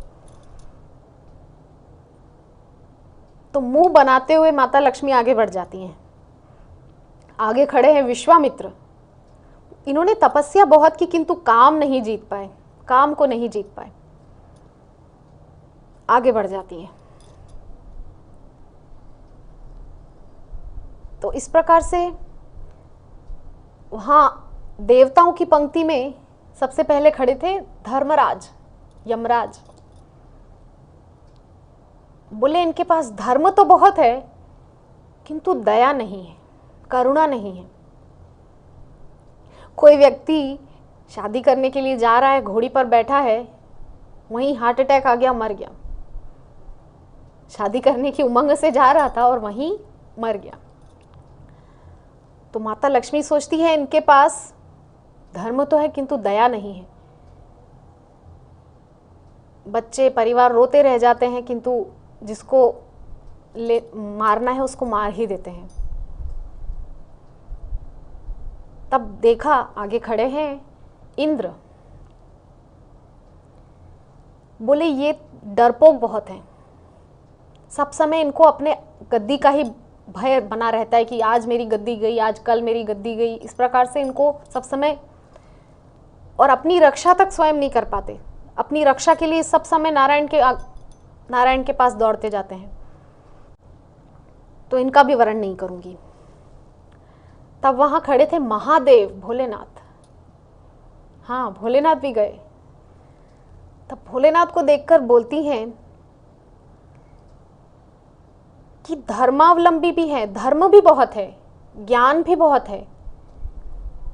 तो मुंह बनाते हुए माता लक्ष्मी आगे बढ़ जाती हैं। आगे खड़े हैं विश्वामित्र। इन्होंने तपस्या बहुत की किंतु काम नहीं जीत पाए, काम को नहीं जीत पाए। आगे बढ़ जाती हैं। तो इस प्रकार से वहां देवताओं की पंक्ति में सबसे पहले खड़े थे धर्मराज, यमराज। बोले इनके पास धर्म तो बहुत है किंतु दया नहीं है, करुणा नहीं है। कोई व्यक्ति शादी करने के लिए जा रहा है, घोड़ी पर बैठा है, वहीं हार्ट अटैक आ गया, मर गया। शादी करने की उमंग से जा रहा था और वहीं मर गया। तो माता लक्ष्मी सोचती है इनके पास धर्म तो है किंतु दया नहीं है। बच्चे परिवार रोते रह जाते हैं किंतु जिसको मारना है उसको मार ही देते हैं। तब देखा आगे खड़े हैं इंद्र। बोले ये डरपोक बहुत हैं, सब समय इनको अपने गद्दी का ही भय बना रहता है कि आज मेरी गद्दी गई, आज कल मेरी गद्दी गई। इस प्रकार से इनको सब समय, और अपनी रक्षा तक स्वयं नहीं कर पाते। अपनी रक्षा के लिए सब समय नारायण के पास दौड़ते जाते हैं। तो इनका भी वर्णन नहीं करूंगी। तब वहां खड़े थे महादेव, भोलेनाथ। हाँ, भोलेनाथ भी गए। तब भोलेनाथ को देखकर बोलती हैं कि धर्मावलंबी भी है, धर्म भी बहुत है, ज्ञान भी बहुत है,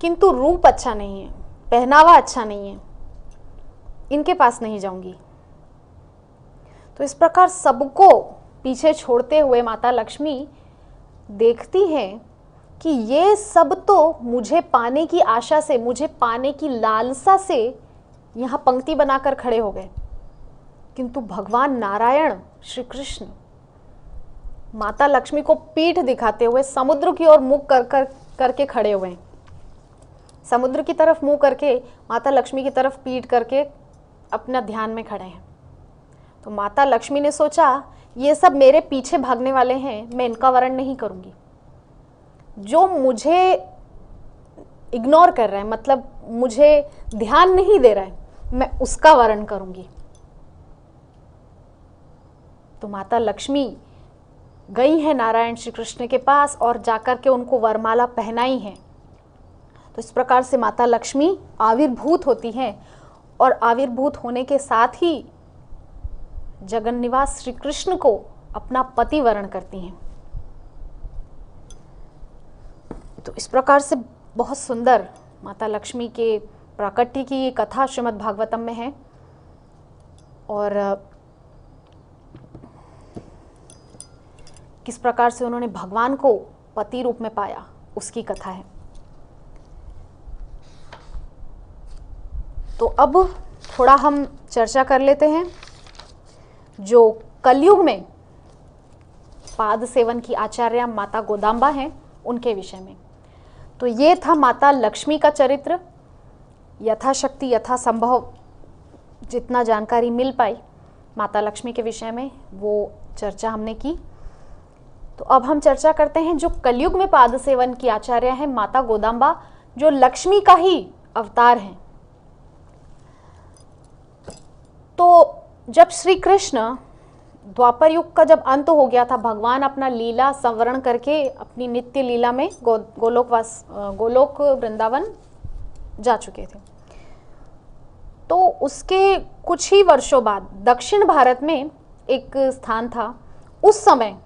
किंतु रूप अच्छा नहीं है, पहनावा अच्छा नहीं है, इनके पास नहीं जाऊंगी। तो इस प्रकार सबको पीछे छोड़ते हुए माता लक्ष्मी देखती हैं कि ये सब तो मुझे पाने की आशा से, मुझे पाने की लालसा से यहाँ पंक्ति बनाकर खड़े हो गए, किंतु भगवान नारायण श्री कृष्ण माता लक्ष्मी को पीठ दिखाते हुए समुद्र की ओर मुख करके खड़े हुए हैं। समुद्र की तरफ मुंह करके माता लक्ष्मी की तरफ पीठ करके अपना ध्यान में खड़े हैं। तो माता लक्ष्मी ने सोचा ये सब मेरे पीछे भागने वाले हैं, मैं इनका वर्णन नहीं करूंगी। जो मुझे इग्नोर कर रहा है, मतलब मुझे ध्यान नहीं दे रहा है, मैं उसका वर्णन करूंगी। तो माता लक्ष्मी गई है नारायण श्री कृष्ण के पास और जाकर के उनको वरमाला पहनाई है। तो इस प्रकार से माता लक्ष्मी आविर्भूत होती हैं और आविर्भूत होने के साथ ही जगन्निवास श्री कृष्ण को अपना पति वर्ण करती हैं। तो इस प्रकार से बहुत सुंदर माता लक्ष्मी के प्राकट्य की ये कथा श्रीमद् भागवतम में है। और किस प्रकार से उन्होंने भगवान को पति रूप में पाया उसकी कथा है। तो अब थोड़ा हम चर्चा कर लेते हैं जो कलयुग में पाद सेवन की आचार्य माता गोदाम्बा हैं उनके विषय में। तो ये था माता लक्ष्मी का चरित्र। यथाशक्ति यथासंभव जितना जानकारी मिल पाई माता लक्ष्मी के विषय में वो चर्चा हमने की। तो अब हम चर्चा करते हैं जो कलयुग में पाद सेवन की आचार्य है माता गोदाम्बा, जो लक्ष्मी का ही अवतार हैं। तो जब श्री कृष्ण द्वापर युग का जब अंत हो गया था, भगवान अपना लीला संवरण करके अपनी नित्य लीला में गोलोक वृंदावन जा चुके थे। तो उसके कुछ ही वर्षों बाद दक्षिण भारत में एक स्थान था। उस समय,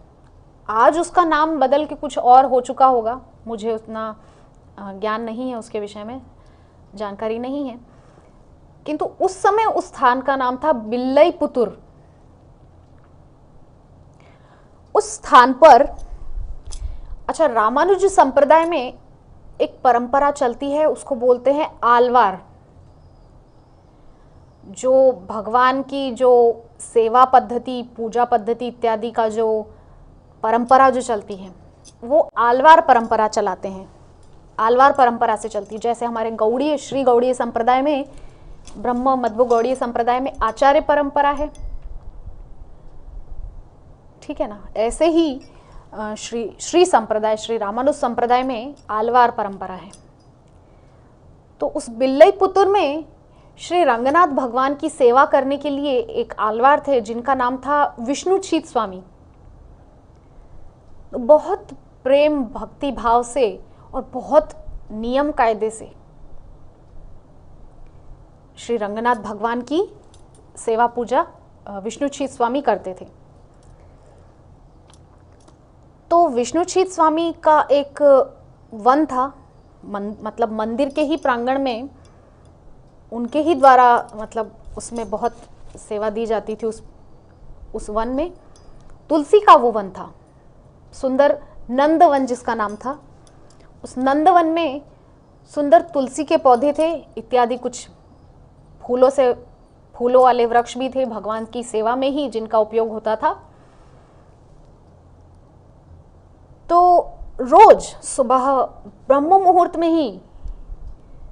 आज उसका नाम बदल के कुछ और हो चुका होगा, मुझे उतना ज्ञान नहीं है, उसके विषय में जानकारी नहीं है, किंतु उस समय उस स्थान का नाम था बिल्लईपुतुर। उस स्थान पर, अच्छा, रामानुज संप्रदाय में एक परंपरा चलती है, उसको बोलते हैं आलवार। जो भगवान की जो सेवा पद्धति, पूजा पद्धति इत्यादि का जो परंपरा जो चलती है वो आलवार परंपरा चलाते हैं। आलवार परंपरा से चलती है। जैसे हमारे गौड़ीय, श्री गौड़ीय संप्रदाय में, ब्रह्म मध्व गौड़ीय संप्रदाय में आचार्य परंपरा है, ठीक ठीक है ना। ऐसे ही श्री संप्रदाय, श्री रामानुज संप्रदाय में आलवार परंपरा है। तो उस बिल्लईपुतुर में श्री रंगनाथ भगवान की सेवा करने के लिए एक आलवार थे जिनका नाम था विष्णुचीत स्वामी। तो बहुत प्रेम भक्ति भाव से और बहुत नियम कायदे से श्री रंगनाथ भगवान की सेवा पूजा विष्णुचीत स्वामी करते थे। तो विष्णुचीत स्वामी का एक वन था, मतलब मंदिर के ही प्रांगण में उनके ही द्वारा, मतलब उसमें बहुत सेवा दी जाती थी। उस वन में तुलसी का वो वन था, सुंदर नंदवन जिसका नाम था। उस नंदवन में सुंदर तुलसी के पौधे थे इत्यादि, कुछ फूलों वाले वृक्ष भी थे भगवान की सेवा में ही जिनका उपयोग होता था। तो रोज सुबह ब्रह्म मुहूर्त में ही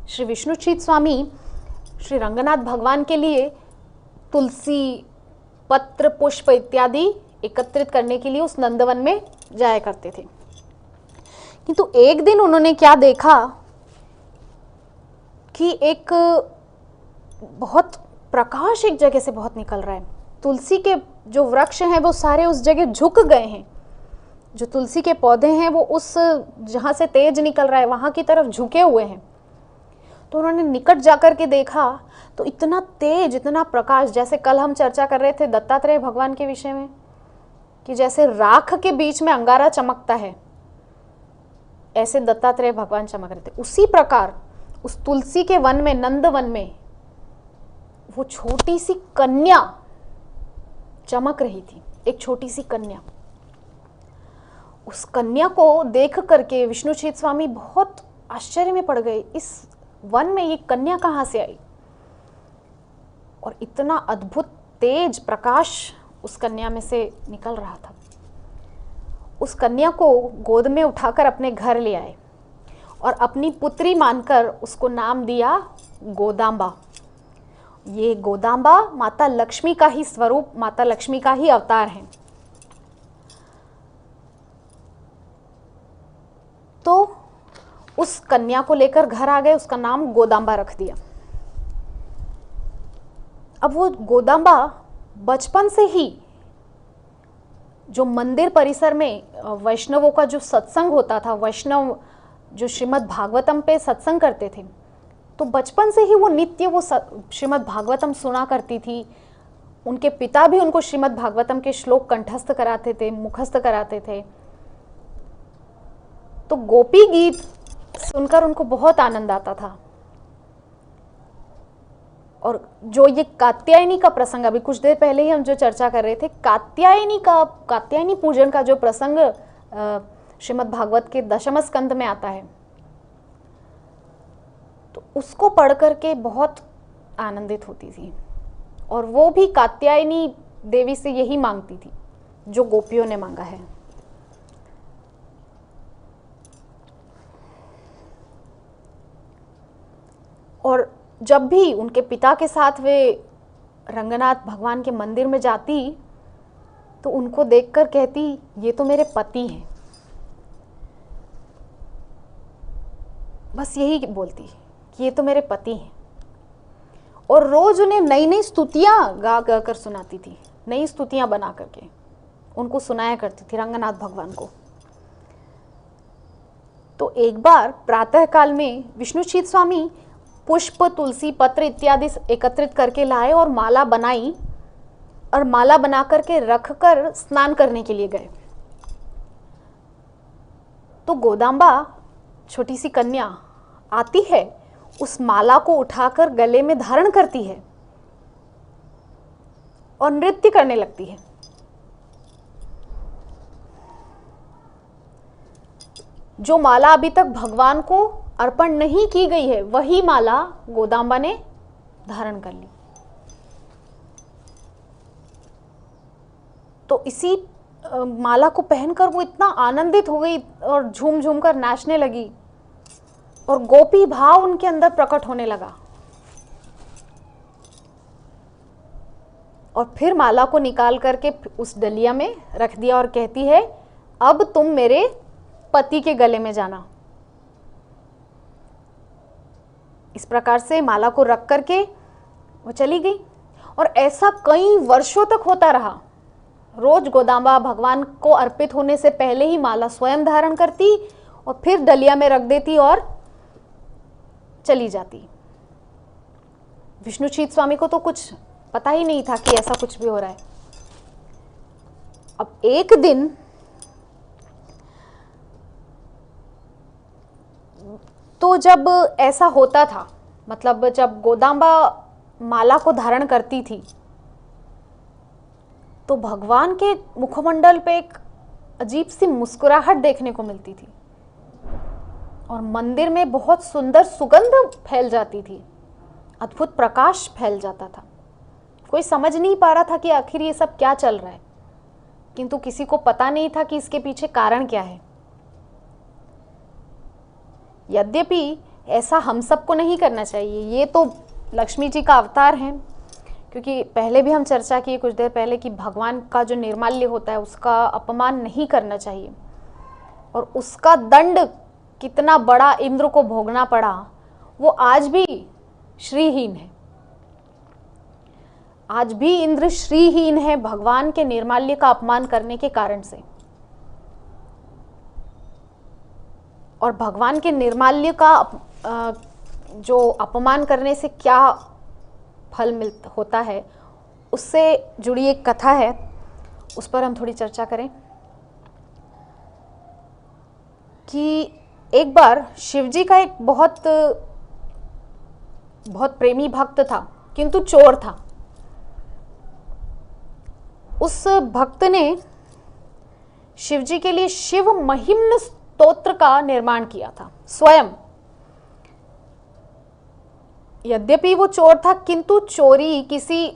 श्री विष्णुचीत स्वामी श्री रंगनाथ भगवान के लिए तुलसी, पत्र, पुष्प इत्यादि एकत्रित करने के लिए उस नंदवन में जाया करते थे। किंतु एक दिन उन्होंने क्या देखा कि एक बहुत प्रकाश एक जगह से बहुत निकल रहा है। तुलसी के जो वृक्ष हैं वो सारे उस जगह झुक गए हैं, जो तुलसी के पौधे हैं वो उस जहाँ से तेज निकल रहा है वहाँ की तरफ झुके हुए हैं। तो उन्होंने निकट जाकर के देखा तो इतना तेज, इतना प्रकाश, जैसे कल हम चर्चा कर रहे थे दत्तात्रेय भगवान के विषय में कि जैसे राख के बीच में अंगारा चमकता है, ऐसे दत्तात्रेय भगवान चमक रहे थे। उसी प्रकार उस तुलसी के वन में, नंदवन में, वो छोटी सी कन्या चमक रही थी, एक छोटी सी कन्या। उस कन्या को देख करके विष्णुचीत स्वामी बहुत आश्चर्य में पड़ गए, इस वन में ये कन्या कहाँ से आई। और इतना अद्भुत तेज प्रकाश उस कन्या में से निकल रहा था। उस कन्या को गोद में उठाकर अपने घर ले आए और अपनी पुत्री मानकर उसको नाम दिया गोदांबा। ये गोदांबा माता लक्ष्मी का ही स्वरूप, माता लक्ष्मी का ही अवतार है। तो उस कन्या को लेकर घर आ गए, उसका नाम गोदांबा रख दिया। अब वो गोदांबा बचपन से ही जो मंदिर परिसर में वैष्णवों का जो सत्संग होता था, वैष्णव जो श्रीमद् भागवतम पे सत्संग करते थे, तो बचपन से ही वो नित्य वो श्रीमद् भागवतम सुना करती थी। उनके पिता भी उनको श्रीमद् भागवतम के श्लोक कंठस्थ कराते थे, मुखस्थ कराते थे। तो गोपी गीत सुनकर उनको बहुत आनंद आता था। और जो ये कात्यायनी का प्रसंग, अभी कुछ देर पहले ही हम जो चर्चा कर रहे थे, कात्यायनी पूजन का जो प्रसंग श्रीमद् भागवत के 10वें स्कंद में आता है, तो उसको पढ़ करके बहुत आनंदित होती थी। और वो भी कात्यायनी देवी से यही मांगती थी जो गोपियों ने मांगा है। और जब भी उनके पिता के साथ वे रंगनाथ भगवान के मंदिर में जाती तो उनको देखकर कहती, ये तो मेरे पति हैं। बस यही बोलती कि ये तो मेरे पति हैं। और रोज उन्हें नई नई स्तुतियां गा गा कर सुनाती थी, नई स्तुतियां बना करके उनको सुनाया करती थी रंगनाथ भगवान को। तो एक बार प्रातः काल में विष्णुचीत स्वामी पुष्प, तुलसी, पत्र इत्यादि एकत्रित करके लाए और माला बनाई, और माला बना करके रख कर स्नान करने के लिए गए। तो गोदांबा, छोटी सी कन्या, आती है, उस माला को उठाकर गले में धारण करती है और नृत्य करने लगती है। जो माला अभी तक भगवान को अर्पण नहीं की गई है, वही माला गोदांबा ने धारण कर ली। तो इसी माला को पहनकर वो इतना आनंदित हो गई और झूम झूम कर नाचने लगी, और गोपी भाव उनके अंदर प्रकट होने लगा। और फिर माला को निकाल करके उस डलिया में रख दिया और कहती है, अब तुम मेरे पति के गले में जाना। इस प्रकार से माला को रख करके वो चली गई। और ऐसा कई वर्षों तक होता रहा। रोज गोदांबा भगवान को अर्पित होने से पहले ही माला स्वयं धारण करती और फिर डलिया में रख देती और चली जाती। विष्णुचीत स्वामी को तो कुछ पता ही नहीं था कि ऐसा कुछ भी हो रहा है। अब एक दिन तो जब ऐसा होता था, मतलब जब गोदांबा माला को धारण करती थी, तो भगवान के मुखमंडल पे एक अजीब सी मुस्कुराहट देखने को मिलती थी और मंदिर में बहुत सुंदर सुगंध फैल जाती थी, अद्भुत प्रकाश फैल जाता था। कोई समझ नहीं पा रहा था कि आखिर ये सब क्या चल रहा है, किंतु किसी को पता नहीं था कि इसके पीछे कारण क्या है। यद्यपि ऐसा हम सबको नहीं करना चाहिए, ये तो लक्ष्मी जी का अवतार है, क्योंकि पहले भी हम चर्चा किए कुछ देर पहले कि भगवान का जो निर्माल्य होता है उसका अपमान नहीं करना चाहिए। और उसका दंड कितना बड़ा इंद्र को भोगना पड़ा, वो आज भी श्रीहीन है। आज भी इंद्र श्रीहीन है भगवान के निर्माल्य का अपमान करने के कारण से। और भगवान के निर्माल्य का जो अपमान करने से क्या फल होता है, उससे जुड़ी एक कथा है, उस पर हम थोड़ी चर्चा करें। कि एक बार शिवजी का एक बहुत प्रेमी भक्त था, किंतु चोर था। उस भक्त ने शिवजी के लिए शिव महिम्न स्तोत्र का निर्माण किया था स्वयं। यद्यपि वो चोर था, किंतु चोरी किसी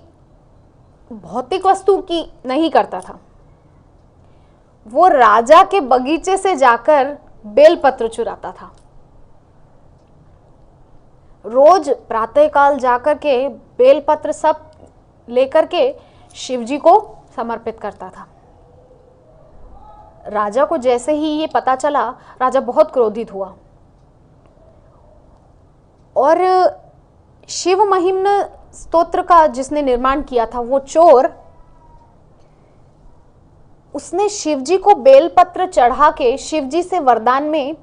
भौतिक वस्तु की नहीं करता था। वो राजा के बगीचे से जाकर बेलपत्र चुराता था। रोज प्रातःकाल जाकर के बेलपत्र सब लेकर के शिवजी को समर्पित करता था। राजा को जैसे ही ये पता चला, राजा बहुत क्रोधित हुआ और शिव महिम्न स्तोत्र का जिसने निर्माण किया था, वो चोर, उसने शिवजी को बेलपत्र चढ़ा के शिवजी से वरदान में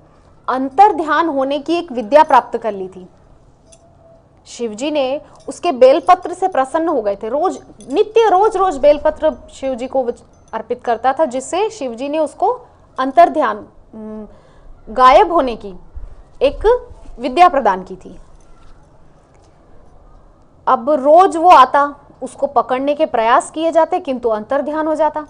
अंतर ध्यान होने की एक विद्या प्राप्त कर ली थी। शिवजी ने उसके बेलपत्र से प्रसन्न हो गए थे। रोज बेलपत्र शिवजी को अर्पित करता था, जिससे शिवजी ने उसको अंतर ध्यान, गायब होने की एक विद्या प्रदान की थी। अब रोज वो आता, उसको पकड़ने के प्रयास किए जाते, किंतु अंतर ध्यान हो जाता।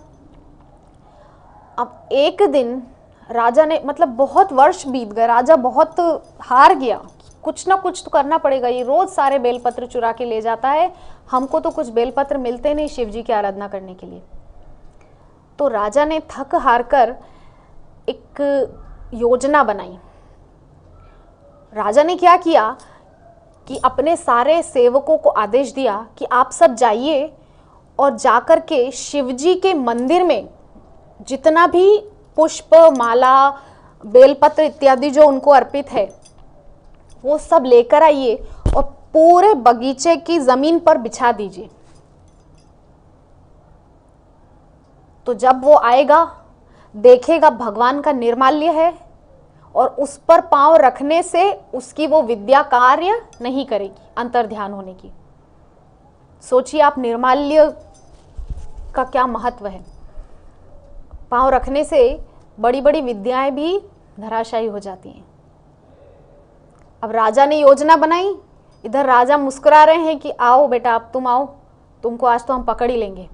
अब एक दिन राजा ने, मतलब बहुत वर्ष बीत गए, राजा बहुत हार गया, कुछ ना कुछ तो करना पड़ेगा, ये रोज सारे बेलपत्र चुरा के ले जाता है, हमको तो कुछ बेलपत्र मिलते नहीं शिवजी की आराधना करने के लिए। तो राजा ने थक हार कर एक योजना बनाई। राजा ने क्या किया कि अपने सारे सेवकों को आदेश दिया कि आप सब जाइए और जाकर के शिवजी के मंदिर में जितना भी पुष्प, माला, बेलपत्र इत्यादि जो उनको अर्पित है, वो सब लेकर आइए और पूरे बगीचे की जमीन पर बिछा दीजिए। तो जब वो आएगा, देखेगा भगवान का निर्माल्य है और उस पर पांव रखने से उसकी वो विद्या कार्य नहीं करेगी, अंतर ध्यान होने की। सोचिए आप, निर्माल्य का क्या महत्व है। पांव रखने से बड़ी बड़ी विद्याएं भी धराशायी हो जाती हैं। अब राजा ने योजना बनाई, इधर राजा मुस्कुरा रहे हैं कि आओ बेटा, अब तुम आओ, तुमको आज तो हम पकड़ ही लेंगे।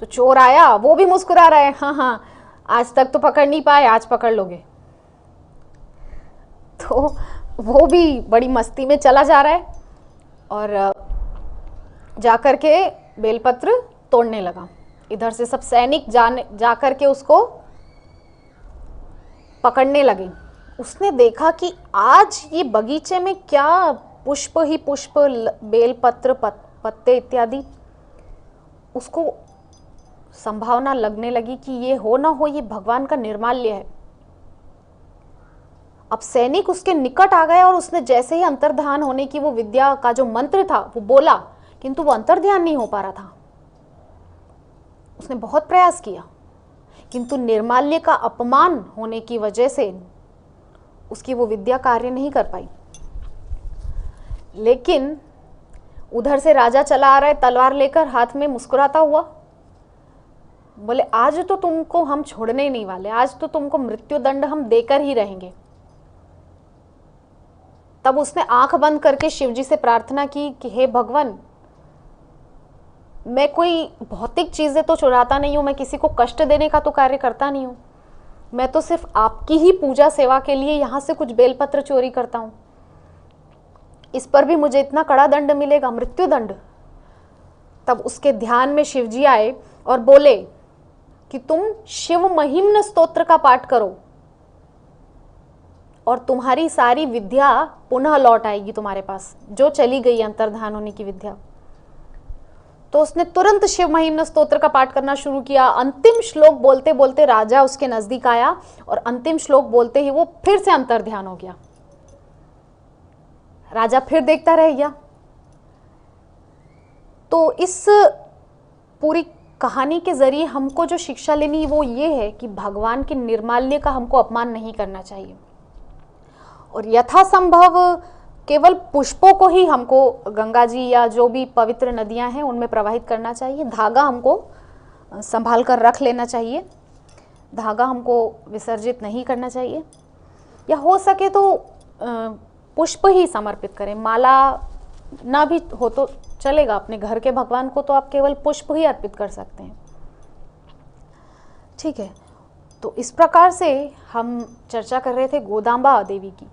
तो चोर आया, वो भी मुस्कुरा रहा है, हाँ हाँ, आज तक तो पकड़ नहीं पाए, आज पकड़ लोगे। तो वो भी बड़ी मस्ती में चला जा रहा है और जाकर के बेलपत्र तोड़ने लगा। इधर से सब सैनिक जाकर के उसको पकड़ने लगे। उसने देखा कि आज ये बगीचे में क्या पुष्प ही पुष्प, बेलपत्र, पत्ते इत्यादि, उसको संभावना लगने लगी कि ये हो ना हो ये भगवान का निर्माल्य है। अब सैनिक उसके निकट आ गया और उसने जैसे ही अंतर्ध्यान होने की वो विद्या का जो मंत्र था वो बोला, किंतु वो अंतर्ध्यान नहीं हो पा रहा था। उसने बहुत प्रयास किया, किंतु निर्माल्य का अपमान होने की वजह से उसकी वो विद्या कार्य नहीं कर पाई। लेकिन उधर से राजा चला आ रहा है तलवार लेकर हाथ में, मुस्कुराता हुआ, बोले आज तो तुमको हम छोड़ने ही नहीं वाले, आज तो तुमको मृत्यु दंड हम देकर ही रहेंगे। तब उसने आंख बंद करके शिवजी से प्रार्थना की कि हे भगवान, मैं कोई भौतिक चीजें तो चुराता नहीं हूं, मैं किसी को कष्ट देने का तो कार्य करता नहीं हूं, मैं तो सिर्फ आपकी ही पूजा सेवा के लिए यहां से कुछ बेलपत्र चोरी करता हूं, इस पर भी मुझे इतना कड़ा दंड मिलेगा, मृत्यु दंड। तब उसके ध्यान में शिवजी आए और बोले कि तुम शिव महिम्न स्तोत्र का पाठ करो और तुम्हारी सारी विद्या पुनः लौट आएगी तुम्हारे पास, जो चली गई अंतर्धान होने की विद्या। तो उसने तुरंत शिव महिम्न स्तोत्र का पाठ करना शुरू किया। अंतिम श्लोक बोलते बोलते राजा उसके नजदीक आया और अंतिम श्लोक बोलते ही वो फिर से अंतर्ध्यान हो गया। राजा फिर देखता रह गया। तो इस पूरी कहानी के जरिए हमको जो शिक्षा लेनी वो ये है कि भगवान के निर्माल्य का हमको अपमान नहीं करना चाहिए और यथासंभव केवल पुष्पों को ही हमको गंगा जी या जो भी पवित्र नदियां हैं उनमें प्रवाहित करना चाहिए। धागा हमको संभाल कर रख लेना चाहिए, धागा हमको विसर्जित नहीं करना चाहिए, या हो सके तो पुष्प ही समर्पित करें। माला ना भी हो तो चलेगा, अपने घर के भगवान को तो आप केवल पुष्प ही अर्पित कर सकते हैं। ठीक है, तो इस प्रकार से हम चर्चा कर रहे थे गोदांबा देवी की।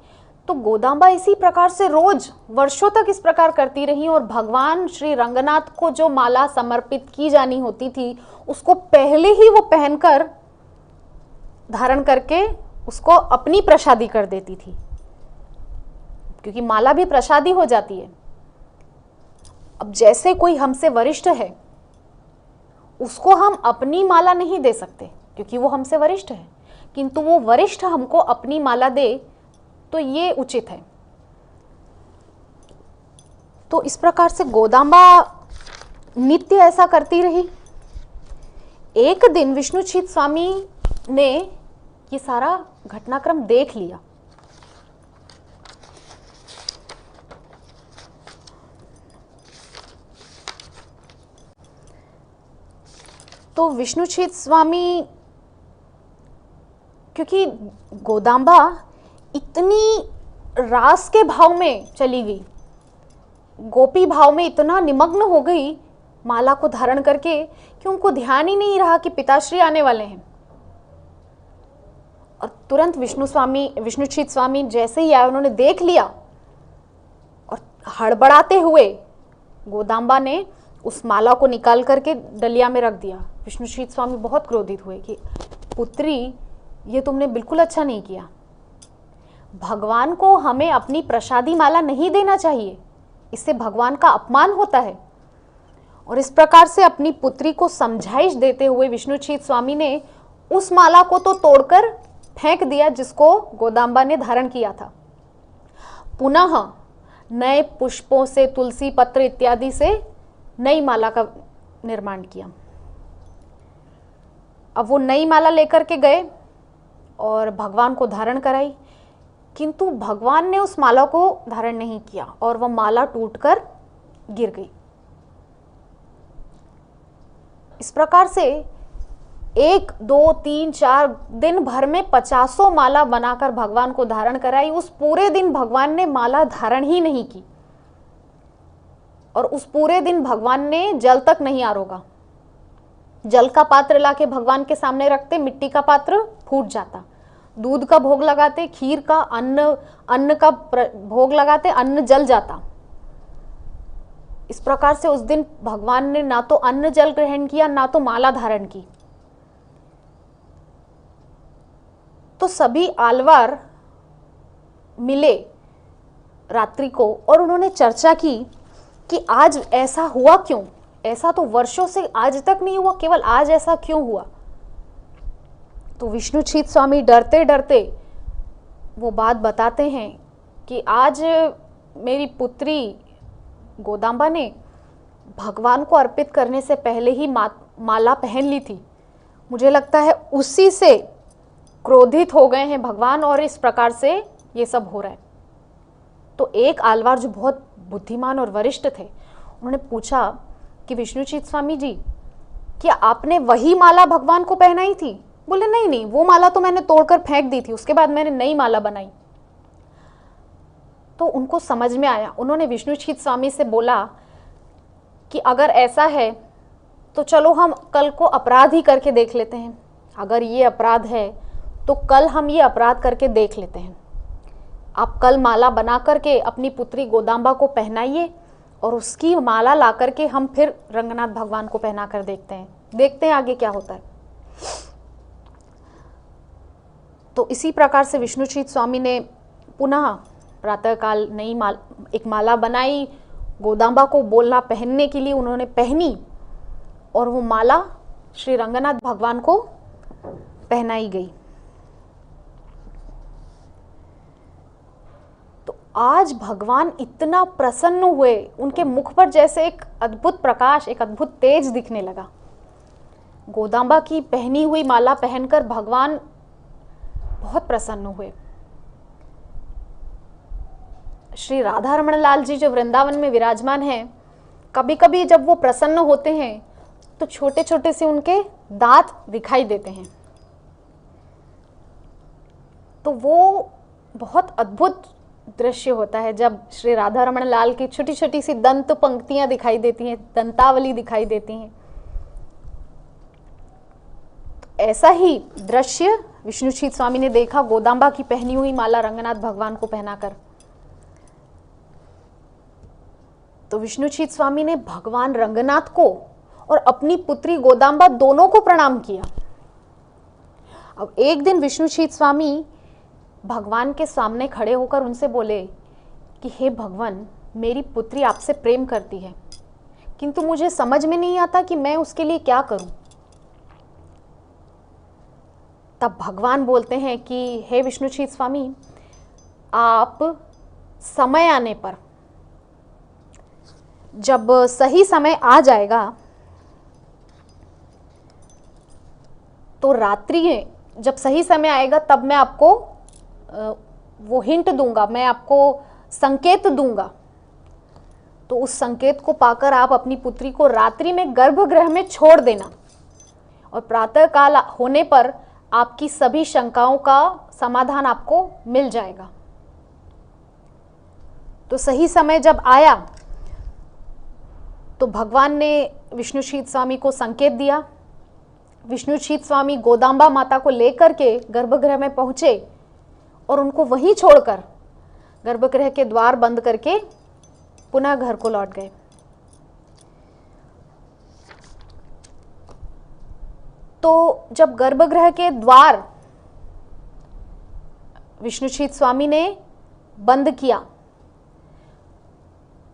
तो गोदांबा इसी प्रकार से रोज वर्षों तक इस प्रकार करती रही और भगवान श्री रंगनाथ को जो माला समर्पित की जानी होती थी उसको पहले ही वो पहनकर धारण करके उसको अपनी प्रसादी कर देती थी, क्योंकि माला भी प्रसादी हो जाती है। अब जैसे कोई हमसे वरिष्ठ है उसको हम अपनी माला नहीं दे सकते क्योंकि वो हमसे वरिष्ठ है, किंतु वो वरिष्ठ हमको अपनी माला दे तो ये उचित है। तो इस प्रकार से गोदांबा नित्य ऐसा करती रही। एक दिन विष्णुचित स्वामी ने ये सारा घटनाक्रम देख लिया। तो विष्णुचित स्वामी, क्योंकि गोदांबा इतनी रास के भाव में चली गई, गोपी भाव में इतना निमग्न हो गई माला को धारण करके कि उनको ध्यान ही नहीं रहा कि पिताश्री आने वाले हैं। और तुरंत विष्णुचित स्वामी जैसे ही आए उन्होंने देख लिया और हड़बड़ाते हुए गोदांबा ने उस माला को निकाल करके डलिया में रख दिया। विष्णुचित स्वामी बहुत क्रोधित हुए कि पुत्री, ये तुमने बिल्कुल अच्छा नहीं किया। भगवान को हमें अपनी प्रसादी माला नहीं देना चाहिए, इससे भगवान का अपमान होता है। और इस प्रकार से अपनी पुत्री को समझाइश देते हुए विष्णुचित स्वामी ने उस माला को तो तोड़कर फेंक दिया जिसको गोदांबा ने धारण किया था। पुनः नए पुष्पों से, तुलसी पत्र इत्यादि से नई माला का निर्माण किया। अब वो नई माला लेकर के गए और भगवान को धारण कराई, किंतु भगवान ने उस माला को धारण नहीं किया और वह माला टूटकर गिर गई। इस प्रकार से 1, 2, 3, 4 दिन भर में 50 माला बनाकर भगवान को धारण कराई। उस पूरे दिन भगवान ने माला धारण ही नहीं की और उस पूरे दिन भगवान ने जल तक नहीं आरोगा। जल का पात्र लाके भगवान के सामने रखते, मिट्टी का पात्र फूट जाता। दूध का भोग लगाते, खीर का, अन्न का भोग लगाते, अन्न जल जाता। इस प्रकार से उस दिन भगवान ने ना तो अन्न जल ग्रहण किया, ना तो माला धारण की। तो सभी आलवार मिले रात्रि को और उन्होंने चर्चा की कि आज ऐसा हुआ क्यों, ऐसा तो वर्षों से आज तक नहीं हुआ, केवल आज ऐसा क्यों हुआ? तो विष्णुचीत स्वामी डरते डरते वो बात बताते हैं कि आज मेरी पुत्री गोदांबा ने भगवान को अर्पित करने से पहले ही माला पहन ली थी। मुझे लगता है उसी से क्रोधित हो गए हैं भगवान और इस प्रकार से ये सब हो रहा है। तो एक आलवार जो बहुत बुद्धिमान और वरिष्ठ थे, उन्होंने पूछा कि विष्णुचीत स्वामी जी, क्या आपने वही माला भगवान को पहनाई थी? बोले नहीं नहीं, वो माला तो मैंने तोड़कर फेंक दी थी, उसके बाद मैंने नई माला बनाई। तो उनको समझ में आया। उन्होंने विष्णुचीत स्वामी से बोला कि अगर ऐसा है तो चलो हम कल को अपराध ही करके देख लेते हैं। अगर ये अपराध है तो कल हम ये अपराध करके देख लेते हैं। आप कल माला बना करके अपनी पुत्री गोदांबा को पहनाइए और उसकी माला ला करके हम फिर रंगनाथ भगवान को पहना कर देखते हैं आगे क्या होता है। तो इसी प्रकार से विष्णुचीत स्वामी ने पुनः प्रातःकाल एक माला बनाई, गोदांबा को बोलना पहनने के लिए, उन्होंने पहनी और वो माला श्री रंगनाथ भगवान को पहनाई गई। तो आज भगवान इतना प्रसन्न हुए, उनके मुख पर जैसे एक अद्भुत प्रकाश, एक अद्भुत तेज दिखने लगा। गोदांबा की पहनी हुई माला पहनकर भगवान बहुत प्रसन्न हुए। श्री राधा रमण लाल जी जो वृंदावन में विराजमान हैं, कभी कभी जब वो प्रसन्न होते हैं तो छोटे छोटे से उनके दांत दिखाई देते हैं। तो वो बहुत अद्भुत दृश्य होता है जब श्री राधा रमण लाल की छोटी छोटी सी दंत पंक्तियां दिखाई देती हैं, दंतावली दिखाई देती हैं। तो ऐसा ही दृश्य विष्णुचीत स्वामी ने देखा, गोदांबा की पहनी हुई माला रंगनाथ भगवान को पहनाकर। तो विष्णुचीत स्वामी ने भगवान रंगनाथ को और अपनी पुत्री गोदांबा दोनों को प्रणाम किया। अब एक दिन विष्णुचीत स्वामी भगवान के सामने खड़े होकर उनसे बोले कि हे भगवान, मेरी पुत्री आपसे प्रेम करती है, किंतु मुझे समझ में नहीं आता कि मैं उसके लिए क्या करूं। तब भगवान बोलते हैं कि हे विष्णुचीत स्वामी, आप समय आने पर, जब सही समय आ जाएगा तो रात्रि में जब सही समय आएगा तब मैं आपको वो हिंट दूंगा, मैं आपको संकेत दूंगा। तो उस संकेत को पाकर आप अपनी पुत्री को रात्रि में गर्भगृह में छोड़ देना और प्रातःकाल होने पर आपकी सभी शंकाओं का समाधान आपको मिल जाएगा। तो सही समय जब आया तो भगवान ने विष्णुचीत स्वामी को संकेत दिया। विष्णुचीत स्वामी गोदांबा माता को लेकर के गर्भगृह में पहुंचे और उनको वहीं छोड़कर गर्भगृह के द्वार बंद करके पुनः घर को लौट गए। तो जब गर्भगृह के द्वार विष्णुचीत स्वामी ने बंद किया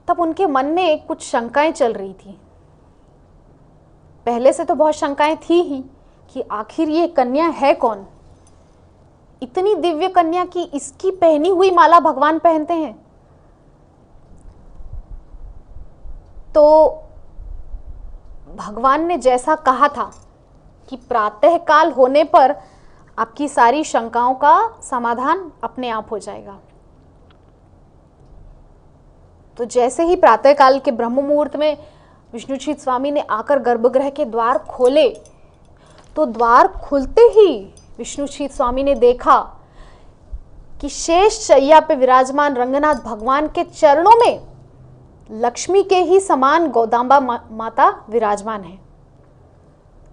तब उनके मन में कुछ शंकाएं चल रही थी। पहले से तो बहुत शंकाएं थी ही कि आखिर ये कन्या है कौन, इतनी दिव्य कन्या की इसकी पहनी हुई माला भगवान पहनते हैं। तो भगवान ने जैसा कहा था कि प्रातःकाल होने पर आपकी सारी शंकाओं का समाधान अपने आप हो जाएगा। तो जैसे ही प्रातःकाल के ब्रह्म मुहूर्त में विष्णुचीत स्वामी ने आकर गर्भगृह के द्वार खोले तो द्वार खुलते ही विष्णुचीत स्वामी ने देखा कि शेष शैया पे विराजमान रंगनाथ भगवान के चरणों में लक्ष्मी के ही समान गोदांबा माता विराजमान है,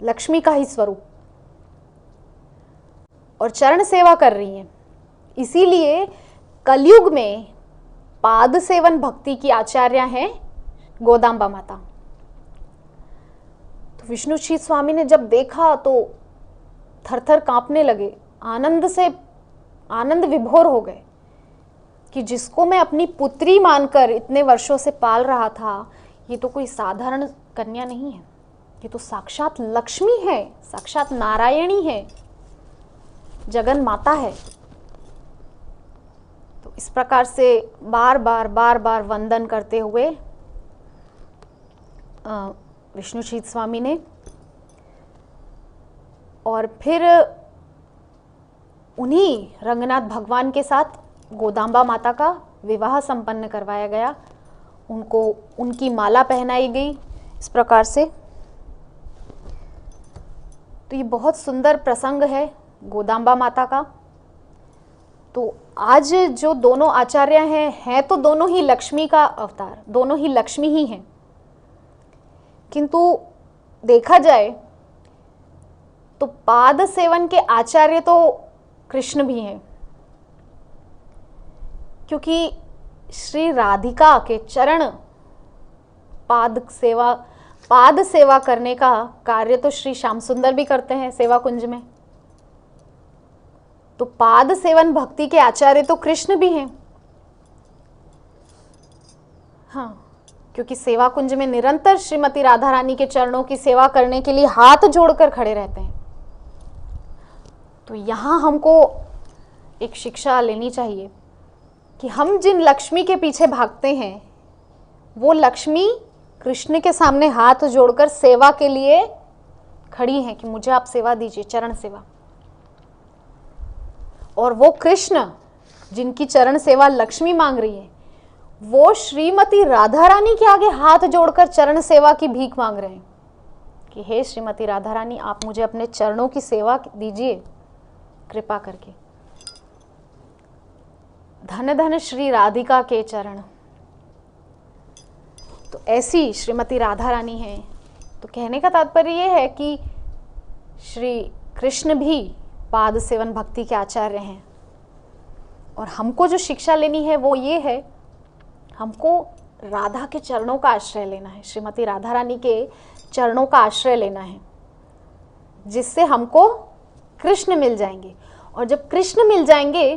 लक्ष्मी का ही स्वरूप, और चरण सेवा कर रही हैं। इसीलिए कलयुग में पाद सेवन भक्ति की आचार्य हैं गोदांबा माता। तो विष्णुचीत स्वामी ने जब देखा तो थरथर कांपने लगे, आनंद विभोर हो गए कि जिसको मैं अपनी पुत्री मानकर इतने वर्षों से पाल रहा था, ये तो कोई साधारण कन्या नहीं है, ये तो साक्षात लक्ष्मी है, साक्षात नारायणी है, जगन माता है। तो इस प्रकार से बार बार वंदन करते हुए विष्णुशीत स्वामी ने, और फिर उन्हीं रंगनाथ भगवान के साथ गोदांबा माता का विवाह संपन्न करवाया गया। उनको उनकी माला पहनाई गई इस प्रकार से। तो ये बहुत सुंदर प्रसंग है गोदांबा माता का। तो आज जो दोनों आचार्य हैं तो दोनों ही लक्ष्मी का अवतार, दोनों ही लक्ष्मी ही हैं, किंतु देखा जाए तो पाद सेवन के आचार्य तो कृष्ण भी हैं, क्योंकि श्री राधिका के चरण पाद सेवा करने का कार्य तो श्री श्याम सुंदर भी करते हैं सेवा कुंज में। तो पाद सेवन भक्ति के आचार्य तो कृष्ण भी हैं। हाँ, क्योंकि सेवा कुंज में निरंतर श्रीमती राधा रानी के चरणों की सेवा करने के लिए हाथ जोड़कर खड़े रहते हैं। तो यहां हमको एक शिक्षा लेनी चाहिए कि हम जिन लक्ष्मी के पीछे भागते हैं वो लक्ष्मी कृष्ण के सामने हाथ जोड़कर सेवा के लिए खड़ी हैं कि मुझे आप सेवा दीजिए, चरण सेवा। और वो कृष्ण जिनकी चरण सेवा लक्ष्मी मांग रही है, वो श्रीमती राधा रानी के आगे हाथ जोड़कर चरण सेवा की भीख मांग रहे हैं कि हे श्रीमती राधा रानी, आप मुझे अपने चरणों की सेवा दीजिए कृपा करके। धन धन श्री राधिका के चरण। तो ऐसी श्रीमती राधा रानी है। तो कहने का तात्पर्य यह है कि श्री कृष्ण भी पाद सेवन भक्ति के आचार्य हैं। और हमको जो शिक्षा लेनी है वो ये है, हमको राधा के चरणों का आश्रय लेना है, श्रीमती राधा रानी के चरणों का आश्रय लेना है, जिससे हमको कृष्ण मिल जाएंगे। और जब कृष्ण मिल जाएंगे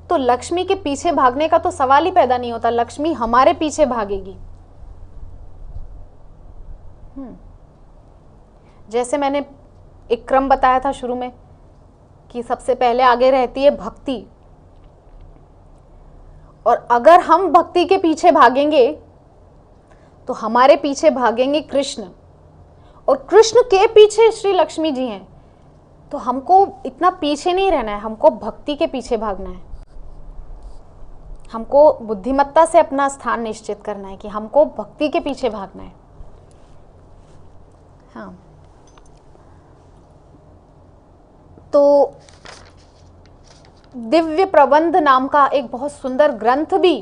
तो लक्ष्मी के पीछे भागने का तो सवाल ही पैदा नहीं होता, लक्ष्मी हमारे पीछे भागेगी। जैसे मैंने एक क्रम बताया था शुरू में कि सबसे पहले आगे रहती है भक्ति, और अगर हम भक्ति के पीछे भागेंगे तो हमारे पीछे भागेंगे कृष्ण, और कृष्ण के पीछे श्री लक्ष्मी जी हैं। तो हमको इतना पीछे नहीं रहना है, हमको भक्ति के पीछे भागना है। हमको बुद्धिमत्ता से अपना स्थान निश्चित करना है कि हमको भक्ति के पीछे भागना है। हाँ, तो दिव्य प्रबंध नाम का एक बहुत सुंदर ग्रंथ भी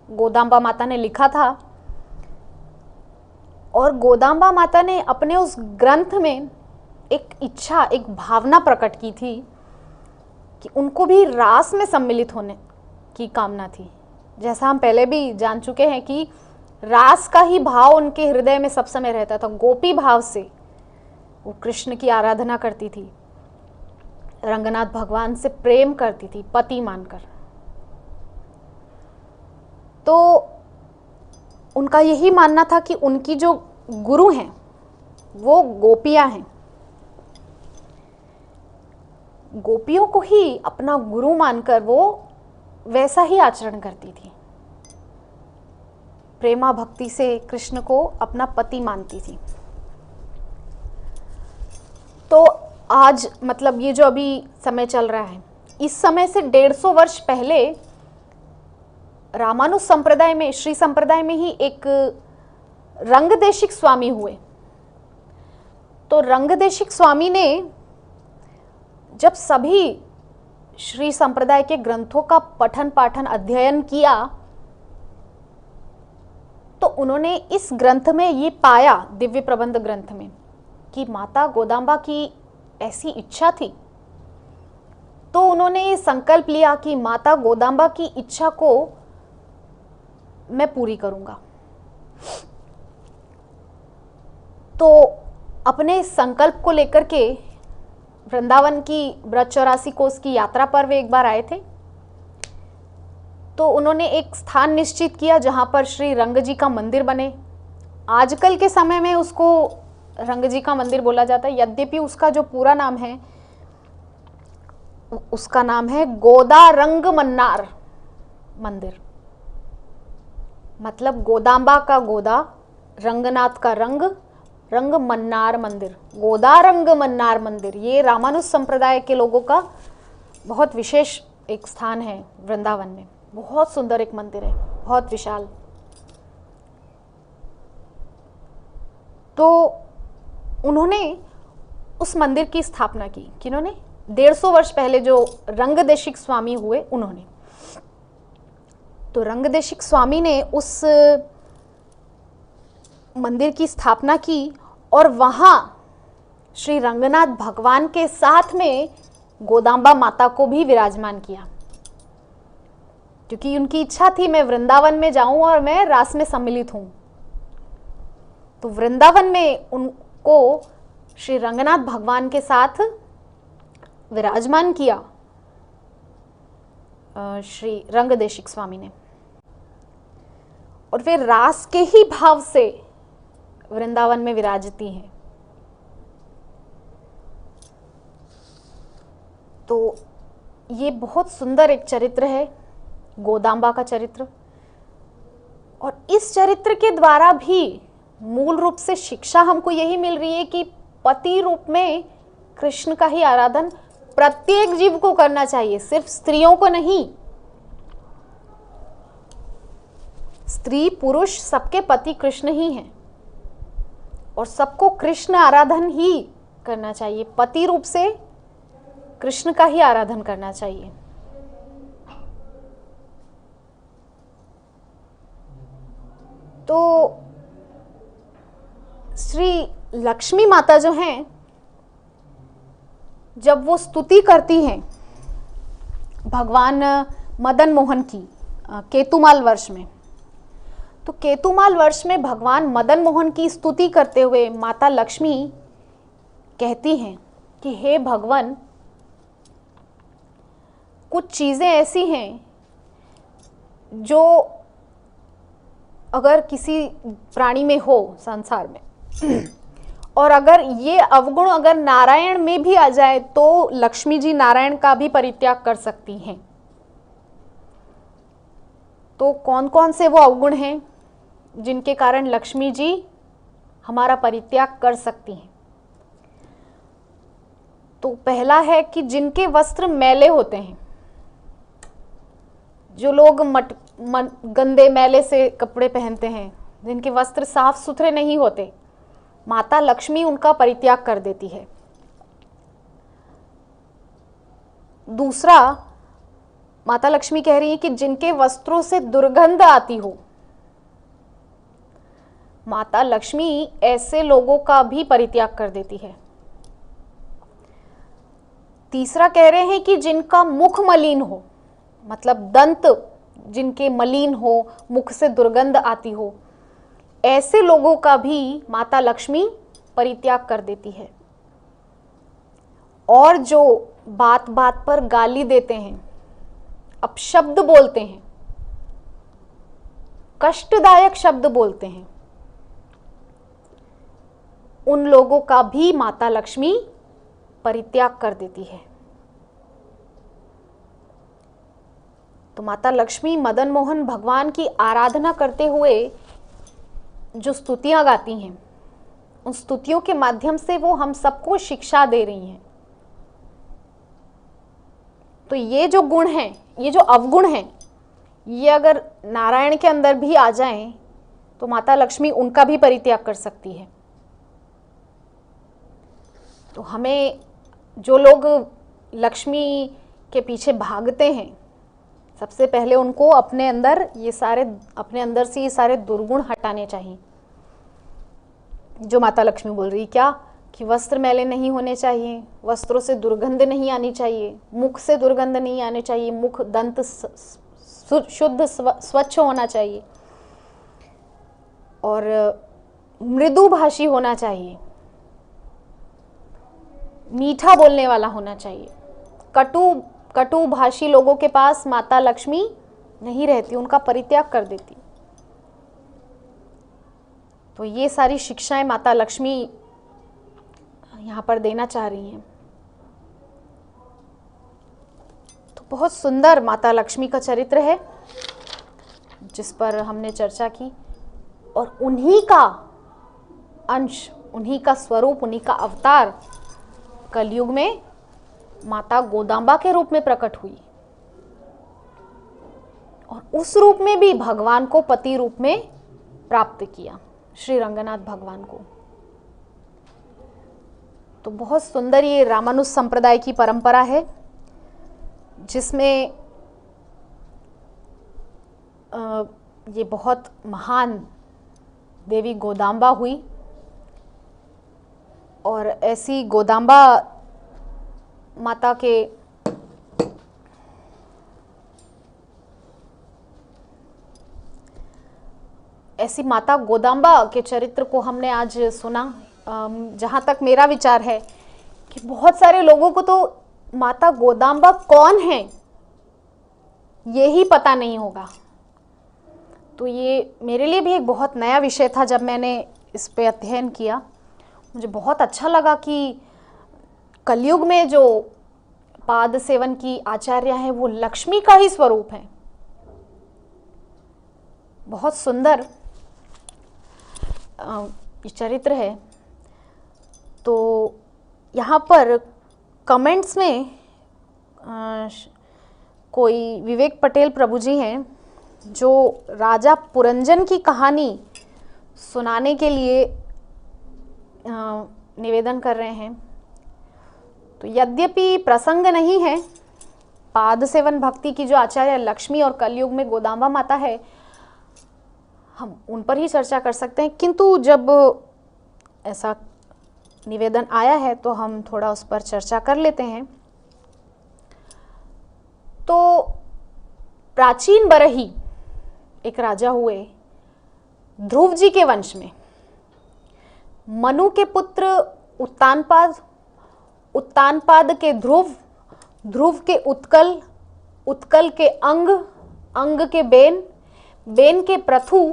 गोदांबा माता ने लिखा था, और गोदांबा माता ने अपने उस ग्रंथ में एक इच्छा, एक भावना प्रकट की थी कि उनको भी रास में सम्मिलित होने की कामना थी। जैसा हम पहले भी जान चुके हैं कि रास का ही भाव उनके हृदय में सब समय रहता था। गोपी भाव से वो कृष्ण की आराधना करती थी, रंगनाथ भगवान से प्रेम करती थी पति मानकर। तो उनका यही मानना था कि उनकी जो गुरु हैं वो गोपियां हैं, गोपियों को ही अपना गुरु मानकर वो वैसा ही आचरण करती थी, प्रेमा भक्ति से कृष्ण को अपना पति मानती थी। तो आज मतलब ये जो अभी समय चल रहा है, इस समय से 150 वर्ष पहले रामानुज संप्रदाय में, श्री संप्रदाय में ही एक रंगदेशिक स्वामी हुए। तो रंगदेशिक स्वामी ने जब सभी श्री संप्रदाय के ग्रंथों का पठन पाठन अध्ययन किया तो उन्होंने इस ग्रंथ में ये पाया, दिव्य प्रबंध ग्रंथ में, कि माता गोदांबा की ऐसी इच्छा थी। तो उन्होंने ये संकल्प लिया कि माता गोदांबा की इच्छा को मैं पूरी करूंगा। तो अपने संकल्प को लेकर के वृंदावन की ब्रज 84 कोस की यात्रा पर वे एक बार आए थे। तो उन्होंने एक स्थान निश्चित किया जहां पर श्री रंग जी का मंदिर बने, आजकल के समय में उसको रंग जी का मंदिर बोला जाता है, यद्यपि उसका जो पूरा नाम है उसका नाम है गोदा रंग मन्नार मंदिर। मतलब गोदांबा का गोदा, रंगनाथ का रंग, रंग मन्नार मंदिर, गोदा रंग मन्नार मंदिर। ये रामानुज संप्रदाय के लोगों का बहुत विशेष एक स्थान है वृंदावन में। बहुत सुंदर एक मंदिर है, बहुत विशाल। तो उन्होंने उस मंदिर की स्थापना की। किन्होंने? 150 वर्ष पहले जो रंगदेशिक स्वामी हुए उन्होंने। तो रंगदेशिक स्वामी ने उस मंदिर की स्थापना की और वहां श्री रंगनाथ भगवान के साथ में गोदांबा माता को भी विराजमान किया, क्योंकि उनकी इच्छा थी मैं वृंदावन में जाऊं और मैं रास में सम्मिलित हूं। तो वृंदावन में उनको श्री रंगनाथ भगवान के साथ विराजमान किया श्री रंगदेशिक स्वामी ने, और वे रास के ही भाव से वृंदावन में विराजती हैं। तो ये बहुत सुंदर एक चरित्र है गोदांबा का चरित्र, और इस चरित्र के द्वारा भी मूल रूप से शिक्षा हमको यही मिल रही है कि पति रूप में कृष्ण का ही आराधन प्रत्येक जीव को करना चाहिए, सिर्फ स्त्रियों को नहीं। स्त्री पुरुष सबके पति कृष्ण ही हैं और सबको कृष्ण आराधन ही करना चाहिए, पति रूप से कृष्ण का ही आराधन करना चाहिए। तो श्री लक्ष्मी माता जो हैं, जब वो स्तुति करती हैं भगवान मदन मोहन की केतुमाल वर्ष में, तो केतुमाल वर्ष में भगवान मदन मोहन की स्तुति करते हुए माता लक्ष्मी कहती हैं कि हे भगवान, कुछ चीज़ें ऐसी हैं जो अगर किसी प्राणी में हो संसार में और अगर ये अवगुण अगर नारायण में भी आ जाए तो लक्ष्मी जी नारायण का भी परित्याग कर सकती हैं। तो कौन कौन से वो अवगुण हैं जिनके कारण लक्ष्मी जी हमारा परित्याग कर सकती हैं? तो पहला है कि जिनके वस्त्र मैले होते हैं, जो लोग गंदे मैले से कपड़े पहनते हैं, जिनके वस्त्र साफ सुथरे नहीं होते, माता लक्ष्मी उनका परित्याग कर देती है। दूसरा, माता लक्ष्मी कह रही है कि जिनके वस्त्रों से दुर्गंध आती हो, माता लक्ष्मी ऐसे लोगों का भी परित्याग कर देती है। तीसरा कह रहे हैं कि जिनका मुख मलिन हो, मतलब दंत जिनके मलिन हो, मुख से दुर्गंध आती हो, ऐसे लोगों का भी माता लक्ष्मी परित्याग कर देती है। और जो बात बात पर गाली देते हैं, अपशब्द बोलते हैं, कष्टदायक शब्द बोलते हैं, उन लोगों का भी माता लक्ष्मी परित्याग कर देती है। तो माता लक्ष्मी मदन मोहन भगवान की आराधना करते हुए जो स्तुतियां गाती हैं, उन स्तुतियों के माध्यम से वो हम सबको शिक्षा दे रही हैं। तो ये जो गुण हैं, ये जो अवगुण हैं, ये अगर नारायण के अंदर भी आ जाएं तो माता लक्ष्मी उनका भी परित्याग कर सकती है। तो हमें जो लोग लक्ष्मी के पीछे भागते हैं, सबसे पहले उनको अपने अंदर से ये सारे दुर्गुण हटाने चाहिए। जो माता लक्ष्मी बोल रही क्या कि वस्त्र मैले नहीं होने चाहिए, वस्त्रों से दुर्गंध नहीं आनी चाहिए, मुख से दुर्गंध नहीं आनी चाहिए, मुख दंत शुद्ध स्वच्छ होना चाहिए, और मृदुभाषी होना चाहिए, मीठा बोलने वाला होना चाहिए। कटु भाषी लोगों के पास माता लक्ष्मी नहीं रहती, उनका परित्याग कर देती। तो ये सारी शिक्षाएं माता लक्ष्मी यहाँ पर देना चाह रही हैं। तो बहुत सुंदर माता लक्ष्मी का चरित्र है जिस पर हमने चर्चा की, और उन्हीं का अंश, उन्हीं का स्वरूप, उन्हीं का अवतार कलयुग में माता गोदांबा के रूप में प्रकट हुई, और उस रूप में भी भगवान को पति रूप में प्राप्त किया, श्री रंगनाथ भगवान को। तो बहुत सुंदर ये रामानुज संप्रदाय की परंपरा है जिसमें ये बहुत महान देवी गोदांबा हुई, और ऐसी गोदांबा माता के ऐसी माता गोदांबा के चरित्र को हमने आज सुना। जहाँ तक मेरा विचार है कि बहुत सारे लोगों को तो माता गोदांबा कौन है ये ही पता नहीं होगा। तो ये मेरे लिए भी एक बहुत नया विषय था जब मैंने इस पे अध्ययन किया। मुझे बहुत अच्छा लगा कि कलयुग में जो पाद सेवन की आचार्य हैं वो लक्ष्मी का ही स्वरूप है। बहुत सुंदर ये चरित्र है। तो यहाँ पर कमेंट्स में कोई विवेक पटेल प्रभु जी हैं जो राजा पुरंजन की कहानी सुनाने के लिए निवेदन कर रहे हैं। तो यद्यपि प्रसंग नहीं है, पाद सेवन भक्ति की जो आचार्य लक्ष्मी और कलयुग में गोदांबा माता है, हम उन पर ही चर्चा कर सकते हैं, किंतु जब ऐसा निवेदन आया है तो हम थोड़ा उस पर चर्चा कर लेते हैं। तो प्राचीन बरही एक राजा हुए ध्रुव जी के वंश में। मनु के पुत्र उत्तानपाद, उत्तानपाद के ध्रुव, ध्रुव के उत्कल, उत्कल के अंग, अंग के बेन, बेन के प्रथु,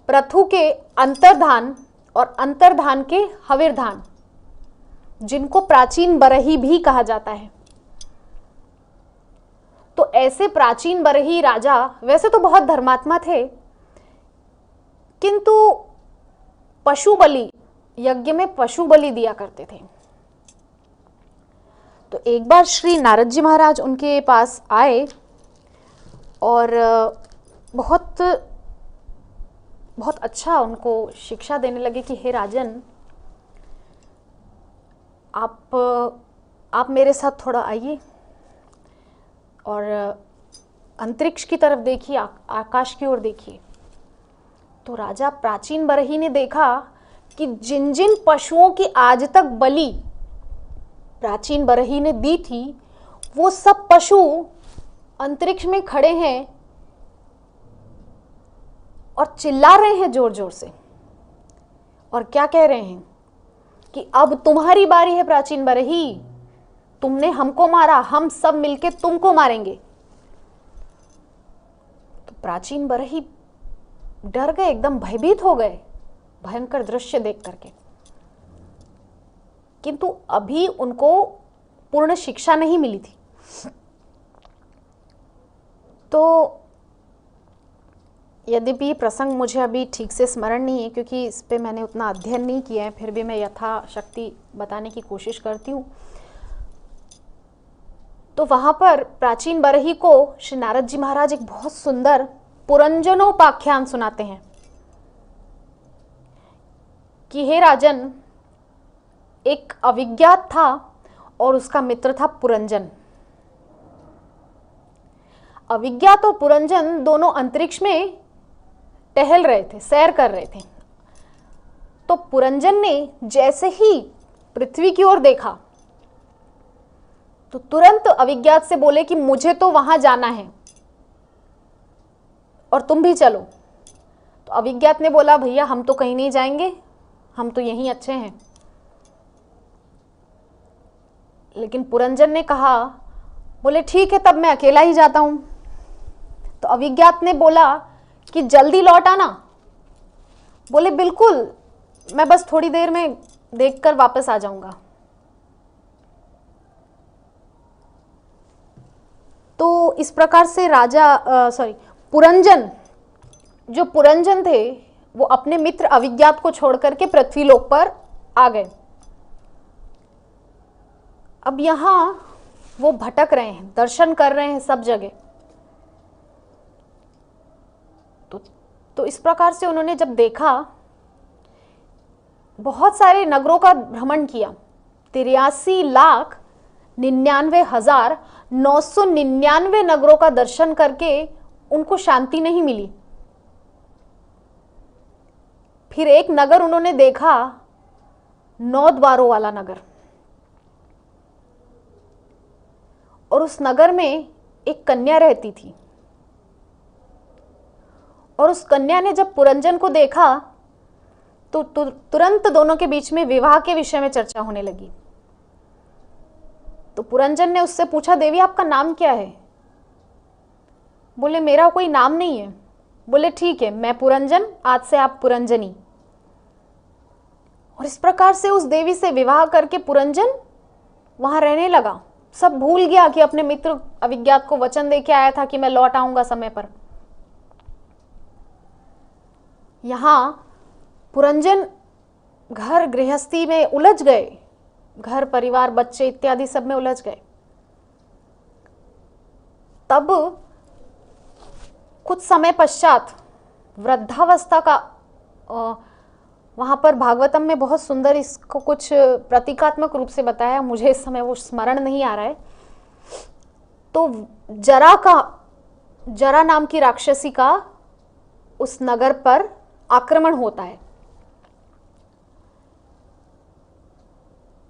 प्रथु के अंतर्धान और अंतर्धान के हविर्धान, जिनको प्राचीन बरही भी कहा जाता है। तो ऐसे प्राचीन बरही राजा वैसे तो बहुत धर्मात्मा थे, किंतु पशु बलि, यज्ञ में पशु बलि दिया करते थे। तो एक बार श्री नारद जी महाराज उनके पास आए और बहुत बहुत अच्छा उनको शिक्षा देने लगे कि हे राजन, आप मेरे साथ थोड़ा आइए और अंतरिक्ष की तरफ देखिए, आकाश की ओर देखिए। तो राजा प्राचीन बरही ने देखा कि जिन जिन पशुओं की आज तक बलि प्राचीन बरही ने दी थी, वो सब पशु अंतरिक्ष में खड़े हैं और चिल्ला रहे हैं जोर जोर से, और क्या कह रहे हैं कि अब तुम्हारी बारी है प्राचीन बरही, तुमने हमको मारा, हम सब मिलके तुमको मारेंगे। तो प्राचीन बरही डर गए, एकदम भयभीत हो गए भयंकर दृश्य देख करके। किंतु अभी उनको पूर्ण शिक्षा नहीं मिली थी। तो यद्यपि प्रसंग मुझे अभी ठीक से स्मरण नहीं है क्योंकि इस पे मैंने उतना अध्ययन नहीं किया है, फिर भी मैं यथाशक्ति बताने की कोशिश करती हूँ। तो वहां पर प्राचीन बरही को श्री नारद जी महाराज एक बहुत सुंदर पुरंजनोपाख्यान सुनाते हैं कि हे राजन, एक अविज्ञात था और उसका मित्र था पुरंजन। अविज्ञात और पुरंजन दोनों अंतरिक्ष में टहल रहे थे, सैर कर रहे थे। तो पुरंजन ने जैसे ही पृथ्वी की ओर देखा तो तुरंत अविज्ञात से बोले कि मुझे तो वहां जाना है और तुम भी चलो। तो अविज्ञात ने बोला भैया हम तो कहीं नहीं जाएंगे, हम तो यहीं अच्छे हैं। लेकिन पुरंजन ने कहा, बोले ठीक है तब मैं अकेला ही जाता हूं। तो अविज्ञात ने बोला कि जल्दी लौट आना, बोले बिल्कुल, मैं बस थोड़ी देर में देखकर वापस आ जाऊंगा। तो इस प्रकार से पुरंजन, जो पुरंजन थे वो अपने मित्र अविज्ञात को छोड़कर के पृथ्वीलोक पर आ गए। अब यहां वो भटक रहे हैं, दर्शन कर रहे हैं सब जगह। तो इस प्रकार से उन्होंने जब देखा, बहुत सारे नगरों का भ्रमण किया, 83,99,999 नगरों का दर्शन करके उनको शांति नहीं मिली। फिर एक नगर उन्होंने देखा, 9 द्वारों वाला नगर, और उस नगर में एक कन्या रहती थी। और उस कन्या ने जब पुरंजन को देखा तो तुरंत दोनों के बीच में विवाह के विषय में चर्चा होने लगी। तो पुरंजन ने उससे पूछा, देवी आपका नाम क्या है? बोले मेरा कोई नाम नहीं है। बोले ठीक है, मैं पुरंजन, आज से आप पुरंजनी। और इस प्रकार से उस देवी से विवाह करके पुरंजन वहां रहने लगा। सब भूल गया कि अपने मित्र अविज्ञात को वचन देके आया था कि मैं लौट आऊंगा समय पर। यहां पुरंजन घर गृहस्थी में उलझ गए, घर परिवार बच्चे इत्यादि सब में उलझ गए। तब कुछ समय पश्चात वृद्धावस्था का वहां पर भागवतम में बहुत सुंदर इसको कुछ प्रतीकात्मक रूप से बताया, मुझे इस समय वो स्मरण नहीं आ रहा है। तो जरा नाम की राक्षसी का उस नगर पर आक्रमण होता है।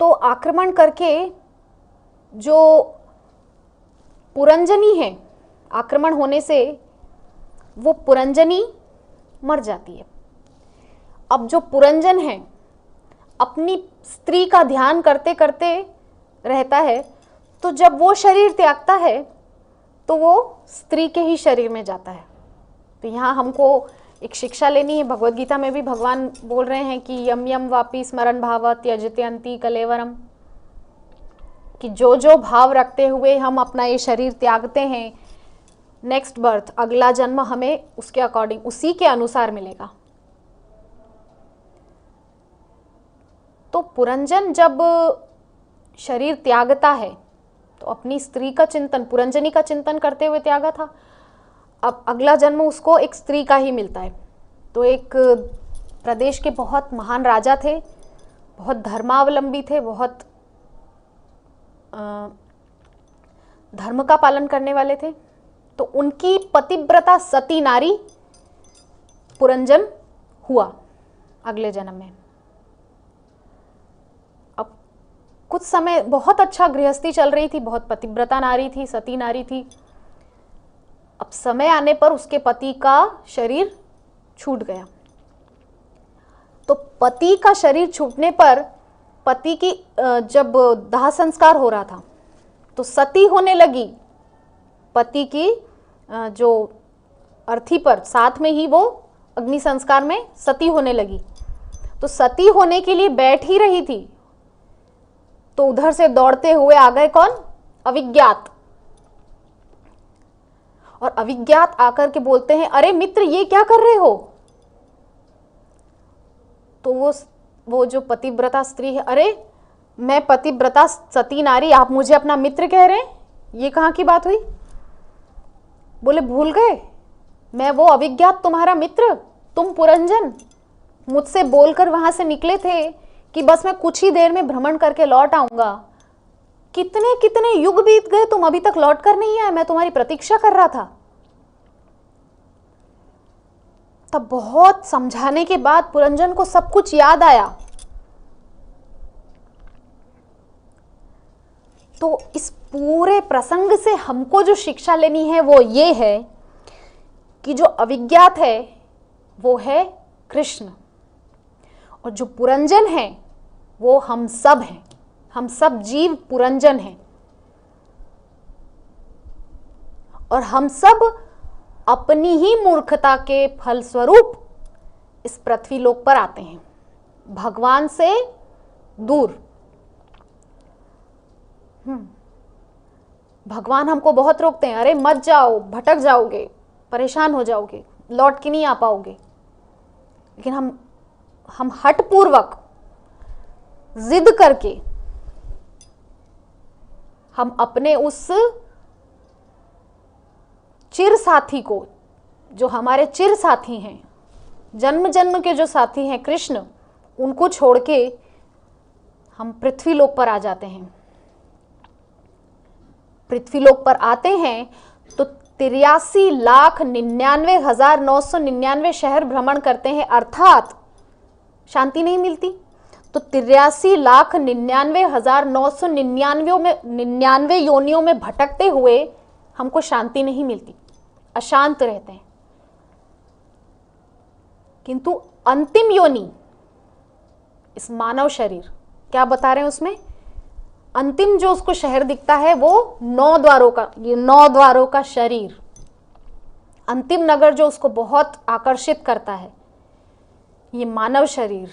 तो आक्रमण करके जो पुरंजनी है, आक्रमण होने से वो पुरंजनी मर जाती है। अब जो पुरंजन है अपनी स्त्री का ध्यान करते करते रहता है, तो जब वो शरीर त्यागता है तो वो स्त्री के ही शरीर में जाता है। तो यहाँ हमको एक शिक्षा लेनी है। भगवद गीता में भी भगवान बोल रहे हैं कि यम यम वापी स्मरण भाव त्यजत्यंती कलेवरम, कि जो जो भाव रखते हुए हम अपना ये शरीर त्यागते हैं, नेक्स्ट बर्थ, अगला जन्म हमें उसके अकॉर्डिंग, उसी के अनुसार मिलेगा। तो पुरंजन जब शरीर त्यागता है तो अपनी स्त्री का चिंतन, पुरंजनी का चिंतन करते हुए त्यागा था। अब अगला जन्म उसको एक स्त्री का ही मिलता है। तो एक प्रदेश के बहुत महान राजा थे, बहुत धर्मावलंबी थे, बहुत धर्म का पालन करने वाले थे। तो उनकी पतिव्रता सती नारी पुरंजन हुआ अगले जन्म में। अब कुछ समय बहुत अच्छा गृहस्थी चल रही थी, बहुत पतिव्रता नारी थी, सती नारी थी। अब समय आने पर उसके पति का शरीर छूट गया। तो पति का शरीर छूटने पर पति की जब दाह संस्कार हो रहा था तो सती होने लगी। पति की जो अर्थी पर साथ में ही वो अग्नि संस्कार में सती होने लगी। तो सती होने के लिए बैठ ही रही थी तो उधर से दौड़ते हुए आ गए कौन? अविज्ञात। और अविज्ञात आकर के बोलते हैं, अरे मित्र ये क्या कर रहे हो? तो वो जो पतिव्रता स्त्री है, अरे मैं पतिव्रता सती नारी, आप मुझे अपना मित्र कह रहे हैं, ये कहाँ की बात हुई? बोले भूल गए, मैं वो अविज्ञात तुम्हारा मित्र, तुम पुरंजन। मुझसे बोलकर वहां से निकले थे कि बस मैं कुछ ही देर में भ्रमण करके लौट आऊंगा। कितने कितने युग बीत गए, तुम अभी तक लौट कर नहीं आए, मैं तुम्हारी प्रतीक्षा कर रहा था। तब बहुत समझाने के बाद पुरंजन को सब कुछ याद आया। तो इस पूरे प्रसंग से हमको जो शिक्षा लेनी है वो ये है कि जो अविज्ञात है वो है कृष्ण, और जो पुरंजन है वो हम सब हैं। हम सब जीव पुरंजन हैं और हम सब अपनी ही मूर्खता के फलस्वरूप इस पृथ्वी लोक पर आते हैं, भगवान से दूर। भगवान हमको बहुत रोकते हैं, अरे मत जाओ, भटक जाओगे, परेशान हो जाओगे, लौट के नहीं आ पाओगे। लेकिन हम हठपूर्वक जिद करके हम अपने उस चिर साथी को, जो हमारे चिर साथी हैं, जन्म जन्म के जो साथी हैं कृष्ण, उनको छोड़ के हम पृथ्वी लोक पर आ जाते हैं। पृथ्वी लोक पर आते हैं तो 83,99,999 शहर भ्रमण करते हैं, अर्थात शांति नहीं मिलती। तो 83,99,999 योनियों में भटकते हुए हमको शांति नहीं मिलती, अशांत रहते हैं। किंतु अंतिम योनि, इस मानव शरीर, क्या बता रहे हैं उसमें, अंतिम जो उसको शहर दिखता है वो 9 द्वारों का, ये 9 द्वारों का शरीर, अंतिम नगर जो उसको बहुत आकर्षित करता है, ये मानव शरीर।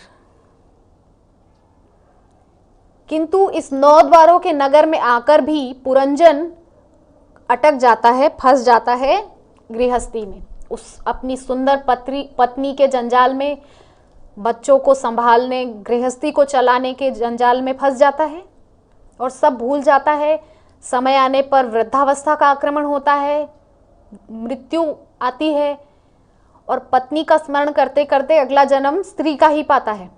किंतु इस 9 द्वारों के नगर में आकर भी पुरंजन अटक जाता है, फंस जाता है गृहस्थी में, उस अपनी सुंदर पत्नी के जंजाल में, बच्चों को संभालने, गृहस्थी को चलाने के जंजाल में फंस जाता है और सब भूल जाता है। समय आने पर वृद्धावस्था का आक्रमण होता है, मृत्यु आती है और पत्नी का स्मरण करते करते अगला जन्म स्त्री का ही पाता है।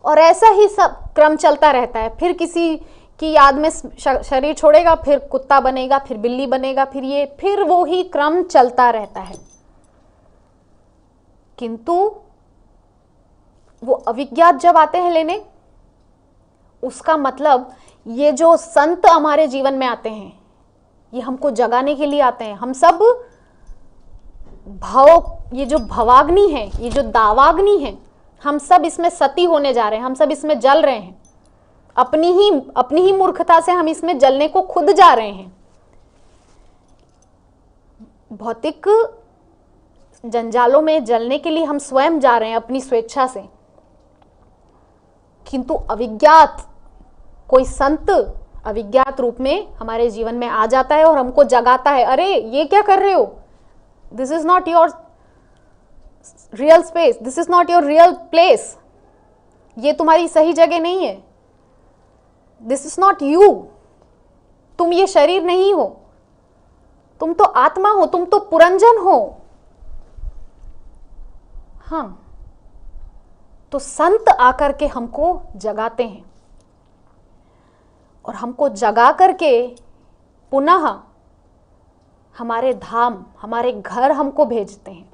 और ऐसा ही सब क्रम चलता रहता है। फिर किसी की याद में शरीर छोड़ेगा, फिर कुत्ता बनेगा, फिर बिल्ली बनेगा, फिर वो ही क्रम चलता रहता है। किंतु वो अविज्ञात जब आते हैं लेने, उसका मतलब ये जो संत हमारे जीवन में आते हैं, ये हमको जगाने के लिए आते हैं। हम सब ये जो भवाग्नि है, ये जो दावाग्नि है, हम सब इसमें सती होने जा रहे हैं, हम सब इसमें जल रहे हैं। अपनी ही मूर्खता से हम इसमें जलने को खुद जा रहे हैं। भौतिक जंजालों में जलने के लिए हम स्वयं जा रहे हैं अपनी स्वेच्छा से। किंतु अविज्ञात कोई संत अविज्ञात रूप में हमारे जीवन में आ जाता है और हमको जगाता है, अरे ये क्या कर रहे हो, this is not your real space, this is not your real place, ये तुम्हारी सही जगह नहीं है, दिस इज नॉट यू, तुम ये शरीर नहीं हो, तुम तो आत्मा हो, तुम तो पुरंजन हो। हाँ, तो संत आकर के हमको जगाते हैं और हमको जगा करके पुनः हमारे धाम, हमारे घर हमको भेजते हैं।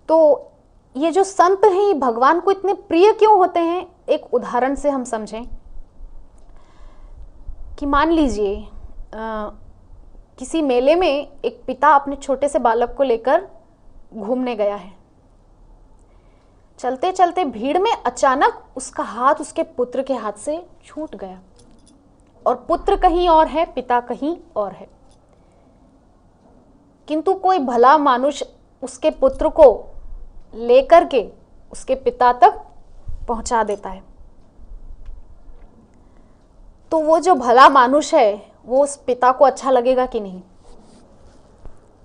तो ये जो संत हैं, ये भगवान को इतने प्रिय क्यों होते हैं, एक उदाहरण से हम समझें कि मान लीजिए किसी मेले में एक पिता अपने छोटे से बालक को लेकर घूमने गया है। चलते चलते भीड़ में अचानक उसका हाथ उसके पुत्र के हाथ से छूट गया और पुत्र कहीं और है, पिता कहीं और है। किंतु कोई भला मानुष उसके पुत्र को लेकर के उसके पिता तक पहुंचा देता है। तो वो जो भला मानुष है, वो उस पिता को अच्छा लगेगा कि नहीं?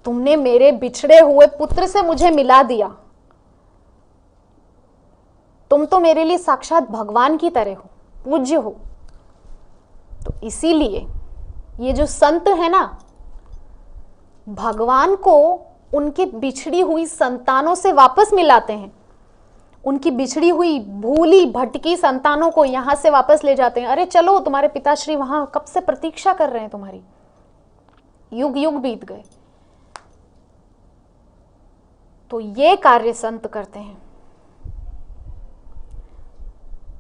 तुमने मेरे बिछड़े हुए पुत्र से मुझे मिला दिया, तुम तो मेरे लिए साक्षात भगवान की तरह हो, पूज्य हो। तो इसीलिए ये जो संत है ना, भगवान को उनकी बिछड़ी हुई संतानों से वापस मिलाते हैं। उनकी बिछड़ी हुई भूली भटकी संतानों को यहां से वापस ले जाते हैं। अरे चलो, तुम्हारे पिताश्री वहां कब से प्रतीक्षा कर रहे हैं तुम्हारी, युग युग बीत गए। तो ये कार्य संत करते हैं।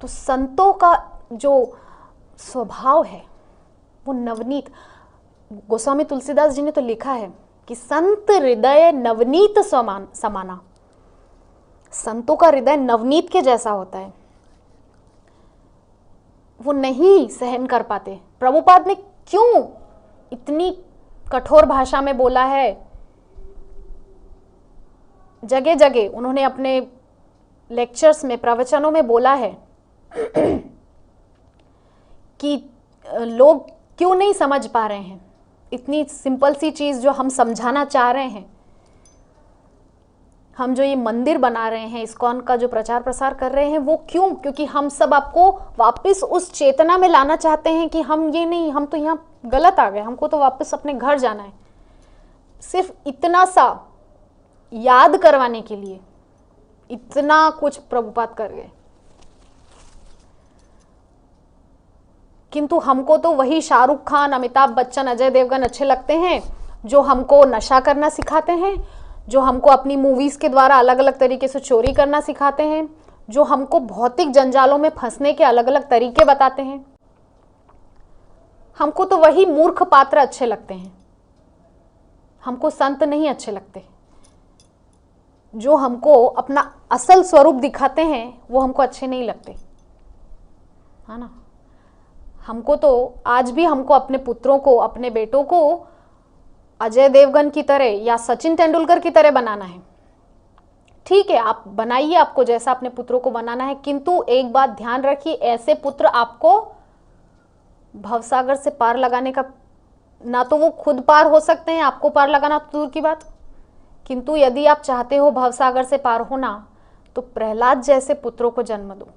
तो संतों का जो स्वभाव है वो नवनीत। गोस्वामी तुलसीदास जी ने तो लिखा है कि संत हृदय नवनीत समाना। संतों का हृदय नवनीत के जैसा होता है। वो नहीं सहन कर पाते। प्रभुपाद ने क्यों इतनी कठोर भाषा में बोला है जगह जगह उन्होंने अपने लेक्चर्स में, प्रवचनों में बोला है कि लोग क्यों नहीं समझ पा रहे हैं इतनी सिंपल सी चीज़ जो हम समझाना चाह रहे हैं। हम जो ये मंदिर बना रहे हैं, इस्कॉन का जो प्रचार प्रसार कर रहे हैं, वो क्यों? क्योंकि हम सब आपको वापस उस चेतना में लाना चाहते हैं कि हम ये नहीं, हम तो यहाँ गलत आ गए, हमको तो वापस अपने घर जाना है। सिर्फ इतना सा याद करवाने के लिए इतना कुछ प्रभुपाद कर गए। किंतु हमको तो वही शाहरुख खान, अमिताभ बच्चन, अजय देवगन अच्छे लगते हैं जो हमको नशा करना सिखाते हैं, जो हमको अपनी मूवीज के द्वारा अलग अलग तरीके से चोरी करना सिखाते हैं, जो हमको भौतिक जंजालों में फंसने के अलग अलग तरीके बताते हैं। हमको तो वही मूर्ख पात्र अच्छे लगते हैं, हमको संत नहीं अच्छे लगते। जो हमको अपना असल स्वरूप दिखाते हैं वो हमको अच्छे नहीं लगते, है ना। हमको तो आज भी हमको अपने पुत्रों को, अपने बेटों को अजय देवगन की तरह या सचिन तेंदुलकर की तरह बनाना है। ठीक है, आप बनाइए, आपको जैसा अपने पुत्रों को बनाना है, किंतु एक बात ध्यान रखिए, ऐसे पुत्र आपको भवसागर से पार लगाने का, ना तो वो खुद पार हो सकते हैं, आपको पार लगाना तो दूर की बात, किंतु यदि आप चाहते हो भवसागर से पार होना तो प्रहलाद जैसे पुत्रों को जन्म दो।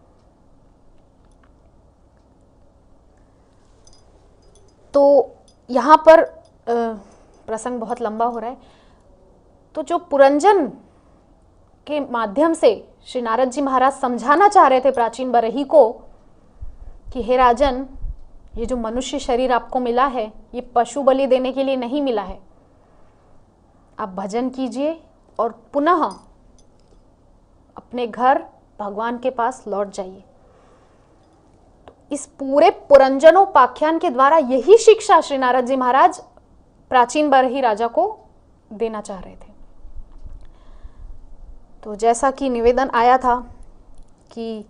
तो यहाँ पर प्रसंग बहुत लंबा हो रहा है। तो जो पुरंजन के माध्यम से श्री नारद जी महाराज समझाना चाह रहे थे प्राचीन बरही को कि हे राजन, ये जो मनुष्य शरीर आपको मिला है ये पशु बलि देने के लिए नहीं मिला है। आप भजन कीजिए और पुनः अपने घर भगवान के पास लौट जाइए। तो इस पूरे पुरंजनोपाख्यान के द्वारा यही शिक्षा श्री नारद जी महाराज प्राचीन बरही राजा को देना चाह रहे थे। तो जैसा कि निवेदन आया था कि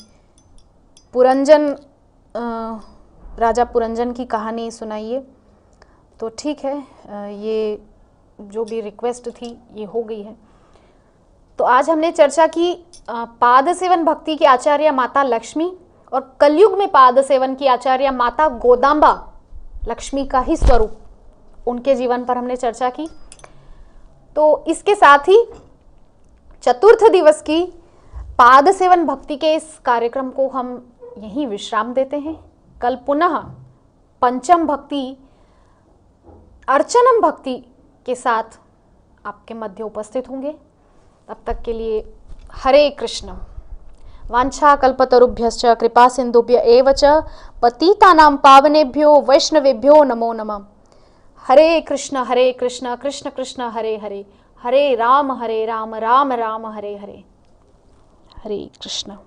पुरंजन, राजा पुरंजन की कहानी सुनाइए, तो ठीक है, ये जो भी रिक्वेस्ट थी ये हो गई है। तो आज हमने चर्चा की पाद सेवन भक्ति की आचार्य माता लक्ष्मी और कलयुग में पाद सेवन की आचार्य माता गोदांबा, लक्ष्मी का ही स्वरूप, उनके जीवन पर हमने चर्चा की। तो इसके साथ ही चतुर्थ दिवस की पाद सेवन भक्ति के इस कार्यक्रम को हम यहीं विश्राम देते हैं। कल पुनः पंचम भक्ति, अर्चनम भक्ति के साथ आपके मध्य उपस्थित होंगे। तब तक के लिए हरे कृष्ण। वांछा कल्पतरुभ्यश्च कृपा सिंधुभ्य एव च पतितानां पावनेभ्यो वैष्णवेभ्यो नमो नमः। हरे कृष्ण कृष्ण कृष्ण हरे हरे, हरे राम राम राम हरे हरे। हरे कृष्ण।